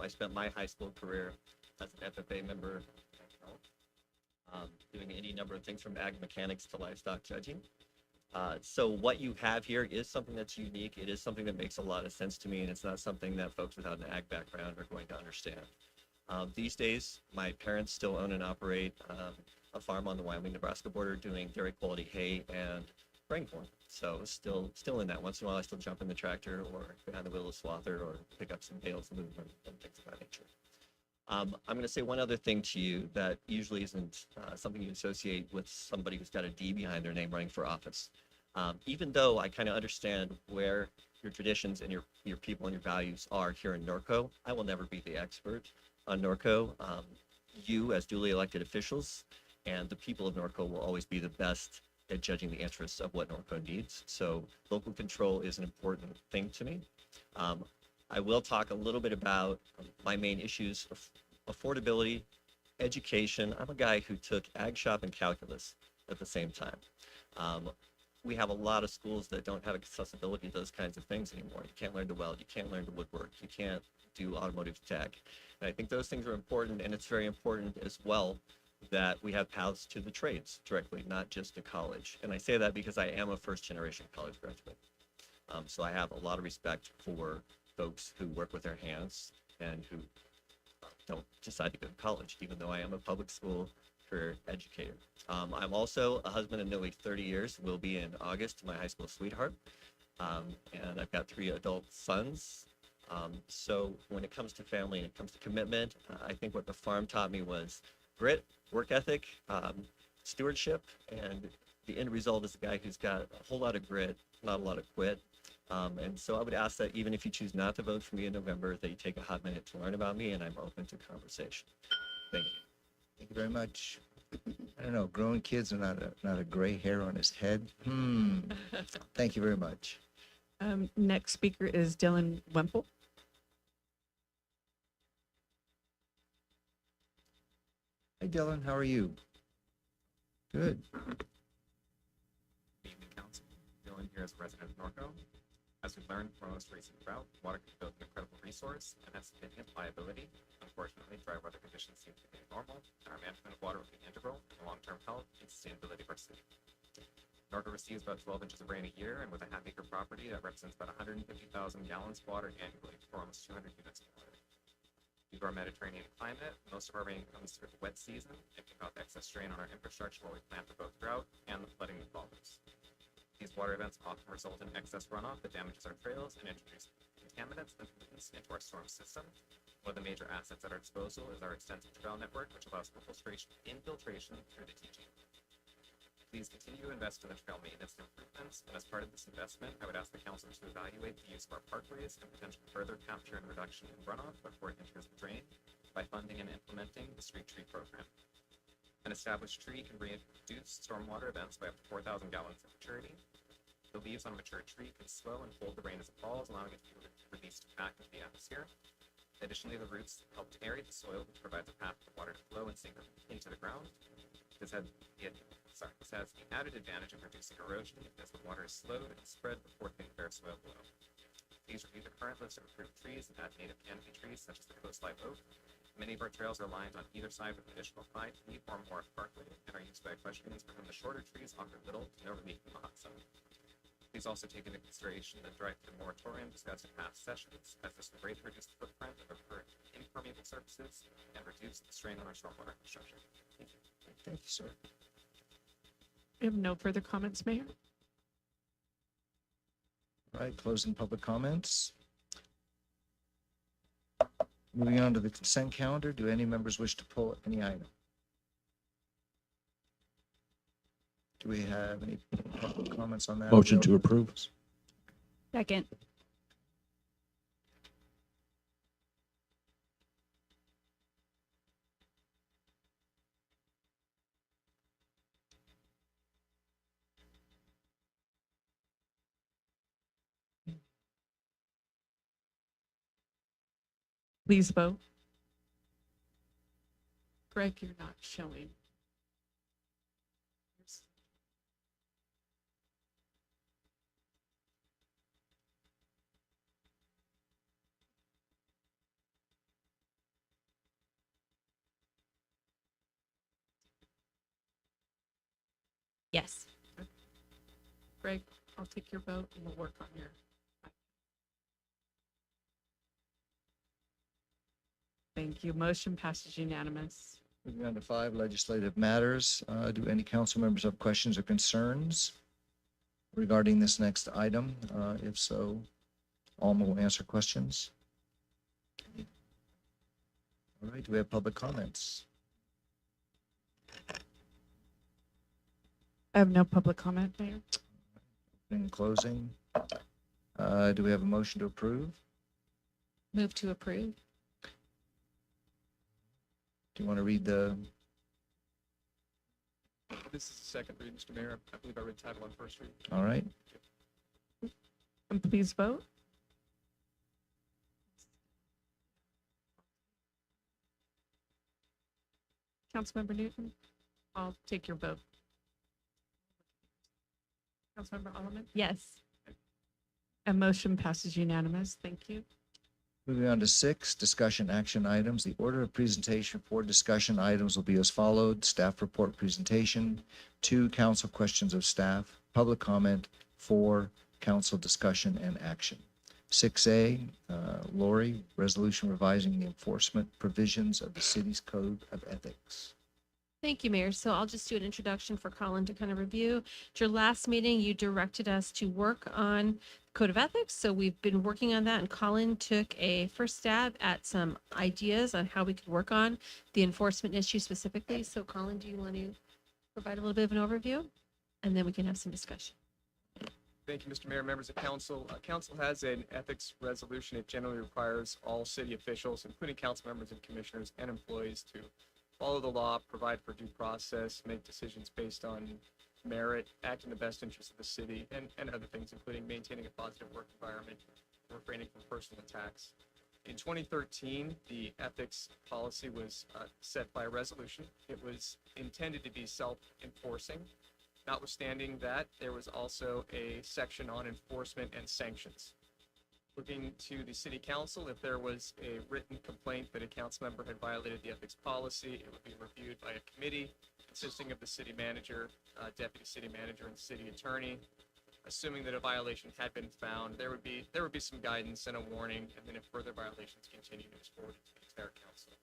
I spent my high school career as an FFA member, doing any number of things from ag mechanics to livestock judging. So what you have here is something that's unique. It is something that makes a lot of sense to me, and it's not something that folks without an ag background are going to understand. These days, my parents still own and operate a farm on the Wyoming-Nebraska border doing dairy quality hay and grain corn. So still in that. Once in a while, I still jump in the tractor or behind the wheel of swather or pick up some bales and move them and things of that nature. I'm going to say one other thing to you that usually isn't something you associate with somebody who's got a D behind their name running for office. Even though I kind of understand where your traditions and your people and your values are here in Norco, I will never be the expert on Norco. You as duly elected officials and the people of Norco will always be the best at judging the interests of what Norco needs. So local control is an important thing to me. I will talk a little bit about my main issues of affordability, education. I'm a guy who took ag shop and calculus at the same time. we have a lot of schools that don't have accessibility to those kinds of things anymore. You can't learn to weld, you can't learn to woodwork, you can't do automotive tech. And I think those things are important, and it's very important as well that we have paths to the trades directly, not just to college. And I say that because I am a first-generation college graduate. So I have a lot of respect for folks who work with their hands and who don't decide to go to college, even though I am a public school career educator. I'm also a husband of nearly 30 years, will be in August, to my high school sweetheart. And I've got 3 adult sons. So when it comes to family and it comes to commitment, I think what the farm taught me was grit, work ethic, stewardship, and the end result is a guy who's got a whole lot of grit, not a lot of quit. And so I would ask that even if you choose not to vote for me in November, that you take a hot minute to learn about me, and I'm open to conversation. Thank you. Thank you very much. I don't know, growing kids are not a gray hair on his head. Thank you very much. Next speaker is Dylan Wemple. Hey, Dylan, how are you? Good. Good evening, Council. Dylan here as a resident of Norco. As we've learned from our most recent drought, water can be both an incredible resource and has significant liability. Unfortunately, dry weather conditions seem to be normal, and our management of water will be integral in the long-term health and sustainability of our city. Norco receives about 12 inches of rain a year, and with a half-acre property, that represents about 150,000 gallons of water annually for almost 200 units of water. Due to our Mediterranean climate, most of our rain comes through the wet season and can cause excess strain on our infrastructure while we plan for both drought and the flooding that follows. These water events often result in excess runoff that damages our trails and introduces contaminants and pollutants into our storm system. One of the major assets at our disposal is our extensive trail network, which allows for infiltration through the TG. Please continue to invest in the trail maintenance and improvements, and as part of this investment, I would ask the council to evaluate the use of our parkways and potential further capture and reduction in runoff before it enters the drain by funding and implementing the street tree program. An established tree can reduce stormwater events by up to 4,000 gallons at maturity. The leaves on a mature tree can slow and hold the rain as it falls, allowing it to be released back into the atmosphere. Additionally, the roots help to aerate the soil, which provides a path for water to flow and sink into the ground. This has the added advantage of reducing erosion as the water is slowed and spread before hitting bare soil below. Please review the current list of approved trees and add native canopy trees such as the coastline oak. Many of our trails are lined on either side with additional 5 feet or more of parkland and are used by equestrians for whom the shorter trees offer little to no relief from the hot sun. Please also take into consideration the dry-through moratorium discussed in past sessions, as this will greatly reduce the footprint of our impermeable surfaces and reduce the strain on our stormwater infrastructure. Thank you. Thank you, sir. We have no further comments, Mayor. All right, closing public comments. Moving on to the consent calendar, do any members wish to pull any item? Do we have any public comments on that? Motion to approve. Second. Please vote. Greg, you're not showing. Yes. Greg, I'll take your vote and we'll work on your. Thank you. Motion passes unanimous. Moving on to 5 legislative matters. Do any council members have questions or concerns regarding this next item? If so, Alma will answer questions. All right, do we have public comments? I have no public comment, Mayor. In closing, do we have a motion to approve? Move to approve. Do you want to read the, This is the second read, Mr. Mayor. I believe I read title on first read. all right, And please vote. Councilmember Newton, I'll take your vote. Councilmember Alleman? Yes. A motion passes unanimous. Thank you. Moving on to 6, discussion action items. The order of presentation for discussion items will be as followed. Staff report presentation, 2, council questions of staff, public comment, 4, council discussion and action. 6A, Lori, resolution revising the enforcement provisions of the city's code of ethics. Thank you, Mayor. So I'll just do an introduction for Colin to kind of review. At your last meeting, you directed us to work on Code of Ethics. So we've been working on that, and Colin took a first stab at some ideas on how we could work on the enforcement issue specifically. So Colin, do you want to provide a little bit of an overview? And then we can have some discussion. Thank you, Mr. Mayor, members of council. Council has an ethics resolution. It generally requires all city officials, including council members and commissioners and employees, to follow the law, provide for due process, make decisions based on merit, act in the best interest of the city, and other things, including maintaining a positive work environment, refraining from personal attacks. In 2013, the ethics policy was set by resolution. It was intended to be self-enforcing. Notwithstanding that, there was also a section on enforcement and sanctions. Looking to the city council, if there was a written complaint that a council member had violated the ethics policy, it would be reviewed by a committee consisting of the city manager, deputy city manager, and city attorney. Assuming that a violation had been found, there would be some guidance and a warning, and then if further violations continued, it was forwarded to the entire council.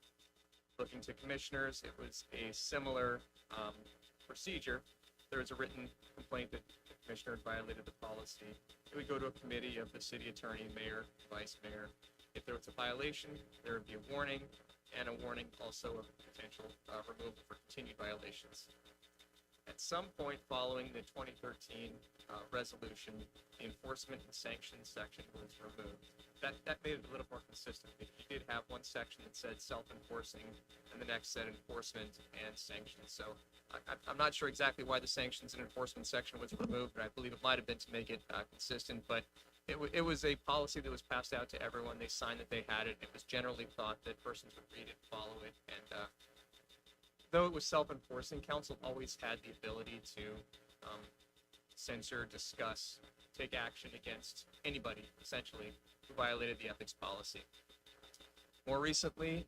Looking to commissioners, it was a similar procedure. There was a written complaint that the commissioner had violated the policy. It would go to a committee of the city attorney, mayor, vice mayor. If there was a violation, there would be a warning, and a warning also of potential removal for continued violations. At some point following the 2013 resolution, the enforcement and sanctions section was removed. That made it a little more consistent. You did have one section that said self-enforcing, and the next said enforcement and sanctions. So I'm not sure exactly why the sanctions and enforcement section was removed, but I believe it might have been to make it consistent. But it was a policy that was passed out to everyone. They signed that they had it. It was generally thought that persons would read it, follow it, and though it was self-enforcing, council always had the ability to censor, discuss, take action against anybody, essentially, who violated the ethics policy. More recently,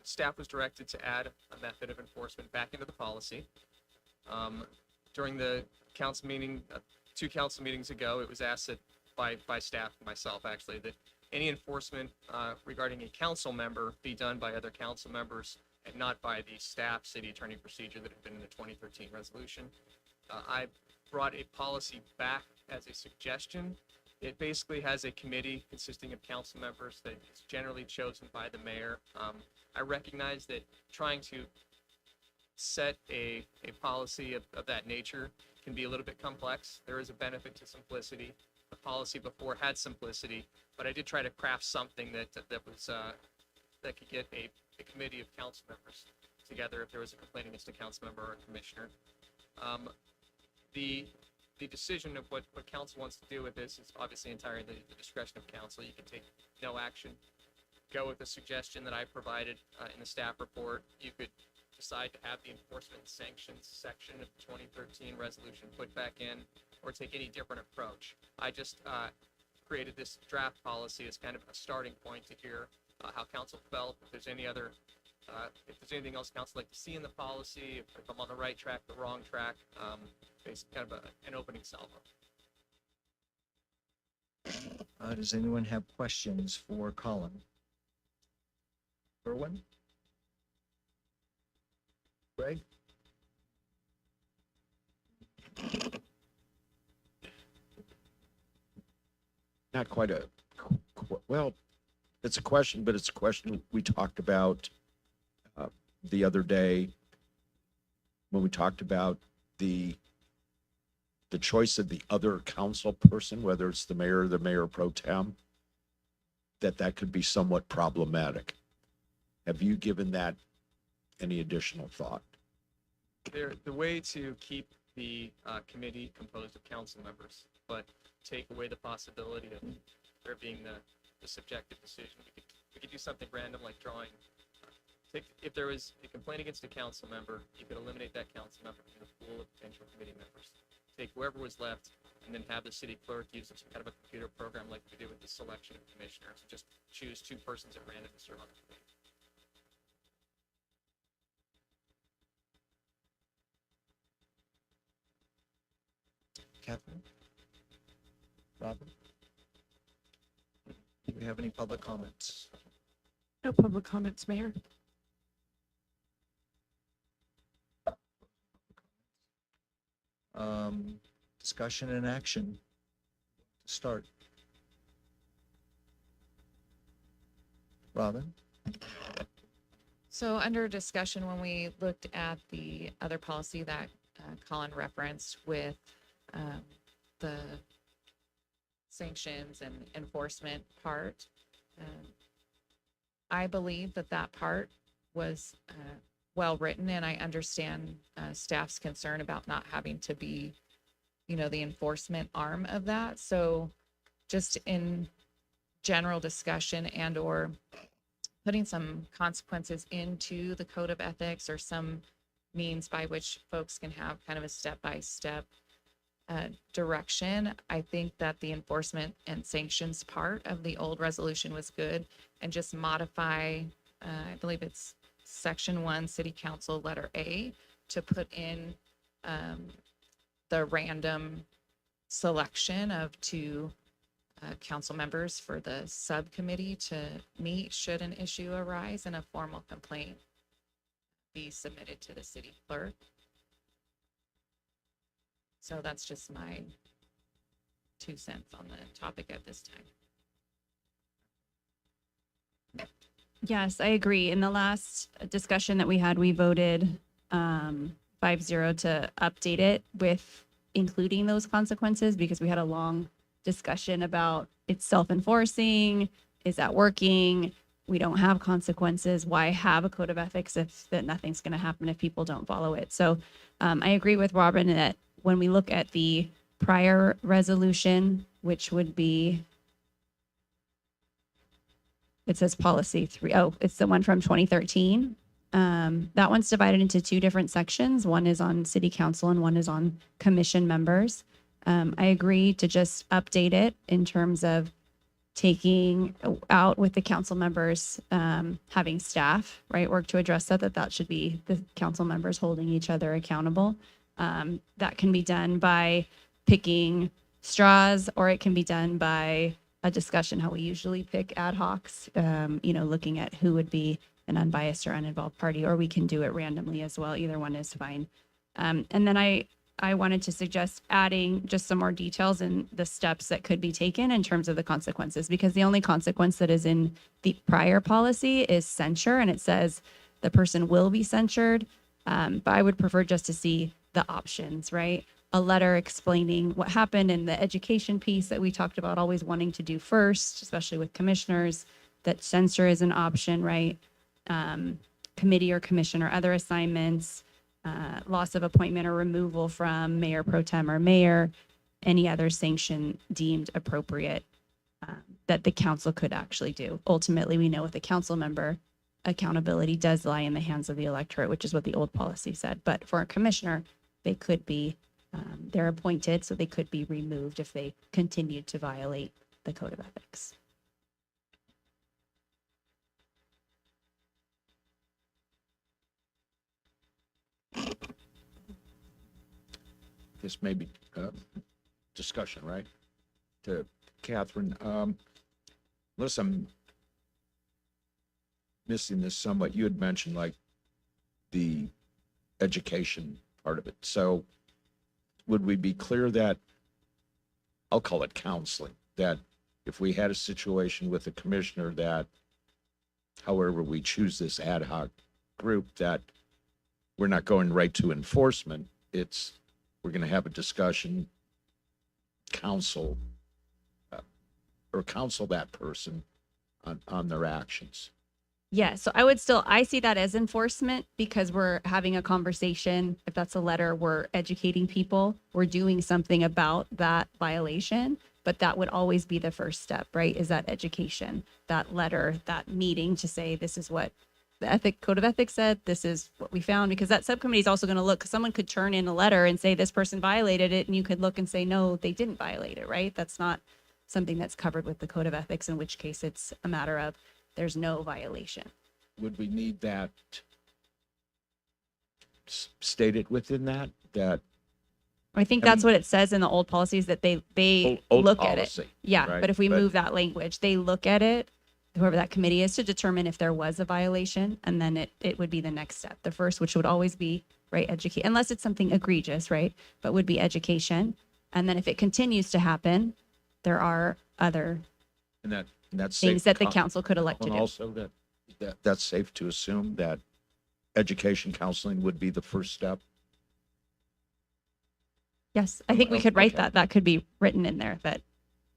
staff was directed to add a method of enforcement back into the policy. During the council meeting, 2 council meetings ago, it was asked that by staff, myself actually, that any enforcement regarding a council member be done by other council members and not by the staff city attorney procedure that had been in the 2013 resolution. I brought a policy back as a suggestion. It basically has a committee consisting of council members that is generally chosen by the mayor. I recognize that trying to set a policy of that nature can be a little bit complex. There is a benefit to simplicity. The policy before had simplicity, but I did try to craft something that could get a committee of council members together if there was a complaint against a council member or a commissioner. The decision of what council wants to do with this is obviously entirely the discretion of council. You can take no action, go with the suggestion that I provided in the staff report. You could decide to have the enforcement and sanctions section of the 2013 resolution put back in, or take any different approach. I just created this draft policy as kind of a starting point to hear how council felt. If there's any other, if there's anything else council like to see in the policy, if I'm on the right track, the wrong track, basically kind of an opening salvo. Does anyone have questions for Colin? Erwin? Greg? Not quite well, it's a question, but it's a question we talked about the other day when we talked about the choice of the other council person, whether it's the mayor or the mayor pro tem, that could be somewhat problematic. Have you given that any additional thought? The way to keep the committee composed of council members, but take away the possibility of there being the subjective decision. We could do something random like drawing. If there was a complaint against a council member, you could eliminate that council member from the pool of potential committee members. take whoever was left and then have the city clerk use some kind of a computer program like we did with the selection of commissioners, and just choose 2 persons at random to serve on the committee. Catherine? Robin? Do we have any public comments? No public comments, Mayor. Discussion and action. Start. Robin? So under discussion, when we looked at the other policy that Colin referenced with the sanctions and enforcement part, I believe that that part was well written, and I understand staff's concern about not having to be, the enforcement arm of that. So just in general discussion and or putting some consequences into the code of ethics or some means by which folks can have kind of a step-by-step direction. I think that the enforcement and sanctions part of the old resolution was good, and just modify, I believe it's section 1, city council letter A, to put in the random selection of 2 council members for the subcommittee to meet should an issue arise and a formal complaint be submitted to the city clerk. So that's just my 2 cents on the topic at this time. Yes, I agree. In the last discussion that we had, we voted 5-0 to update it with including those consequences, because we had a long discussion about it's self-enforcing, is that working? We don't have consequences. Why have a code of ethics if that nothing's going to happen if people don't follow it? So I agree with Robin that when we look at the prior resolution, which would be, it says policy 3. Oh, it's the one from 2013. That one's divided into 2 different sections. One is on city council and one is on commission members. I agree to just update it in terms of taking out with the council members having staff, right, work to address that should be the council members holding each other accountable. That can be done by picking straws, or it can be done by a discussion how we usually pick ad hocs, looking at who would be an unbiased or uninvolved party, or we can do it randomly as well. Either one is fine. And then I wanted to suggest adding just some more details in the steps that could be taken in terms of the consequences, because the only consequence that is in the prior policy is censure, and it says the person will be censured. But I would prefer just to see the options, right? A letter explaining what happened, and the education piece that we talked about always wanting to do first, especially with commissioners, that censure is an option, right? Committee or commission or other assignments, loss of appointment or removal from mayor pro tem or mayor, any other sanction deemed appropriate that the council could actually do. Ultimately, we know with a council member, accountability does lie in the hands of the electorate, which is what the old policy said. But for a commissioner, they could be, they're appointed, so they could be removed if they continued to violate the code of ethics. This may be discussion, right? To Catherine, unless I'm missing this somewhat, you had mentioned like the education part of it. So would we be clear that, I'll call it counseling, that if we had a situation with a commissioner that, however we choose this ad hoc group, that we're not going right to enforcement, we're going to have a discussion, counsel that person on their actions. Yeah, so I see that as enforcement, because we're having a conversation. If that's a letter, we're educating people. We're doing something about that violation, but that would always be the first step, right? Is that education, that letter, that meeting to say, this is what the code of ethics said, this is what we found, because that subcommittee is also going to look, because someone could turn in a letter and say this person violated it, and you could look and say, no, they didn't violate it, right? That's not something that's covered with the code of ethics, in which case it's a matter of there's no violation. Would we need that stated within that, I think I that's mean- what it says in the old policies, that they old look at it. policy, Yeah, right? but if we But- move that language, they look at it, whoever that committee is, to determine if there was a violation, and then it would be the next step. The first, which would always be, right, educate, unless it's something egregious, right? But would be education. And then if it continues to happen, there are other and that's things safe that the com- council could elect to and do. also that's safe to assume that education counseling would be the first step. Yes, I think we could write Okay. that. That could be written in there, that,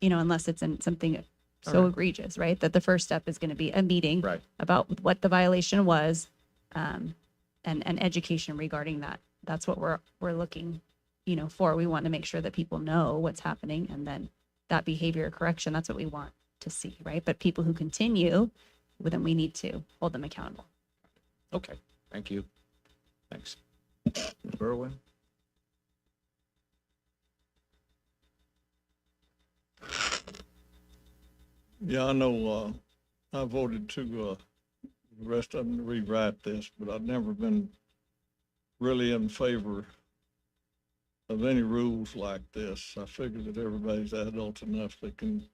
unless it's in something so right. egregious, right? That the first step is going to be a meeting Right. about what the violation was, and education regarding that. That's what we're looking, for. We want to make sure that people know what's happening, and then that behavior correction, that's what we want to see, right? But people who continue, well, then we need to hold them accountable. Okay, thank you. Thanks. Berwin? Yeah, I know, I voted to, the rest of them to rewrite this, but I've never been really in favor of any rules like this. I figure that everybody's adult enough they can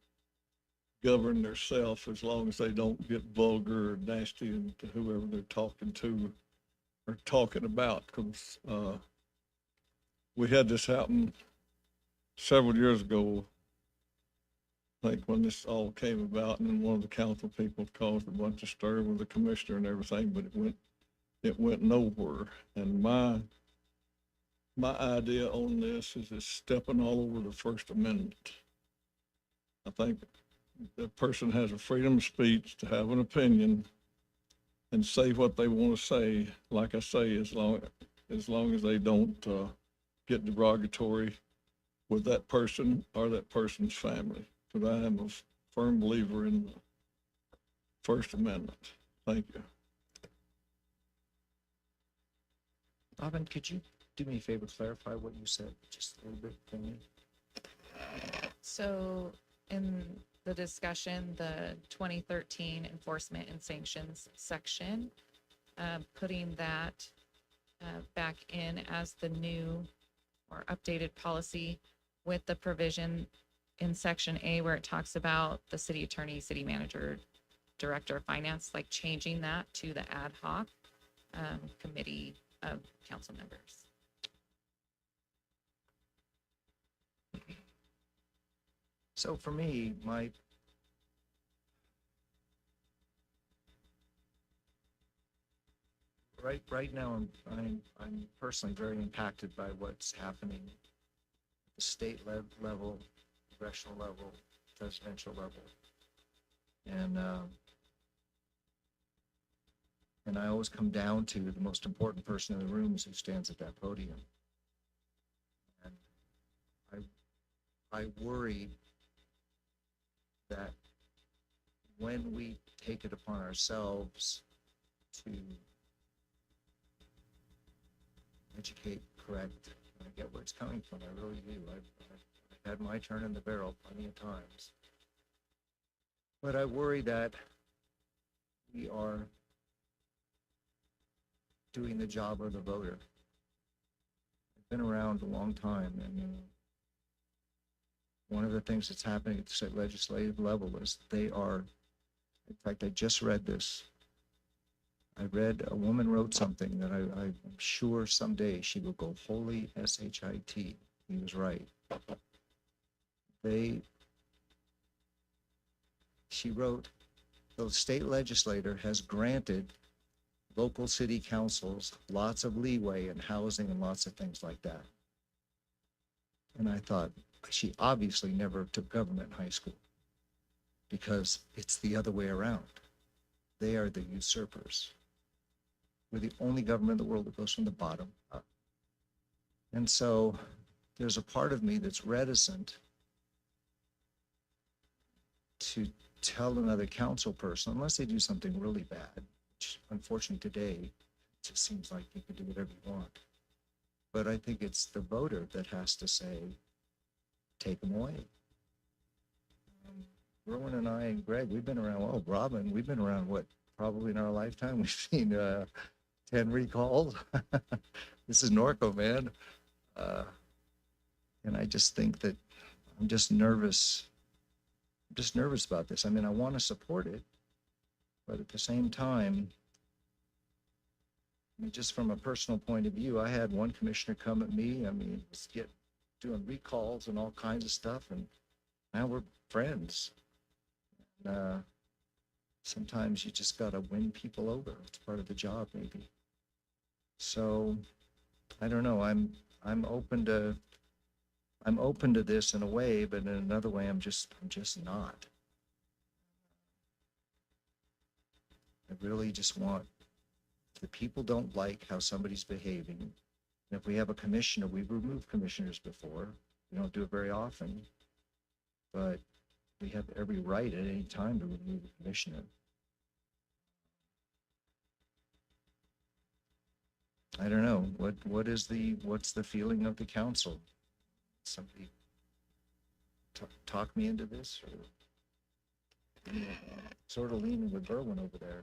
govern themselves as long as they don't get vulgar or nasty to whoever they're talking to or talking about. Because we had this happen several years ago, I think, when this all came about, and then one of the council people caused a bunch of stir with the commissioner and everything, but it went nowhere. And my idea on this is it's stepping all over the First Amendment. I think the person has a freedom of speech to have an opinion and say what they want to say. Like I say, as long as they don't get derogatory with that person or that person's family. But I am a firm believer in the First Amendment. Thank you. Robin, could you do me a favor, clarify what you said just a little bit for me? So in the discussion, the 2013 enforcement and sanctions section, putting that back in as the new or updated policy with the provision in section A where it talks about the city attorney, city manager, director of finance, like changing that to the ad hoc committee of council members. So for me, right now, I'm personally very impacted by what's happening at the state level, congressional level, presidential level. And I always come down to the most important person in the room is who stands at that podium. And I worry that when we take it upon ourselves to educate, correct, I get where it's coming from, I really do. I've had my turn in the barrel plenty of times. But I worry that we are doing the job of the voter. I've been around a long time, and one of the things that's happening at the state legislative level is they are, in fact, I just read this. I read a woman wrote something that I'm sure someday she will go holy S-H-I-T. He was right. She wrote, the state legislator has granted local city councils lots of leeway in housing and lots of things like that. And I thought, she obviously never took government in high school, because it's the other way around. They are the usurpers. We're the only government in the world that goes from the bottom up. And so there's a part of me that's reticent to tell another council person, unless they do something really bad, which unfortunately today, it just seems like you can do whatever you want. But I think it's the voter that has to say, take them away. Rowan and I and Greg, we've been around, well, Robin, we've been around, what, probably in our lifetime, we've seen 10 recalls. This is Norco, man. And I just think that I'm just nervous. I'm just nervous about this. I mean, I want to support it, but at the same time, I mean, just from a personal point of view, I had one commissioner come at me. I mean, was doing recalls and all kinds of stuff, and now we're friends. Sometimes you just got to win people over. It's part of the job, maybe. So I don't know. I'm open to this in a way, but in another way, I'm just not. I really just want, if the people don't like how somebody's behaving, and if we have a commissioner, we've removed commissioners before. We don't do it very often, but we have every right at any time to remove a commissioner. I don't know, what's the feeling of the council? Somebody talk me into this, or sort of leaning with Berwin over there.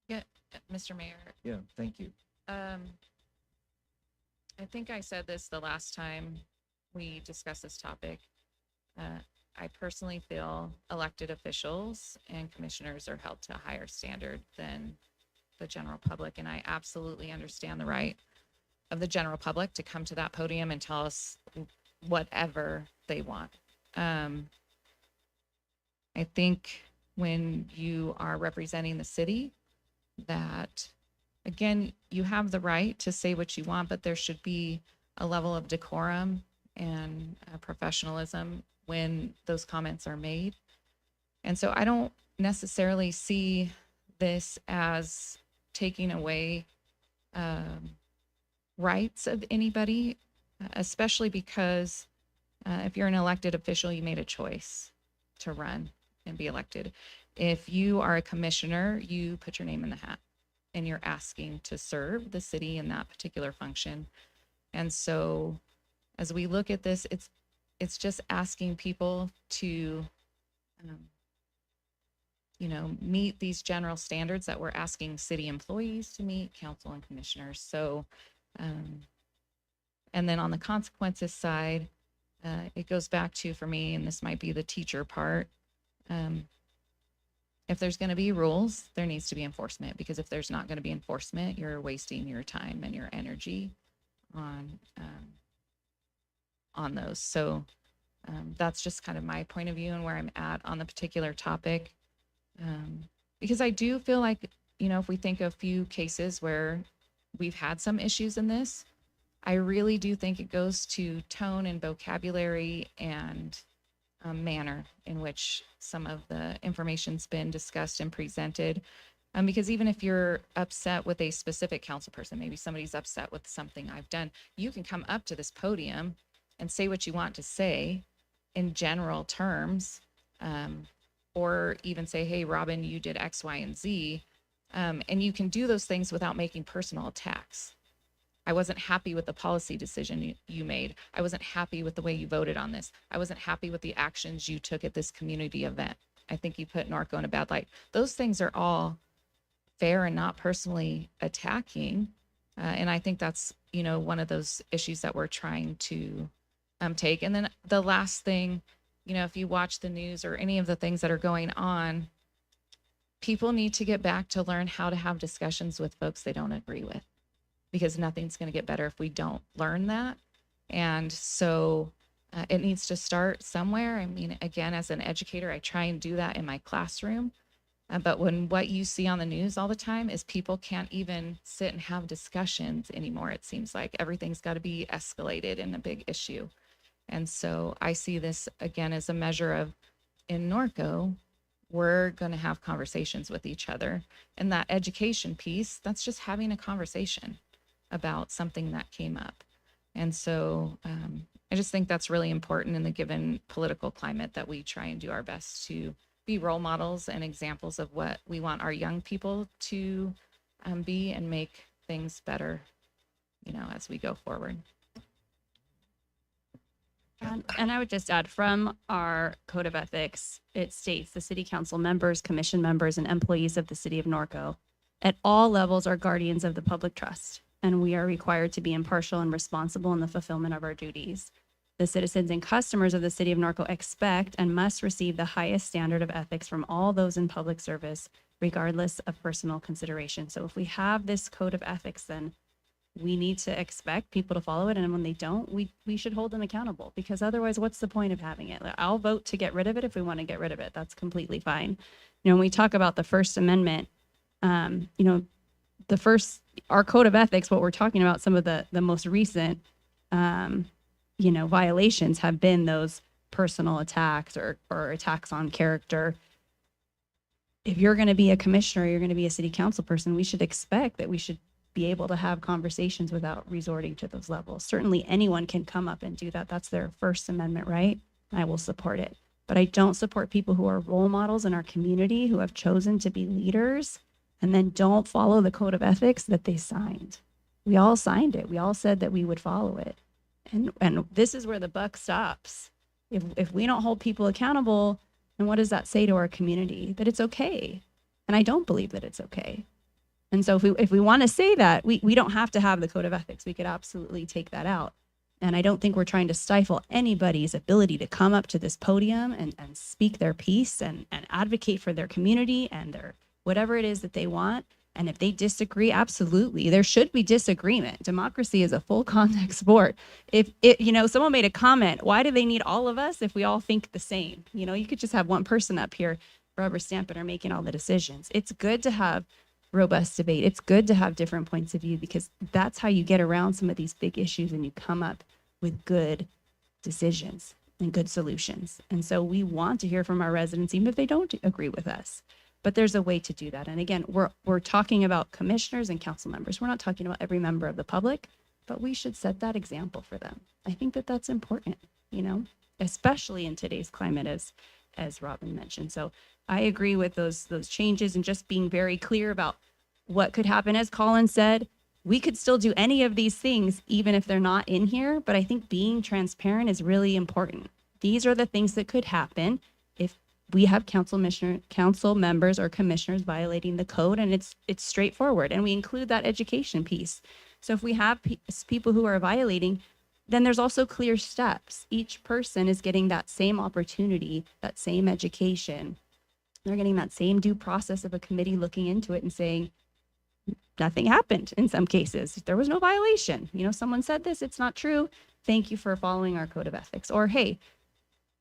Yeah, Mr. Mayor. Yeah, thank you. I think I said this the last time we discussed this topic. I personally feel elected officials and commissioners are held to a higher standard than the general public, and I absolutely understand the right of the general public to come to that podium and tell us whatever they want. I think when you are representing the city, that again, you have the right to say what you want, but there should be a level of decorum and professionalism when those comments are made. And so I don't necessarily see this as taking away rights of anybody, especially because if you're an elected official, you made a choice to run and be elected. If you are a commissioner, you put your name in the hat and you're asking to serve the city in that particular function. And so as we look at this, it's just asking people to meet these general standards that we're asking city employees to meet, council and commissioners. So, and then on the consequences side, it goes back to, for me, and this might be the teacher part, if there's going to be rules, there needs to be enforcement, because if there's not going to be enforcement, you're wasting your time and your energy on those. So that's just kind of my point of view and where I'm at on the particular topic. Because I do feel like, if we think of a few cases where we've had some issues in this, I really do think it goes to tone and vocabulary and manner in which some of the information's been discussed and presented. Because even if you're upset with a specific council person, maybe somebody's upset with something I've done, you can come up to this podium and say what you want to say in general terms, or even say, hey, Robin, you did X, Y, and Z. And you can do those things without making personal attacks. I wasn't happy with the policy decision you made. I wasn't happy with the way you voted on this. I wasn't happy with the actions you took at this community event. I think you put Norco in a bad light. Those things are all fair and not personally attacking. And I think that's, one of those issues that we're trying to take. And then the last thing, if you watch the news or any of the things that are going on, people need to get back to learn how to have discussions with folks they don't agree with, because nothing's going to get better if we don't learn that. And so it needs to start somewhere. I mean, again, as an educator, I try and do that in my classroom. But when what you see on the news all the time is people can't even sit and have discussions anymore, it seems like everything's got to be escalated in a big issue. And so I see this again as a measure of, in Norco, we're going to have conversations with each other. And that education piece, that's just having a conversation about something that came up. And so I just think that's really important in the given political climate, that we try and do our best to be role models and examples of what we want our young people to be and make things better, as we go forward. And I would just add, from our code of ethics, it states the city council members, commission members, and employees of the city of Norco at all levels are guardians of the public trust, and we are required to be impartial and responsible in the fulfillment of our duties. The citizens and customers of the city of Norco expect and must receive the highest standard of ethics from all those in public service, regardless of personal consideration. So if we have this code of ethics, then we need to expect people to follow it. And when they don't, we should hold them accountable, because otherwise, what's the point of having it? I'll vote to get rid of it if we want to get rid of it. That's completely fine. When we talk about the First Amendment, our code of ethics, what we're talking about, some of the most recent, violations have been those personal attacks or attacks on character. If you're going to be a commissioner, you're going to be a city council person, we should expect that we should be able to have conversations without resorting to those levels. Certainly anyone can come up and do that. That's their First Amendment right. I will support it. But I don't support people who are role models in our community, who have chosen to be leaders and then don't follow the code of ethics that they signed. We all signed it. We all said that we would follow it. And this is where the buck stops. If we don't hold people accountable, then what does that say to our community? That it's okay. And I don't believe that it's okay. And so if we want to say that, we don't have to have the code of ethics. We could absolutely take that out. And I don't think we're trying to stifle anybody's ability to come up to this podium and speak their piece and advocate for their community and their whatever it is that they want. And if they disagree, absolutely, there should be disagreement. Democracy is a full contact sport. If someone made a comment, why do they need all of us if we all think the same? You could just have one person up here rubber stamping or making all the decisions. It's good to have robust debate. It's good to have different points of view, because that's how you get around some of these big issues and you come up with good decisions and good solutions. And so we want to hear from our residents, even if they don't agree with us. But there's a way to do that. And again, we're talking about commissioners and council members. We're not talking about every member of the public, but we should set that example for them. I think that that's important, especially in today's climate, as Robin mentioned. So I agree with those changes and just being very clear about what could happen. As Colin said, we could still do any of these things even if they're not in here, but I think being transparent is really important. These are the things that could happen if we have council members or commissioners violating the code, and it's straightforward, and we include that education piece. So if we have people who are violating, then there's also clear steps. Each person is getting that same opportunity, that same education. They're getting that same due process of a committee looking into it and saying, nothing happened in some cases. There was no violation. Someone said this, it's not true. Thank you for following our code of ethics. Or, hey,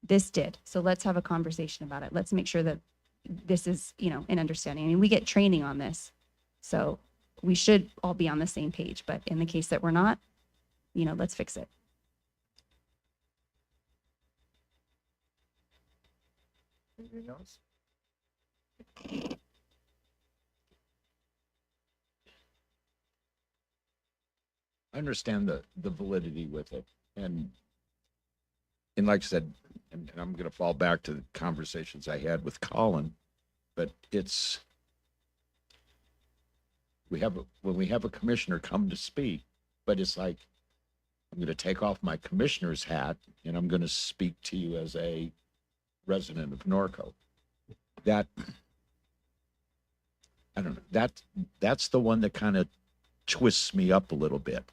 this did. So let's have a conversation about it. Let's make sure that this is, an understanding. I mean, we get training on this. So we should all be on the same page. But in the case that we're not, let's fix it. Anything else? I understand the validity with it. And like I said, and I'm going to fall back to the conversations I had with Colin, but when we have a commissioner come to speak, but it's like, I'm going to take off my commissioner's hat and I'm going to speak to you as a resident of Norco. That, I don't know, that's the one that kind of twists me up a little bit.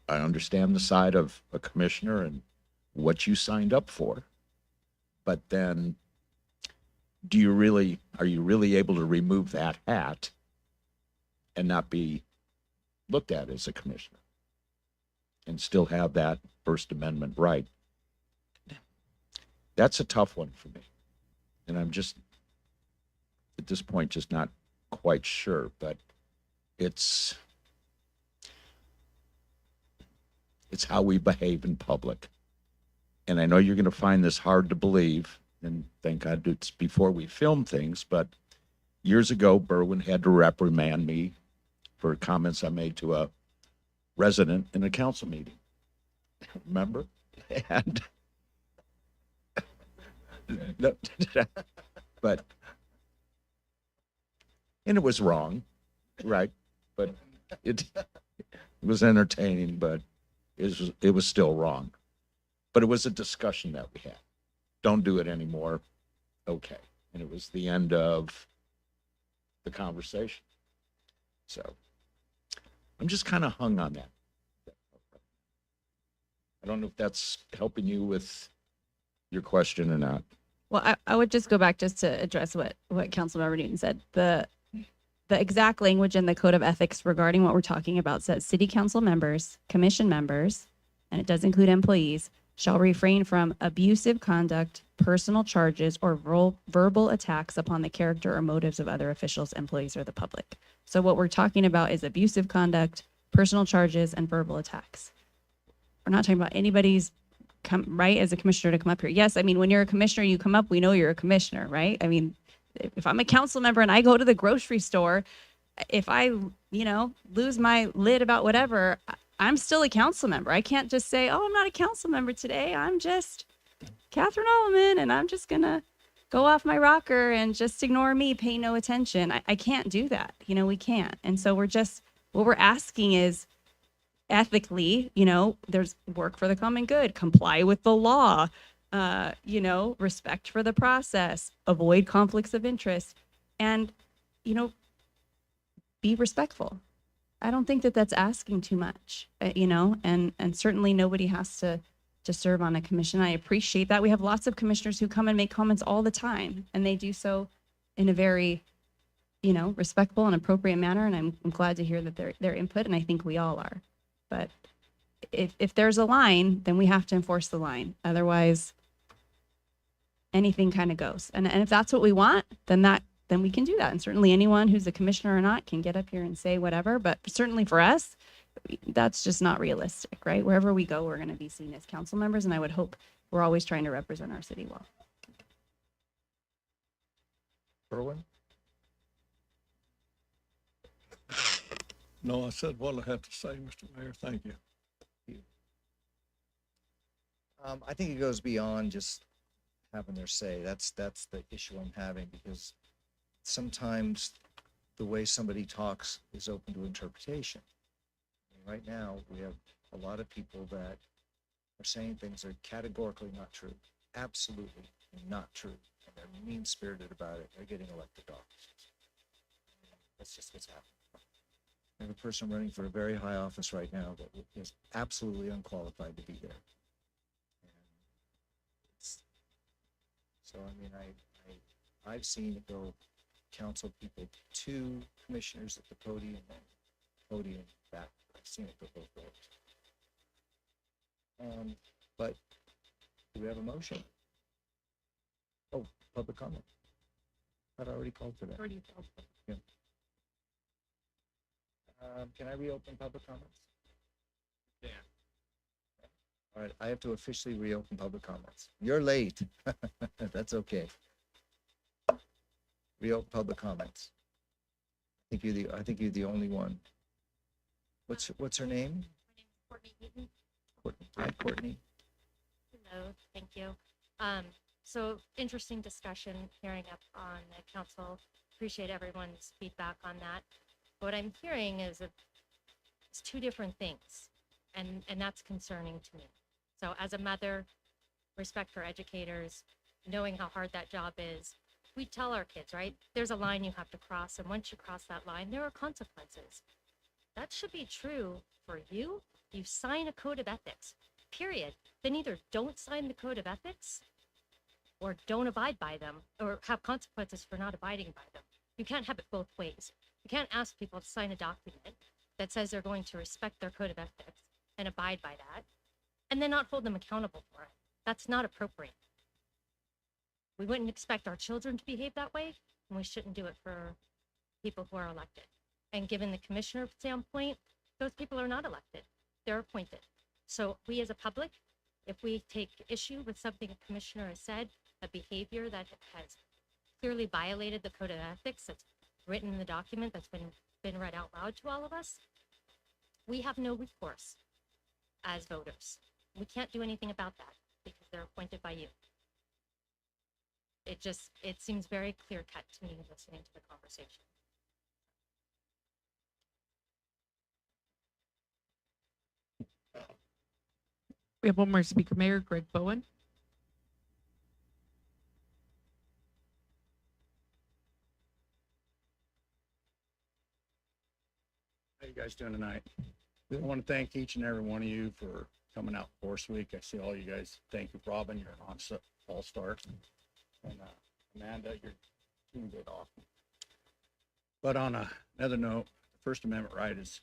I understand the side of a commissioner and what you signed up for, but then are you really able to remove that hat and not be looked at as a commissioner and still have that First Amendment right? That's a tough one for me. And I'm just, at this point, just not quite sure, but it's how we behave in public. And I know you're going to find this hard to believe, and thank God it's before we film things, but years ago, Berwin had to reprimand me for comments I made to a resident in a council meeting. Remember? And No, but, and it was wrong, right? But it was entertaining, but it was still wrong. But it was a discussion that we had. Don't do it anymore. Okay. And it was the end of the conversation. So I'm just kind of hung on that. I don't know if that's helping you with your question or not. Well, I would just go back just to address what Councilmember Newton said. The exact language in the Code of Ethics regarding what we're talking about says city council members, commission members, and it does include employees, shall refrain from abusive conduct, personal charges, or verbal attacks upon the character or motives of other officials, employees, or the public. So what we're talking about is abusive conduct, personal charges, and verbal attacks. We're not talking about anybody's right as a commissioner to come up here. Yes, I mean, when you're a commissioner, you come up, we know you're a commissioner, right? I mean, if I'm a council member and I go to the grocery store, if I, lose my lid about whatever, I'm still a council member. I can't just say, oh, I'm not a council member today. I'm just Catherine Alleman and I'm just going to go off my rocker and just ignore me, pay no attention. I can't do that. We can't. And so what we're asking is, ethically, there's work for the common good, comply with the law, respect for the process, avoid conflicts of interest, and, be respectful. I don't think that that's asking too much, and certainly nobody has to serve on a commission. I appreciate that. We have lots of commissioners who come and make comments all the time, and they do so in a very, respectful and appropriate manner. And I'm glad to hear that their input, and I think we all are. But if there's a line, then we have to enforce the line. Otherwise, anything kind of goes. And if that's what we want, then we can do that. And certainly anyone who's a commissioner or not can get up here and say whatever. But certainly for us, that's just not realistic, right? Wherever we go, we're going to be seen as council members. And I would hope we're always trying to represent our city well. Erwin? No, I said what I had to say, Mr. Mayor. Thank you. I think it goes beyond just having their say. That's the issue I'm having, because sometimes the way somebody talks is open to interpretation. Right now, we have a lot of people that are saying things that are categorically not true, absolutely not true, and they're mean-spirited about it. They're getting elected offices. That's just what's happening. I have a person running for a very high office right now that is absolutely unqualified to be there. So, I mean, I've seen it go council people to commissioners at the podium and podium back. I've seen it go both ways. But do we have a motion? Oh, public comment. I'd already called for that. Yeah. Can I reopen public comments? Yeah. All right, I have to officially reopen public comments. You're late. That's okay. Reopen public comments. I think you're the only one. What's her name? Courtney Heaton. Courtney. Hi, Courtney. Hello, thank you. So interesting discussion hearing up on the council. Appreciate everyone's feedback on that. What I'm hearing is it's two different things, and that's concerning to me. So as a mother, respect for educators, knowing how hard that job is, we tell our kids, right? There's a line you have to cross, and once you cross that line, there are consequences. That should be true for you. You sign a code of ethics, period. Then either don't sign the code of ethics or don't abide by them, or have consequences for not abiding by them. You can't have it both ways. You can't ask people to sign a document that says they're going to respect their code of ethics and abide by that, and then not hold them accountable for it. That's not appropriate. We wouldn't expect our children to behave that way, and we shouldn't do it for people who are elected. And given the commissioner standpoint, those people are not elected. They're appointed. So we as a public, if we take issue with something a commissioner has said, a behavior that has clearly violated the code of ethics that's written in the document that's been read out loud to all of us, we have no recourse as voters. We can't do anything about that because they're appointed by you. it seems very clear cut to me listening to the conversation. We have one more speaker, Mayor Greg Bowen. How you guys doing tonight? I want to thank each and every one of you for coming out Force Week. I see all you guys. Thank you, Robin. You're an all-star. And Amanda, your team did awesome. But on another note, the First Amendment right is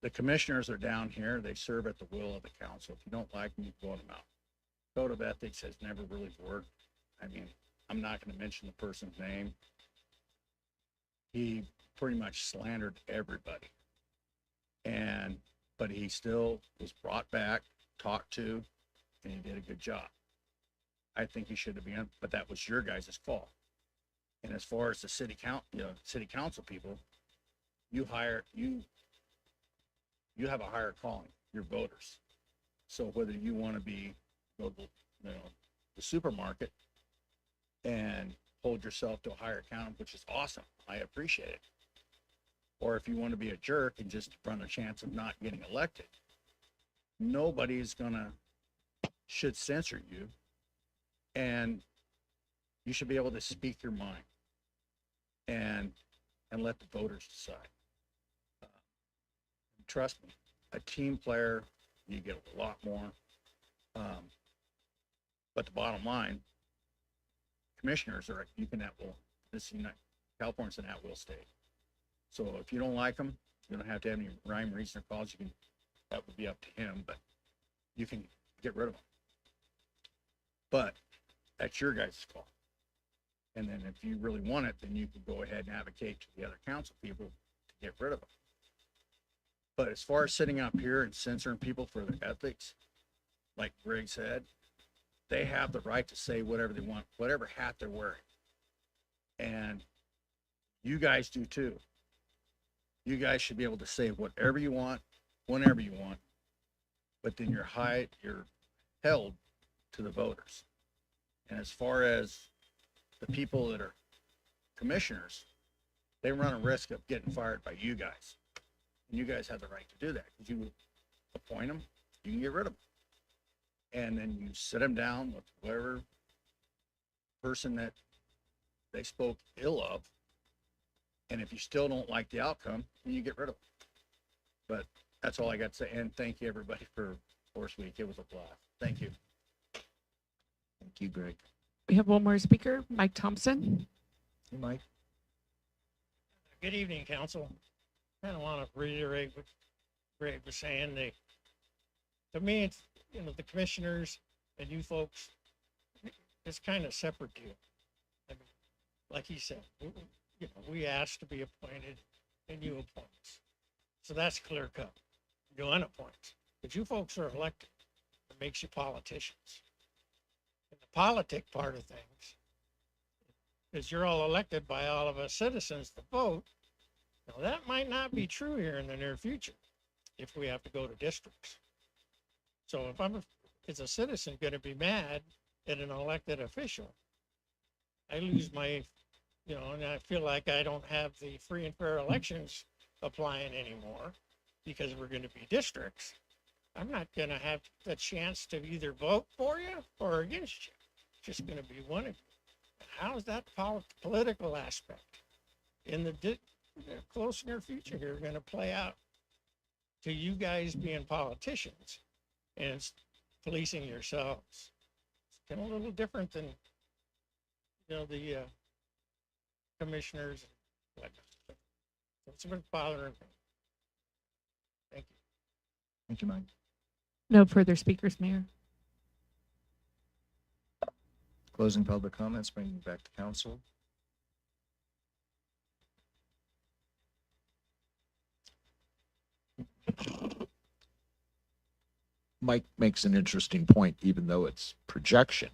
the commissioners are down here. They serve at the will of the council. If you don't like them, you vote them out. Code of ethics has never really worked. I mean, I'm not going to mention the person's name. He pretty much slandered everybody. But he still was brought back, talked to, and he did a good job. I think he should have been, but that was your guys' fault. And as far as the city council people, you have a higher calling, your voters. So whether you want to go to the supermarket and hold yourself to a higher count, which is awesome, I appreciate it. Or if you want to be a jerk and just run a chance of not getting elected, nobody's should censor you, and you should be able to speak your mind and let the voters decide. Trust me, a team player, you get a lot more. But the bottom line, commissioners are, California's an at-will state. So if you don't like them, you don't have to have any rhyme, reason, or cause. That would be up to him, but you can get rid of them. But that's your guys' call. And then if you really want it, then you can go ahead and advocate to the other council people to get rid of them. But as far as sitting up here and censoring people for their ethics, like Greg said, they have the right to say whatever they want, whatever hat they're wearing. And you guys do too. You guys should be able to say whatever you want, whenever you want, but then you're held to the voters. And as far as the people that are commissioners, they run a risk of getting fired by you guys. And you guys have the right to do that because you appoint them, you can get rid of them. And then you sit them down with whatever person that they spoke ill of. And if you still don't like the outcome, then you get rid of them. But that's all I got to say. And thank you everybody for Force Week. It was a blast. Thank you. Thank you, Greg. We have one more speaker, Mike Thompson. Hey, Mike. Good evening, council. I kind of want to reiterate what Greg was saying. To me, it's, the commissioners and you folks, it's kind of separate deal. I mean, like he said, we asked to be appointed and you appoint. So that's clear cut. You unappoint. But you folks are elected. It makes you politicians. And the politic part of things is you're all elected by all of us citizens to vote. Now that might not be true here in the near future if we have to go to districts. So if I'm as a citizen going to be mad at an elected official, I lose my, and I feel like I don't have the free and fair elections applying anymore because we're going to be districts. I'm not going to have the chance to either vote for you or against you. It's just going to be one of you. How is that political aspect in the close near future here going to play out to you guys being politicians and policing yourselves? It's kind of a little different than, the commissioners and whatnot. It's been bothering me. Thank you. Thank you, Mike. No further speakers, Mayor. Closing public comments, bringing it back to council. Mike makes an interesting point, even though it's projection.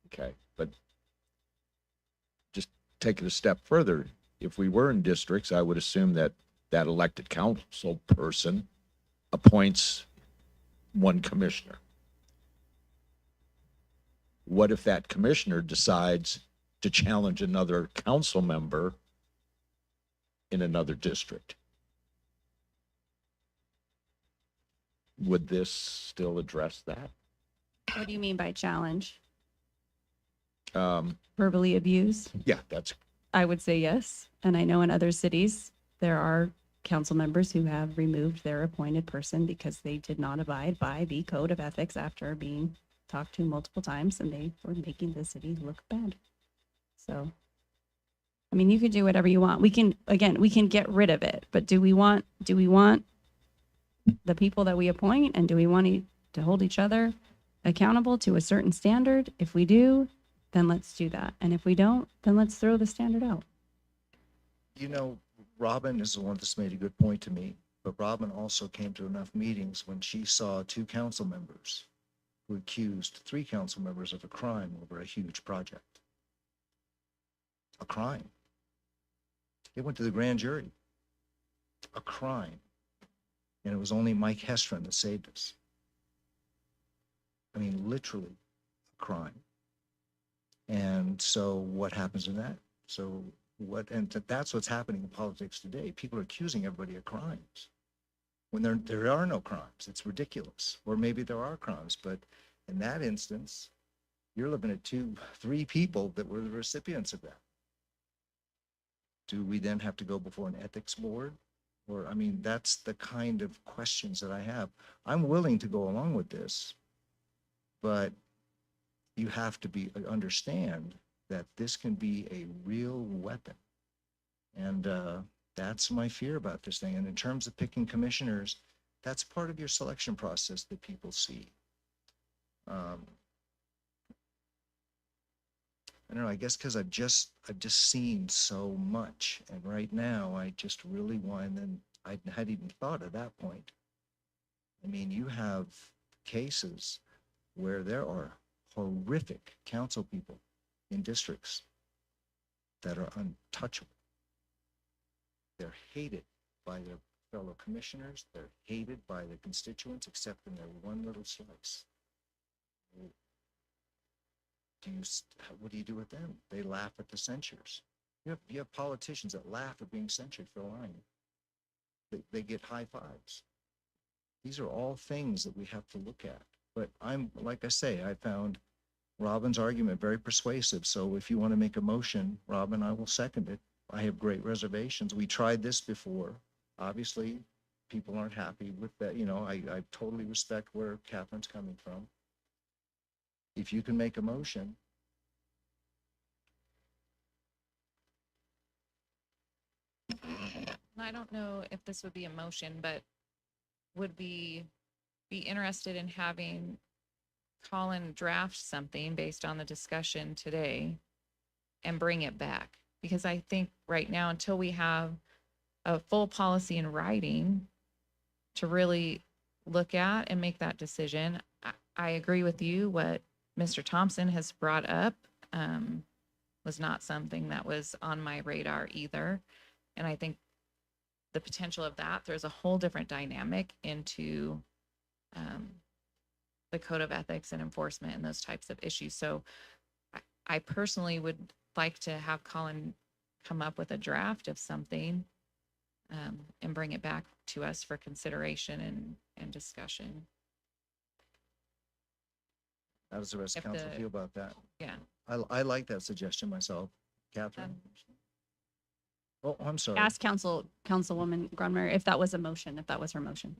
Okay, but just take it a step further. If we were in districts, I would assume that that elected council person appoints one commissioner. what if that commissioner decides to challenge another council member in another district? Would this still address that? What do you mean by challenge? Um, Verbally abuse? yeah, that's, I would say yes. And I know in other cities, there are council members who have removed their appointed person because they did not abide by the code of ethics after being talked to multiple times and they were making the city look bad. So, I mean, you can do whatever you want. We can, again, we can get rid of it, but do we want the people that we appoint, and do we want to hold each other accountable to a certain standard? If we do, then let's do that. And if we don't, then let's throw the standard out. You know, Robin is the one that's made a good point to me, but Robin also came to enough meetings when she saw 2 council members who accused 3 council members of a crime over a huge project. A crime. It went to the grand jury. A crime. And it was only Mike Hestron that saved us. I mean, literally a crime. And so what happens in that? So what, and that's what's happening in politics today. People are accusing everybody of crimes when there are no crimes. It's ridiculous. Or maybe there are crimes, but in that instance, you're looking at 2-3 people that were the recipients of that. Do we then have to go before an ethics board? Or, I mean, that's the kind of questions that I have. I'm willing to go along with this, but you have to understand that this can be a real weapon. And that's my fear about this thing. And in terms of picking commissioners, that's part of your selection process that people see. I don't know, I guess because I've just seen so much. And right now, I just really want, and then I hadn't even thought at that point. I mean, you have cases where there are horrific council people in districts that are untouchable. They're hated by their fellow commissioners. They're hated by the constituents, except in their one little slice. What do you do with them? They laugh at the censures. You have politicians that laugh at being censured for lying. They get high fives. These are all things that we have to look at. But like I say, I found Robin's argument very persuasive. So if you want to make a motion, Robin, I will second it. I have great reservations. We tried this before. Obviously, people aren't happy with that. You know, I totally respect where Catherine's coming from. If you can make a motion. I don't know if this would be a motion, but would we be interested in having Colin draft something based on the discussion today and bring it back? Because I think right now, until we have a full policy in writing to really look at and make that decision, I agree with you. What Mr. Thompson has brought up was not something that was on my radar either. And I think the potential of that, there's a whole different dynamic into the code of ethics and enforcement and those types of issues. So I personally would like to have Colin come up with a draft of something and bring it back to us for consideration and discussion. How does the rest of council feel about that? Yeah. I like that suggestion myself. Catherine? Oh, I'm sorry. Ask Councilwoman Grunmer if that was a motion, if that was her motion.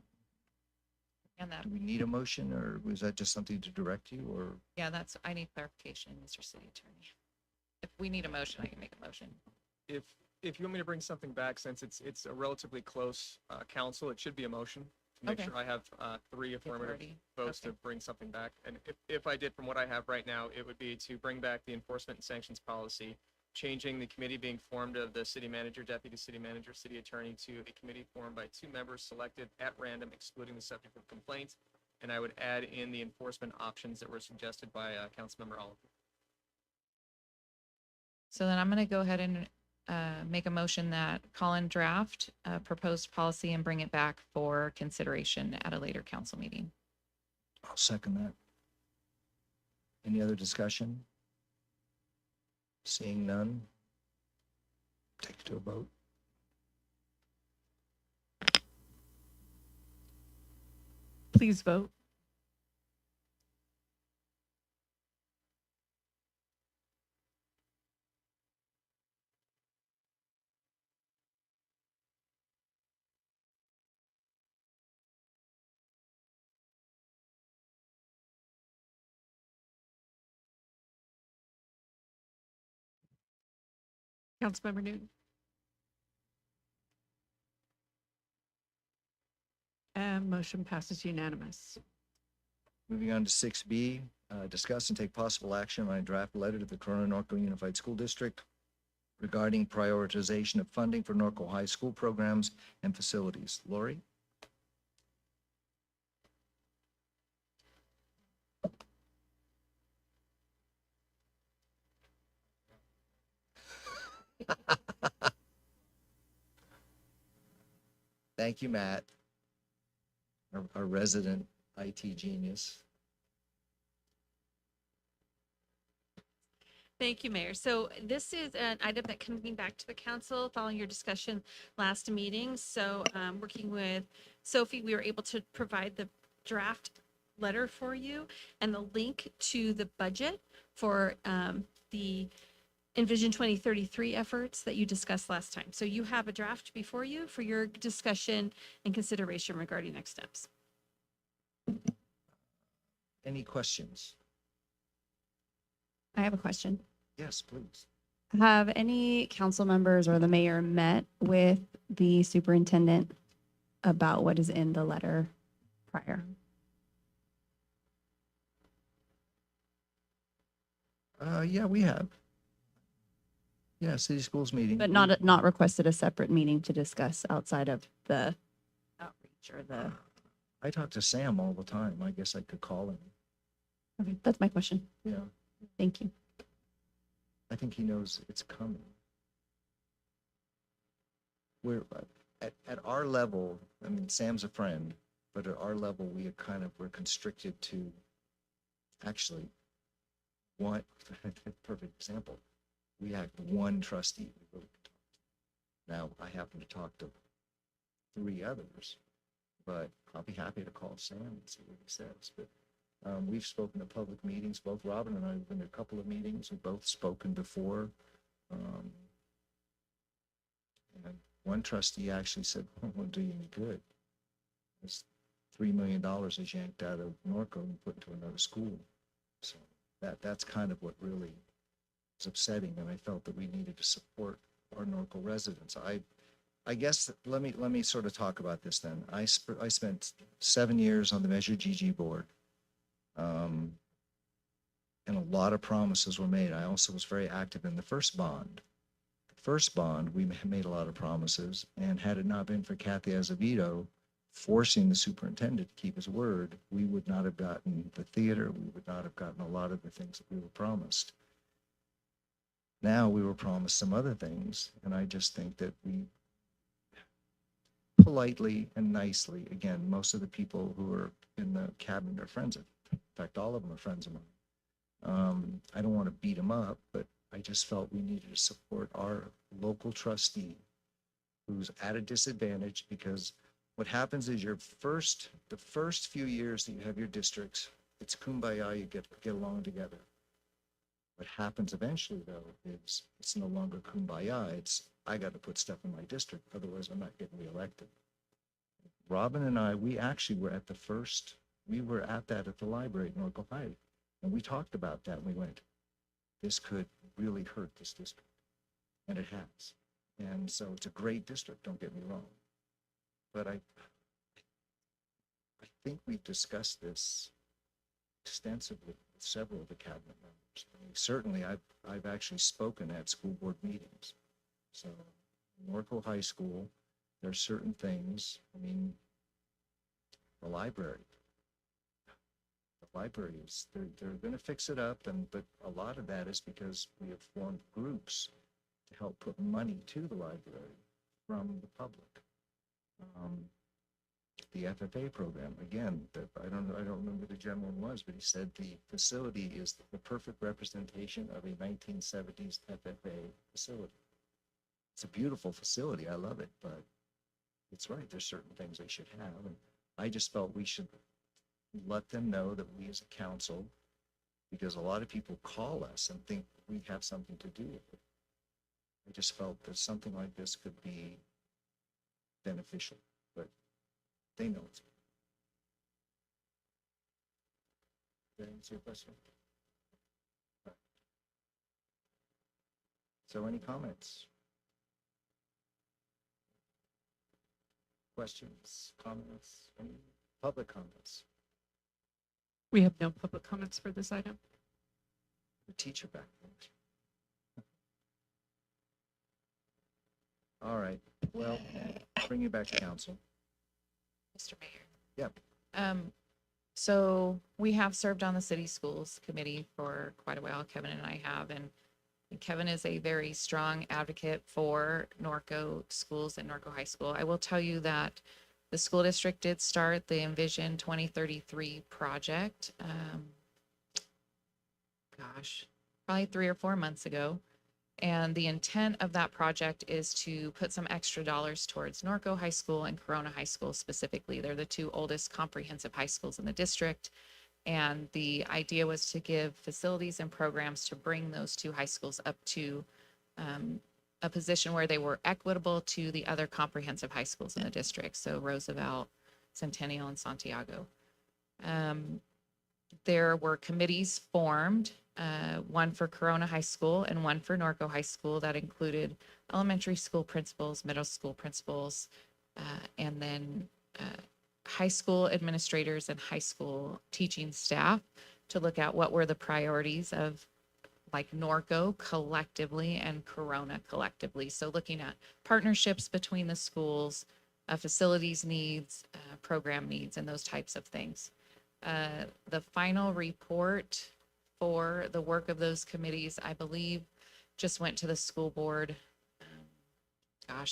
And that, Do we need a motion, or was that just something to direct you, or? yeah, I need clarification, Mr. City Attorney. If we need a motion, I can make a motion. If you want me to bring something back, since it's a relatively close council, it should be a motion to make Okay. sure I have 3 affirmative authority. votes Okay. to bring something back. And if I did from what I have right now, it would be to bring back the enforcement and sanctions policy, changing the committee being formed of the city manager, deputy city manager, city attorney to a committee formed by 2 members selected at random, excluding the subject of complaints. And I would add in the enforcement options that were suggested by Councilmember Oliver. So then I'm going to go ahead and make a motion that Colin draft a proposed policy and bring it back for consideration at a later council meeting. I'll second that. Any other discussion? Seeing none? Take it to a vote. Please vote. Councilmember Newton. And motion passes unanimous. Moving on to 6B, discuss and take possible action on a draft letter to the Corona Norco Unified School District regarding prioritization of funding for Norco High School programs and facilities. Lori? Thank you, Matt, our resident IT genius. Thank you, Mayor. So this is an item that coming back to the council following your discussion last meeting. So working with Sophie, we were able to provide the draft letter for you and the link to the budget for the Envision 2033 efforts that you discussed last time. So you have a draft before you for your discussion and consideration regarding next steps. Any questions? I have a question. Yes, please. Have any council members or the mayor met with the superintendent about what is in the letter prior? Yeah, we have. Yeah, city schools meeting. But not requested a separate meeting to discuss outside of the outreach or the. I talk to Sam all the time. I guess I could call him. Okay, that's my question. Yeah, Thank you. I think he knows it's coming. We're at our level, I mean, Sam's a friend, but at our level, we're constricted to actually one, perfect example. We have one trustee we really could talk to. Now, I happen to talk to 3 others, but I'll be happy to call Sam and see what he says. But we've spoken at public meetings. Both Robin and I have been to a couple of meetings. We've both spoken before. And one trustee actually said, "It won't do you any good. It's $3 million is yanked out of Norco and put into another school." So that's kind of what really is upsetting. And I felt that we needed to support our Norco residents. I guess let me sort of talk about this then. I spent 7 years on the Measure GG board. And a lot of promises were made. I also was very active in the first bond. The first bond, we made a lot of promises, and had it not been for Kathy Azevedo forcing the superintendent to keep his word, we would not have gotten the theater, we would not have gotten a lot of the things that we were promised. Now we were promised some other things, and I just think that we politely and nicely, again, most of the people who are in the cabinet are friends of, in fact, all of them are friends of mine. I don't want to beat them up, but I just felt we needed to support our local trustee who's at a disadvantage, because what happens is the first few years that you have your districts, it's kumbaya, you get along together. What happens eventually, though, is it's no longer kumbaya, it's I got to put stuff in my district, otherwise I'm not getting reelected. Robin and I, we actually were at that at the library at Norco High. And we talked about that, and we went, this could really hurt this district. And it has. And so it's a great district, don't get me wrong. But I think we've discussed this extensively with several of the cabinet members. I mean, certainly, I've actually spoken at school board meetings. So Norco High School, there are certain things, I mean, the library is, they're going to fix it up, but a lot of that is because we have formed groups to help put money to the library from the public. the FFA program. Again, I don't remember who the gentleman was, but he said the facility is the perfect representation of a 1970s FFA facility. It's a beautiful facility. I love it, but it's right. There's certain things they should have. And I just felt we should let them know that we as a council, because a lot of people call us and think we have something to do with it. I just felt that something like this could be beneficial, but they know it's. Did that answer your question? Right. So any comments? Questions, comments, any public comments? We have no public comments for this item. The teacher back. All right, well, bring you back to council. Mr. Mayor. Yep. So we have served on the city schools committee for quite a while. Kevin and I have, and Kevin is a very strong advocate for Norco schools and Norco High School. I will tell you that the school district did start the Envision 2033 project. Probably 3 or 4 months ago. And the intent of that project is to put some extra dollars towards Norco High School and Corona High School specifically. They're the two oldest comprehensive high schools in the district. And the idea was to give facilities and programs to bring those two high schools up to a position where they were equitable to the other comprehensive high schools in the district. So Roosevelt, Centennial, and Santiago. There were committees formed, one for Corona High School and one for Norco High School that included elementary school principals, middle school principals, and then high school administrators and high school teaching staff to look at what were the priorities of like Norco collectively and Corona collectively. So looking at partnerships between the schools, facilities needs, program needs, and those types of things. The final report for the work of those committees, I believe, just went to the school board,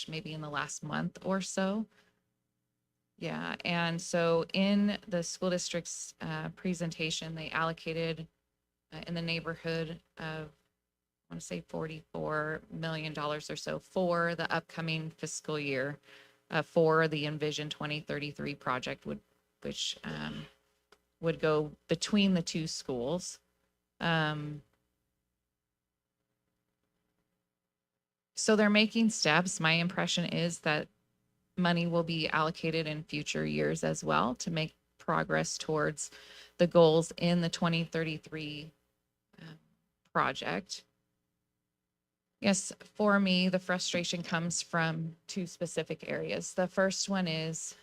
maybe in the last month or so. Yeah, and so in the school district's presentation, they allocated in the neighborhood of, I want to say $44 million or so for the upcoming fiscal year for the Envision 2033 project, which would go between the two schools. So they're making steps. My impression is that money will be allocated in future years as well to make progress towards the goals in the 2033 project. Yes, for me, the frustration comes from two specific areas. The first one is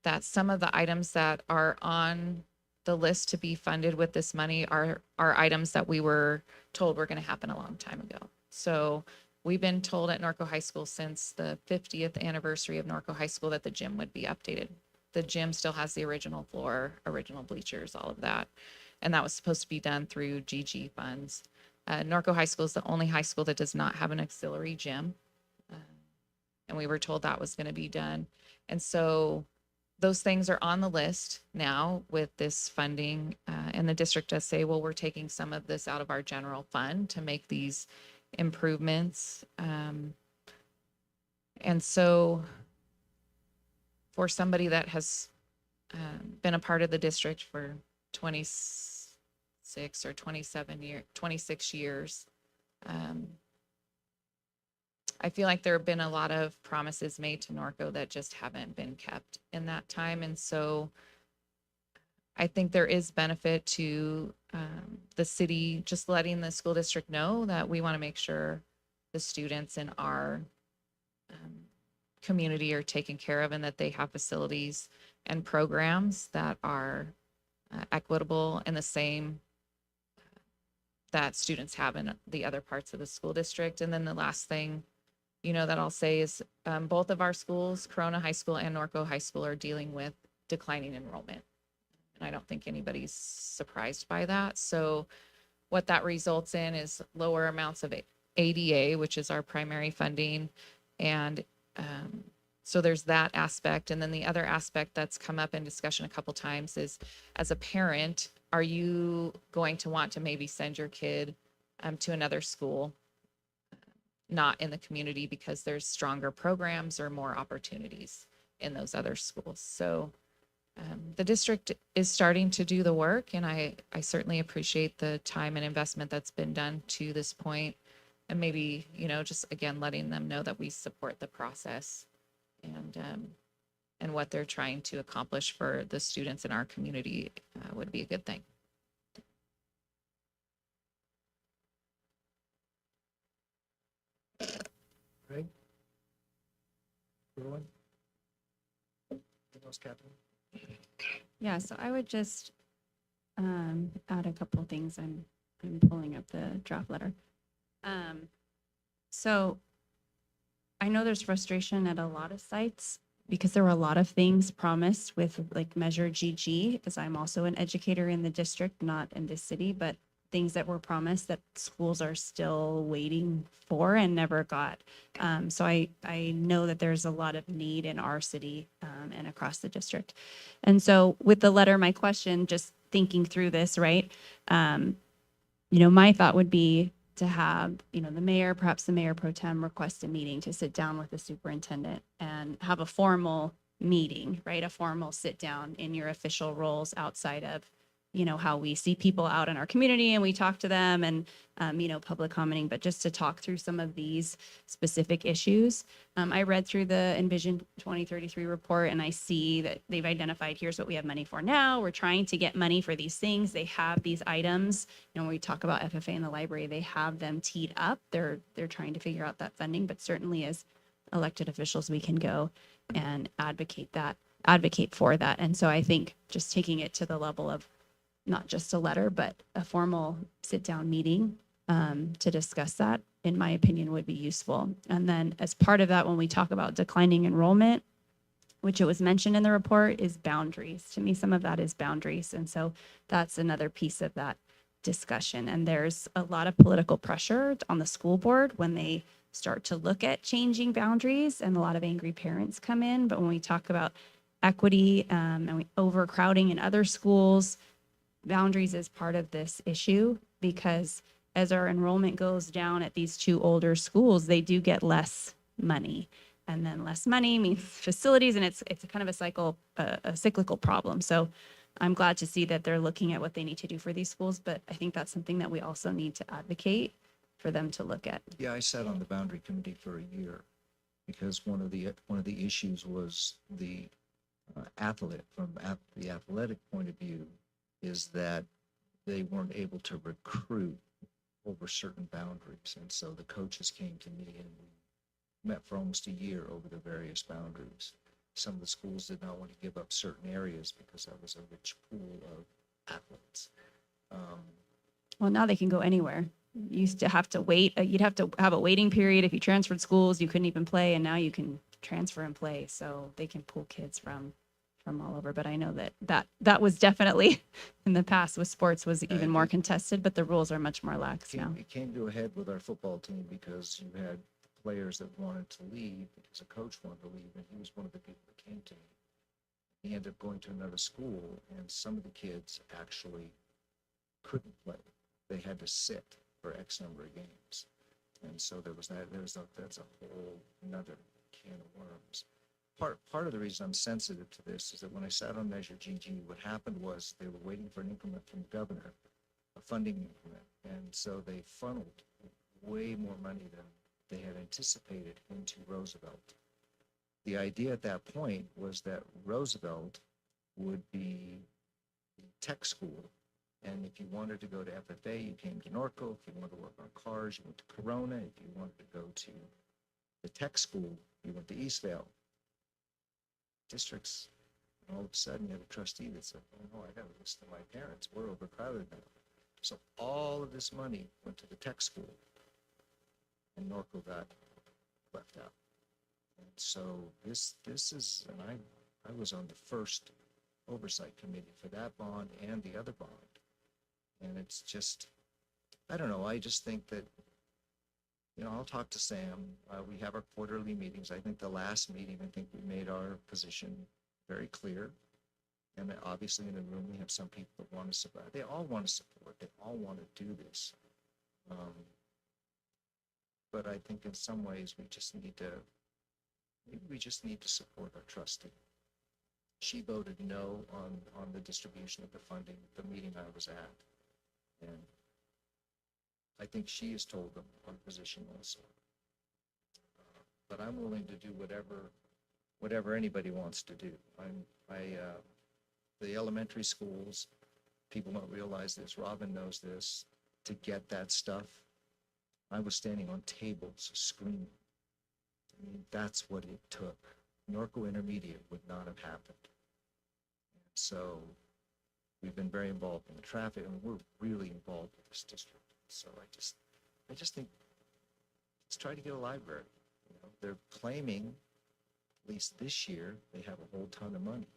that some of the items that are on the list to be funded with this money are items that we were told were going to happen a long time ago. So we've been told at Norco High School since the 50th anniversary of Norco High School that the gym would be updated. The gym still has the original floor, original bleachers, all of that. And that was supposed to be done through GG funds. Norco High School is the only high school that does not have an auxiliary gym. And we were told that was going to be done. And so those things are on the list now with this funding. And the district does say, well, we're taking some of this out of our general fund to make these improvements. And so for somebody that has been a part of the district for 26 or 26 years, I feel like there have been a lot of promises made to Norco that just haven't been kept in that time. And so I think there is benefit to the city just letting the school district know that we want to make sure the students in our community are taken care of and that they have facilities and programs that are equitable and the same that students have in the other parts of the school district. And then the last thing, that I'll say is both of our schools, Corona High School and Norco High School, are dealing with declining enrollment. And I don't think anybody's surprised by that. So what that results in is lower amounts of ADA, which is our primary funding, and so there's that aspect. And then the other aspect that's come up in discussion a couple times is, as a parent, are you going to want to maybe send your kid to another school, not in the community, because there's stronger programs or more opportunities in those other schools? So the district is starting to do the work, and I certainly appreciate the time and investment that's been done to this point. And maybe, just again, letting them know that we support the process and what they're trying to accomplish for the students in our community would be a good thing. Greg? Everyone? Anything else, Captain? Yeah, so I would just add a couple of things. I'm pulling up the draft letter. So I know there's frustration at a lot of sites because there were a lot of things promised with like Measure GG, as I'm also an educator in the district, not in this city, but things that were promised that schools are still waiting for and never got. So I know that there's a lot of need in our city and across the district. And so with the letter, my question, just thinking through this, right? My thought would be to have, the mayor, perhaps the mayor pro tem, request a meeting to sit down with the superintendent and have a formal meeting, right? A formal sit down in your official roles outside of, how we see people out in our community and we talk to them and, public commenting, but just to talk through some of these specific issues. I read through the Envision 2033 report and I see that they've identified, here's what we have money for now. We're trying to get money for these things. They have these items. When we talk about FFA in the library, they have them teed up. They're trying to figure out that funding, but certainly as elected officials, we can go and advocate for that. And so I think just taking it to the level of not just a letter, but a formal sit-down meeting to discuss that, in my opinion, would be useful. And then as part of that, when we talk about declining enrollment, which it was mentioned in the report, is boundaries. To me, some of that is boundaries. And so that's another piece of that discussion. And there's a lot of political pressure on the school board when they start to look at changing boundaries, and a lot of angry parents come in. But when we talk about equity and overcrowding in other schools, boundaries is part of this issue, because as our enrollment goes down at these two older schools, they do get less money, and then less money means facilities, and it's a kind of a cyclical problem. So I'm glad to see that they're looking at what they need to do for these schools, but I think that's something that we also need to advocate for them to look at. Yeah, I sat on the boundary committee for a year because one of the issues was the athlete, from the athletic point of view, is that they weren't able to recruit over certain boundaries. And so the coaches came to me and we met for almost a year over the various boundaries. Some of the schools did not want to give up certain areas because that was a rich pool of athletes. Well, now they can go anywhere. You used to have to wait. You'd have to have a waiting period. If you transferred schools, you couldn't even play, and now you can transfer and play. So they can pull kids from all over. But I know that was definitely in the past with sports was even more contested, but the rules are much more lax now. It came to a head with our football team because you had players that wanted to leave because a coach wanted to leave, and he was one of the people that came to me. He ended up going to another school, and some of the kids actually couldn't play. They had to sit for X number of games. And so that's a whole another can of worms. Part of the reason I'm sensitive to this is that when I sat on Measure GG, what happened was they were waiting for an increment from the governor, a funding increment. And so they funneled way more money than they had anticipated into Roosevelt. The idea at that point was that Roosevelt would be the tech school. And if you wanted to go to FFA, you came to Norco. If you wanted to work on cars, you went to Corona. If you wanted to go to the tech school, you went to Eastvale. Districts, and all of a sudden you have a trustee that said, oh no, I got to listen to my parents. We're overcrowded now. So all of this money went to the tech school, and Norco got left out. And so this is, and I was on the first oversight committee for that bond and the other bond. And it's just, I don't know, I just think that you know, I'll talk to Sam. We have our quarterly meetings. I think the last meeting, I think we made our position very clear. And then obviously in the room, we have some people that want to support. They all want to support. They all want to do this. But I think in some ways, we just need to, maybe we just need to support our trustee. She voted no on the distribution of the funding, the meeting I was at. And I think she has told them our position also. But I'm willing to do whatever anybody wants to do. The elementary schools, people don't realize this, Robin knows this, to get that stuff, I was standing on tables screaming. I mean, that's what it took. Norco Intermediate would not have happened. So we've been very involved in the traffic, and we're really involved with this district. So I just think, let's try to get a library. You know, they're claiming, at least this year, they have a whole ton of money.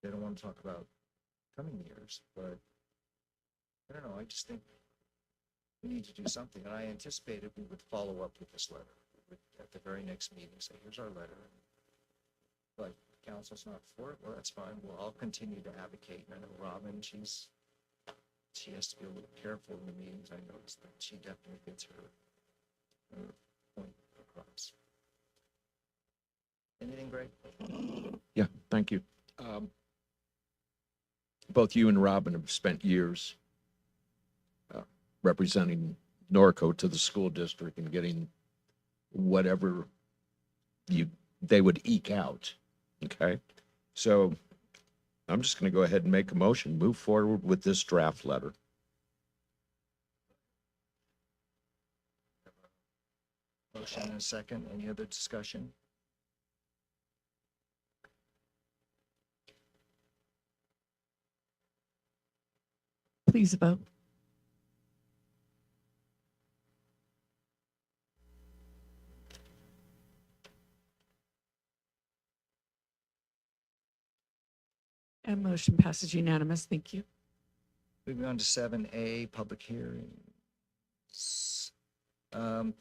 They don't want to talk about coming years, but I don't know, I just think we need to do something. And I anticipated we would follow up with this letter. We would, at the very next meeting, say, here's our letter. But council's not for it, well, that's fine. Well, I'll continue to advocate. And I know Robin, she has to be a little careful in the meetings. I noticed that she definitely gets her point across. Anything, Greg? Yeah, thank you. Both you and Robin have spent years representing Norco to the school district and getting whatever they would eke out. Okay, so I'm just going to go ahead and make a motion, move forward with this draft letter. Motion and a second. Any other discussion? Please vote. And motion passes unanimous. Thank you. Moving on to 7A, public hearings.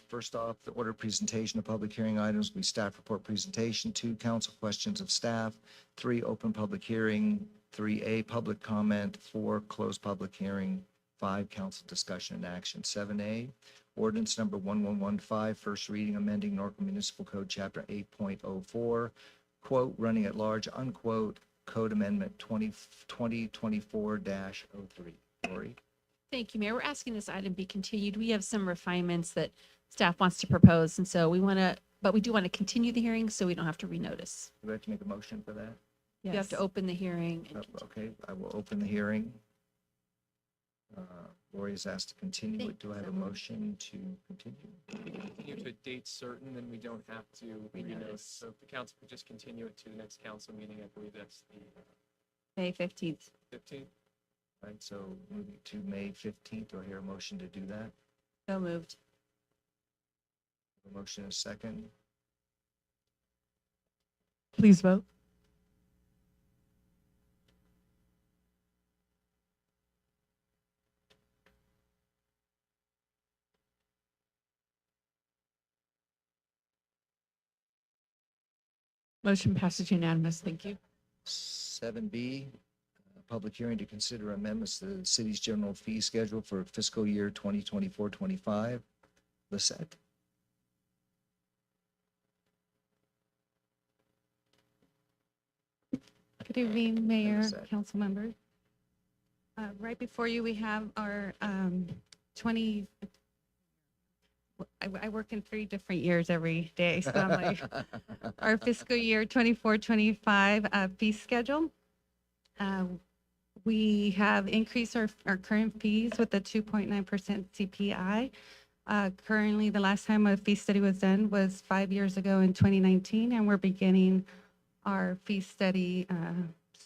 First off, the order presentation of public hearing items will be staff report presentation. 2, council questions of staff. 3, open public hearing. 3A, public comment. 4, closed public hearing. 5, council discussion and action. 7A, ordinance number 1115, first reading, amending Norco Municipal Code, Chapter 8.04, quote, running at large, unquote, Code Amendment 2024-03. Lori? Thank you, Mayor. We're asking this item be continued. We have some refinements that staff wants to propose, and so we do want to continue the hearing so we don't have to renotice. Do we have to make a motion for that? You have to open the hearing. And Okay, I will open the hearing. Lori is asked to continue it. Do I have a motion to continue? Continue to a date certain, then we don't have to renotice. Renotice. So if the council could just continue it to the next council meeting, I believe that's the May 15th. 15th. Right, so moving to May 15th. Do I hear a motion to do that? So moved. A motion and a second. Please vote. Motion passes unanimous. Thank you. 7B, public hearing to consider amendments to the city's general fee schedule for fiscal year 2024-25. Lisette? Good evening, Mayor, Zach. council members. Right before you, we have our 20, I work in 3 different years every day, so I'm like, our fiscal year 24-25 fee schedule. We have increased our current fees with the 2.9% CPI. Currently, the last time a fee study was done was 5 years ago in 2019, and we're beginning our fee study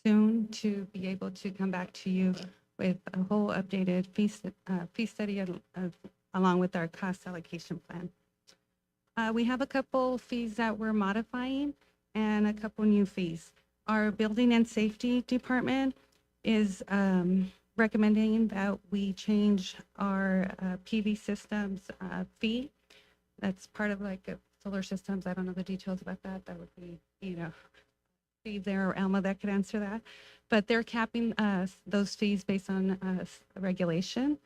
soon to be able to come back to you with a whole updated fee study along with our cost allocation plan. We have a couple fees that we're modifying and a couple new fees. Our building and safety department is recommending that we change our PV systems fee. That's part of like solar systems. I don't know the details about that. That would be, Steve there or Alma that could answer that. But they're capping those fees based on regulation.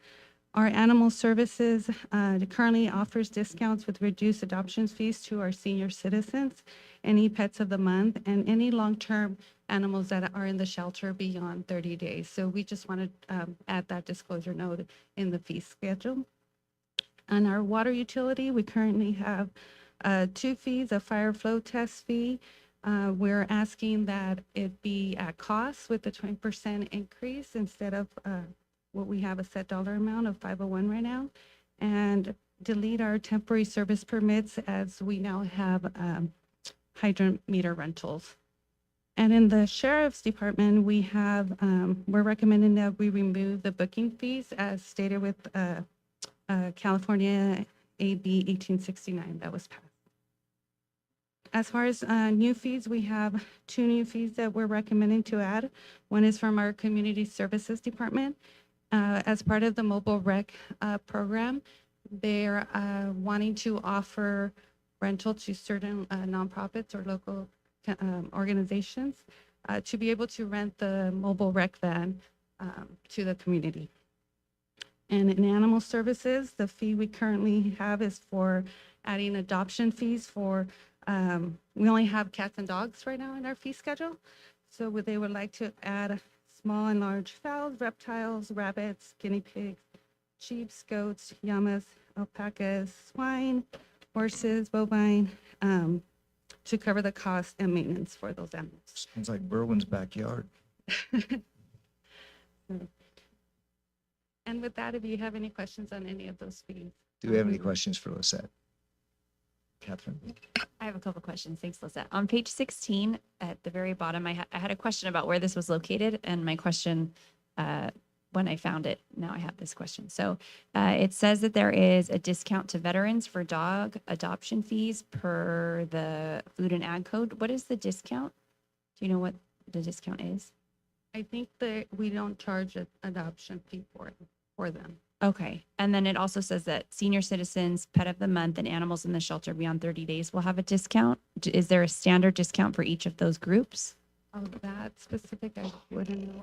Our animal services currently offers discounts with reduced adoption fees to our senior citizens, any pets of the month, and any long-term animals that are in the shelter beyond 30 days. So we just want to add that disclosure note in the fee schedule. On our water utility, we currently have 2 fees, a fire flow test fee. We're asking that it be at cost with the 20% increase instead of what we have a set dollar amount of 501 right now, and delete our temporary service permits as we now have hydrant meter rentals. And in the sheriff's department, we have, we're recommending that we remove the booking fees as stated with California AB 1869 that was passed. As far as new fees, we have 2 new fees that we're recommending to add. One is from our community services department. As part of the mobile rec program, they're wanting to offer rental to certain nonprofits or local organizations to be able to rent the mobile rec van to the community. And in animal services, the fee we currently have is for adding adoption fees for, we only have cats and dogs right now in our fee schedule. So they would like to add small and large fowls, reptiles, rabbits, guinea pigs, sheep, goats, llamas, alpacas, swine, horses, bovine, to cover the cost and maintenance for those animals. Sounds like Berwyn's backyard. And with that, if you have any questions on any of those fees. Do we have any questions for Lisette? Catherine? I have a couple questions. Thanks, Lisette. On page 16, at the very bottom, I had a question about where this was located, and my question, when I found it, now I have this question. So it says that there is a discount to veterans for dog adoption fees per the Food and Ag Code. What is the discount? Do you know what the discount is? I think that we don't charge an adoption fee for them. Okay. And then it also says that senior citizens, pet of the month, and animals in the shelter beyond 30 days will have a discount. Is there a standard discount for each of those groups? Oh, that specific, I wouldn't know.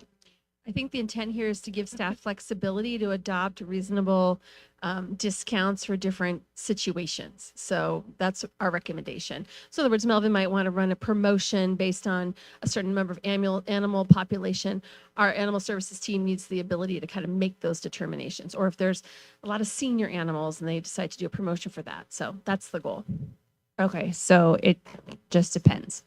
I think the intent here is to give staff flexibility to adopt reasonable discounts for different situations. So that's our recommendation. So in other words, Melvin might want to run a promotion based on a certain number of animal population. Our animal services team needs the ability to kind of make those determinations. Or if there's a lot of senior animals and they decide to do a promotion for that. So that's the goal. Okay. So it just depends.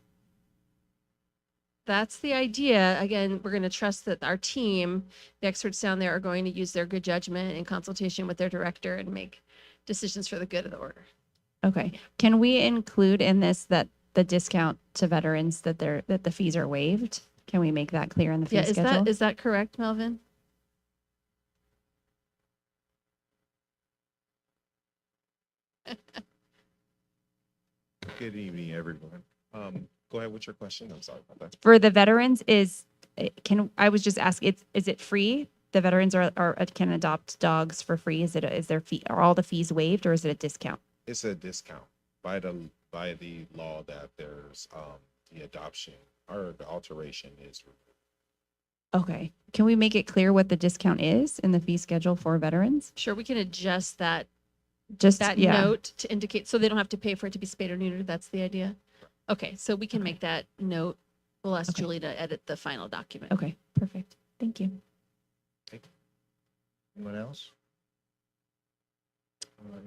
That's the idea. Again, we're going to trust that our team, the experts down there, are going to use their good judgment in consultation with their director and make decisions for the good of the order. Okay. Can we include in this that the discount to veterans that the fees are waived? Can we make that clear in the fee schedule? Is that correct, Melvin? Good evening, everyone. Go ahead with your question. I'm sorry about that. For the veterans, I was just asking, is it free? The veterans can adopt dogs for free. Is there fee? Are all the fees waived, or is it a discount? It's a discount by the law that there's the adoption or the alteration is removed. Okay. Can we make it clear what the discount is in the fee schedule for veterans? Sure, we can adjust that Yeah. note to indicate, so they don't have to pay for it to be spayed or neutered. That's the idea. Okay, so we can make that note. We'll ask Julie to edit the final document. Okay, perfect. Thank you. Anyone else?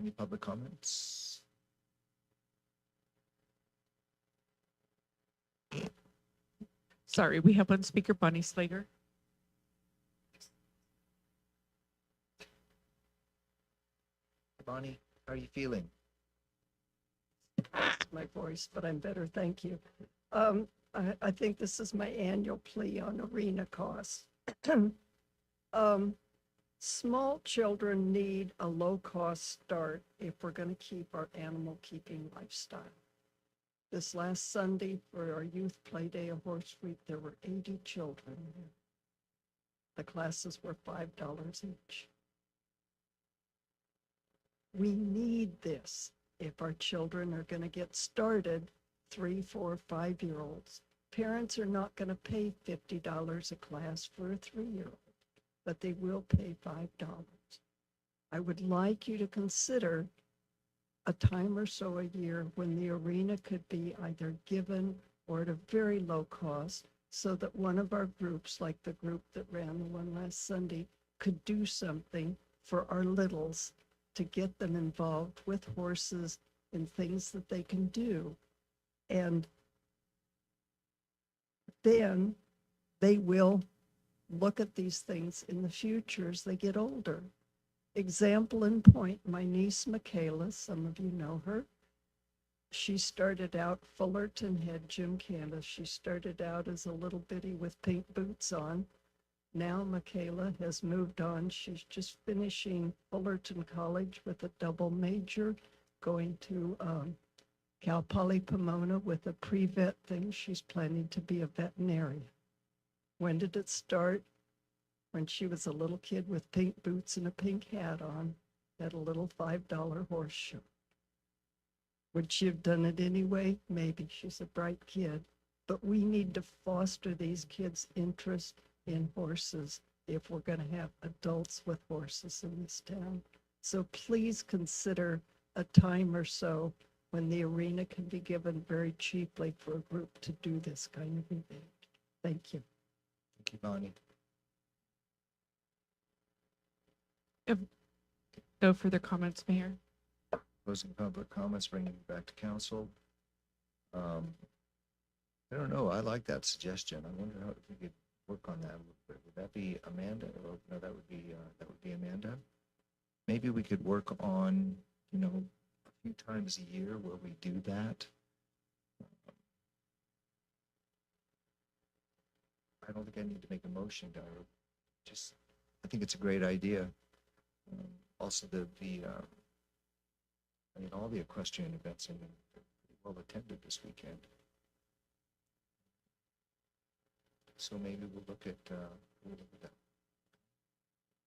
Any public comments? Sorry, we have one speaker, Bonnie Slater. Bonnie, how are you feeling? My voice, but I'm better, thank you. I think this is my annual plea on arena costs. Small children need a low-cost start if we're going to keep our animal keeping lifestyle. This last Sunday for our youth play day of Horse Week, there were 80 children. The classes were $5 each. We need this if our children are going to get started, 3, 4, 5-year-olds. Parents are not going to pay $50 a class for a 3-year-old, but they will pay $5. I would like you to consider a time or so a year when the arena could be either given or at a very low cost, so that one of our groups, like the group that ran the one last Sunday, could do something for our littles to get them involved with horses and things that they can do. And then they will look at these things in the future as they get older. Example in point, my niece Michaela, some of you know her. She started out, Fullerton had Jim Candace. She started out as a little bitty with pink boots on. Now Michaela has moved on. She's just finishing Fullerton College with a double major, going to Cal Poly Pomona with a pre-vet thing. She's planning to be a veterinarian. When did it start? When she was a little kid with pink boots and a pink hat on at a little $5 horse show. Would she have done it anyway? Maybe. She's a bright kid. But we need to foster these kids' interest in horses if we're going to have adults with horses in this town. So please consider a time or so when the arena can be given very cheaply for a group to do this kind of event. Thank you. Thank you, Bonnie. No further comments, Mayor. Closing public comments, bringing it back to council. I don't know. I like that suggestion. I wonder how if we could work on that. Would that be Amanda? Or, no, that would be Amanda. Maybe we could work on, a few times a year where we do that. I don't think I need to make a motion, I think it's a great idea. Also, all the equestrian events have been pretty well attended this weekend. So maybe we'll look at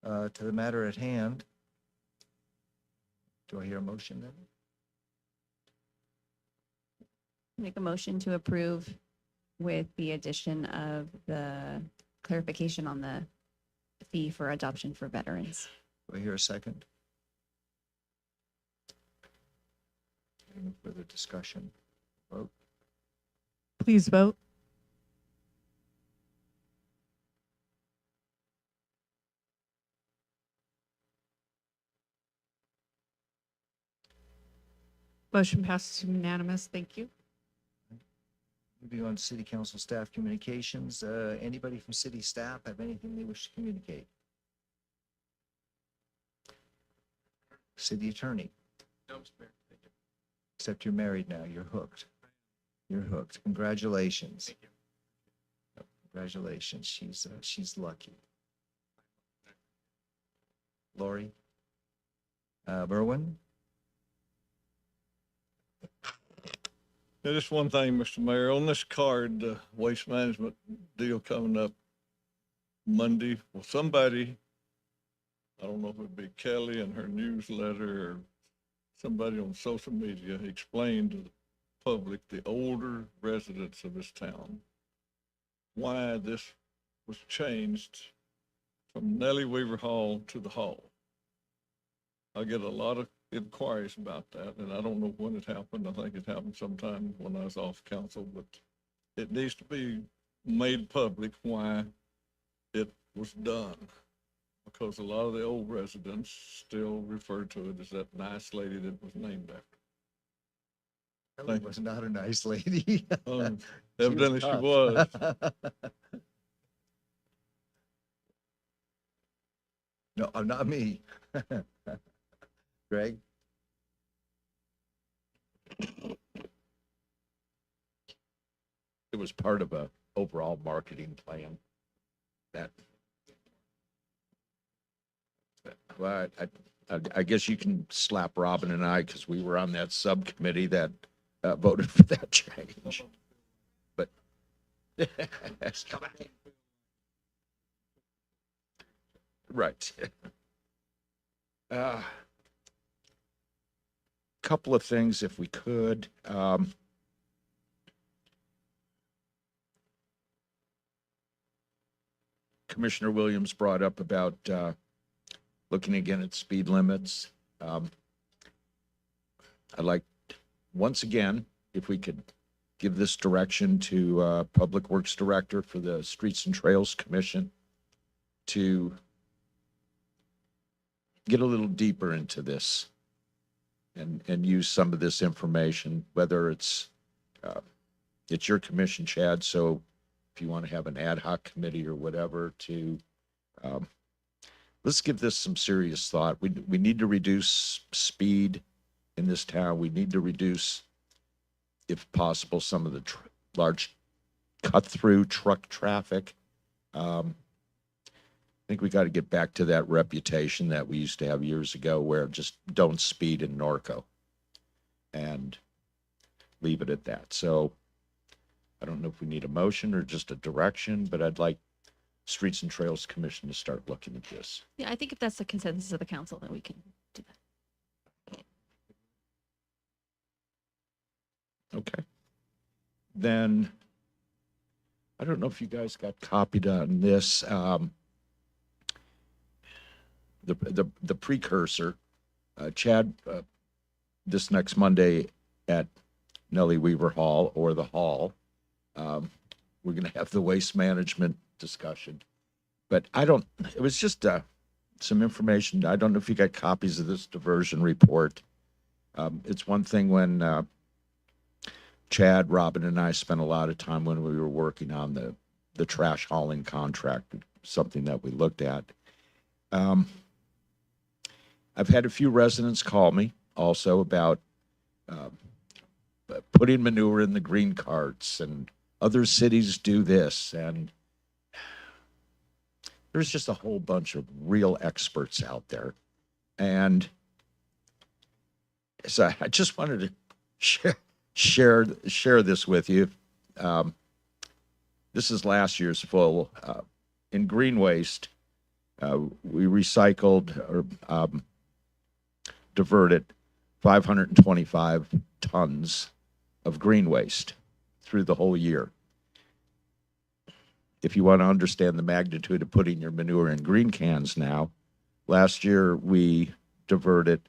that. To the matter at hand, do I hear a motion then? Make a motion to approve with the addition of the clarification on the fee for adoption for veterans. Do I hear a second? Any further discussion? Vote. Please vote. Motion passes unanimous. Thank you. Moving on to city council staff communications. Anybody from city staff have anything they wish to communicate? City attorney. No, Mr. Mayor, thank you. Except you're married now. You're hooked. You're hooked. Congratulations. Thank you. Congratulations. She's lucky. Lori. Berwin. Yeah, just one thing, Mr. Mayor, on this card, the waste management deal coming up Monday, will somebody, I don't know if it'd be Kelly in her newsletter or somebody on social media, explain to the public, the older residents of this town, why this was changed from Nellie Weaver Hall to the hall. I get a lot of inquiries about that, and I don't know when it happened. I think it happened sometime when I was off council, but it needs to be made public why it was done. Because a lot of the old residents still refer to it as that nice lady that was named after. Kelly was not a nice lady. Evidently she tough. was. No, not me. Greg? It was part of a overall marketing plan that, well, I guess you can slap Robin and I, because we were on that subcommittee that voted for that change. But Right. Couple of things, if we could. Commissioner Williams brought up about looking again at speed limits. I'd like, once again, if we could give this direction to Public Works Director for the Streets and Trails Commission to get a little deeper into this and use some of this information, whether it's your commission, Chad, so if you want to have an ad hoc committee or whatever to, let's give this some serious thought. We need to reduce speed in this town. We need to reduce, if possible, some of the large cut-through truck traffic. I think we got to get back to that reputation that we used to have years ago where just don't speed in Norco and leave it at that. So I don't know if we need a motion or just a direction, but I'd like Streets and Trails Commission to start looking at this. Yeah, I think if that's the consensus of the council, then we can do that. Okay. Then, I don't know if you guys got copied on this. The precursor, Chad, this next Monday at Nellie Weaver Hall or the Hall, we're going to have the waste management discussion. But it was just some information. I don't know if you got copies of this diversion report. It's one thing when Chad, Robin, and I spent a lot of time when we were working on the trash hauling contract, something that we looked at. I've had a few residents call me also about putting manure in the green carts, and other cities do this, and there's just a whole bunch of real experts out there. And so I just wanted to share this with you. This is last year's full. In green waste, we recycled or diverted 525 tons of green waste through the whole year. If you want to understand the magnitude of putting your manure in green cans now, last year we diverted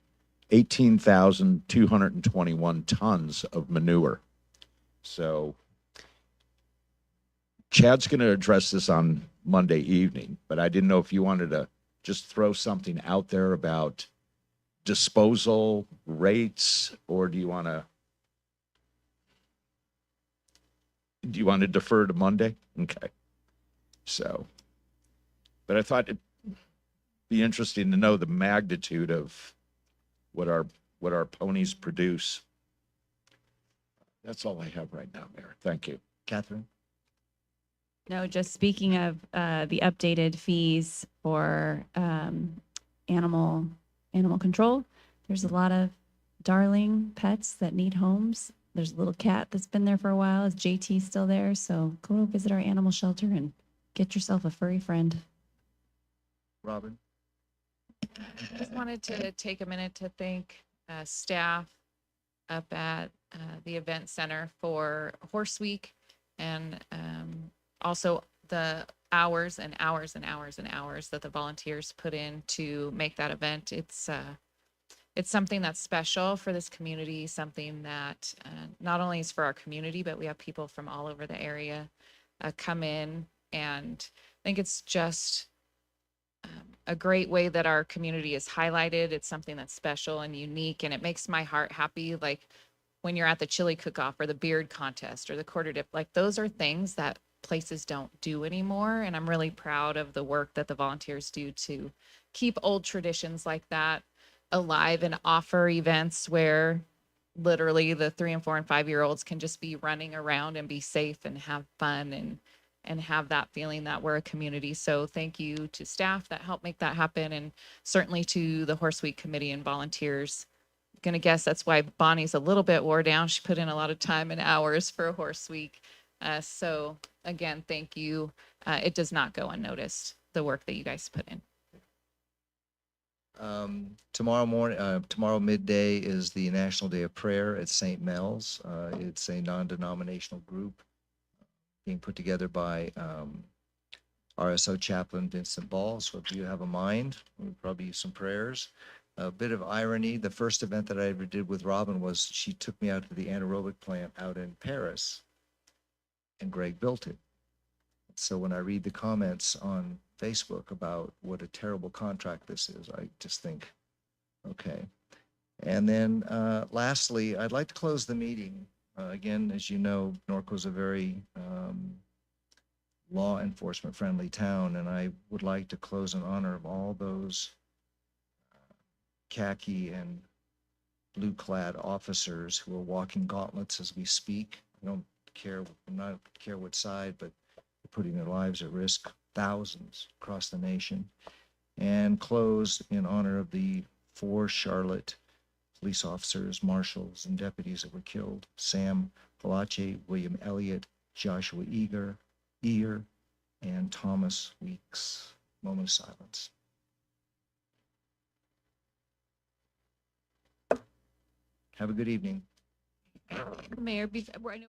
18,221 tons of manure. So Chad's going to address this on Monday evening, but I didn't know if you wanted to just throw something out there about disposal rates, or do you want to defer to Monday? Okay. So, but I thought it'd be interesting to know the magnitude of what our ponies produce. That's all I have right now, Mayor. Thank you. Catherine? No, just speaking of the updated fees for animal control, there's a lot of darling pets that need homes. There's a little cat that's been there for a while. Is JT still there? So go visit our animal shelter and get yourself a furry friend. Robin? Just wanted to take a minute to thank staff up at the event center for Horse Week, and also the hours and hours and hours and hours that the volunteers put in to make that event. It's something that's special for this community, something that not only is for our community, but we have people from all over the area come in, and I think it's just a great way that our community is highlighted. It's something that's special and unique, and it makes my heart happy. Like when you're at the chili cook-off or the beard contest or the quarter dip, like those are things that places don't do anymore. And I'm really proud of the work that the volunteers do to keep old traditions like that alive and offer events where literally the 3 and 4 and 5-year-olds can just be running around and be safe and have fun and have that feeling that we're a community. So thank you to staff that helped make that happen, and certainly to the Horse Week committee and volunteers. I'm gonna guess that's why Bonnie's a little bit wore down. She put in a lot of time and hours for a Horse Week. So again, thank you. It does not go unnoticed, the work that you guys put in. Tomorrow midday is the National Day of Prayer at St. Mel's. It's a non-denominational group being put together by RSO Chaplain Vincent Ball. So if you have a mind, we'll probably use some prayers. A bit of irony, the first event that I ever did with Robin was she took me out to the anaerobic plant out in Paris, and Greg built it. So when I read the comments on Facebook about what a terrible contract this is, I just think, okay. And then lastly, I'd like to close the meeting. Again, as you know, Norco is a very law enforcement friendly town, and I would like to close in honor of all those khaki and blue clad officers who are walking gauntlets as we speak. I don't care, not care what side, but putting their lives at risk, thousands across the nation. And close in honor of the 4 Charlotte police officers, marshals, and deputies that were killed: Sam Palache, William Elliott, Joshua Eager, and Thomas Weeks. Moment of silence. Have a good evening. Mayor, before I know.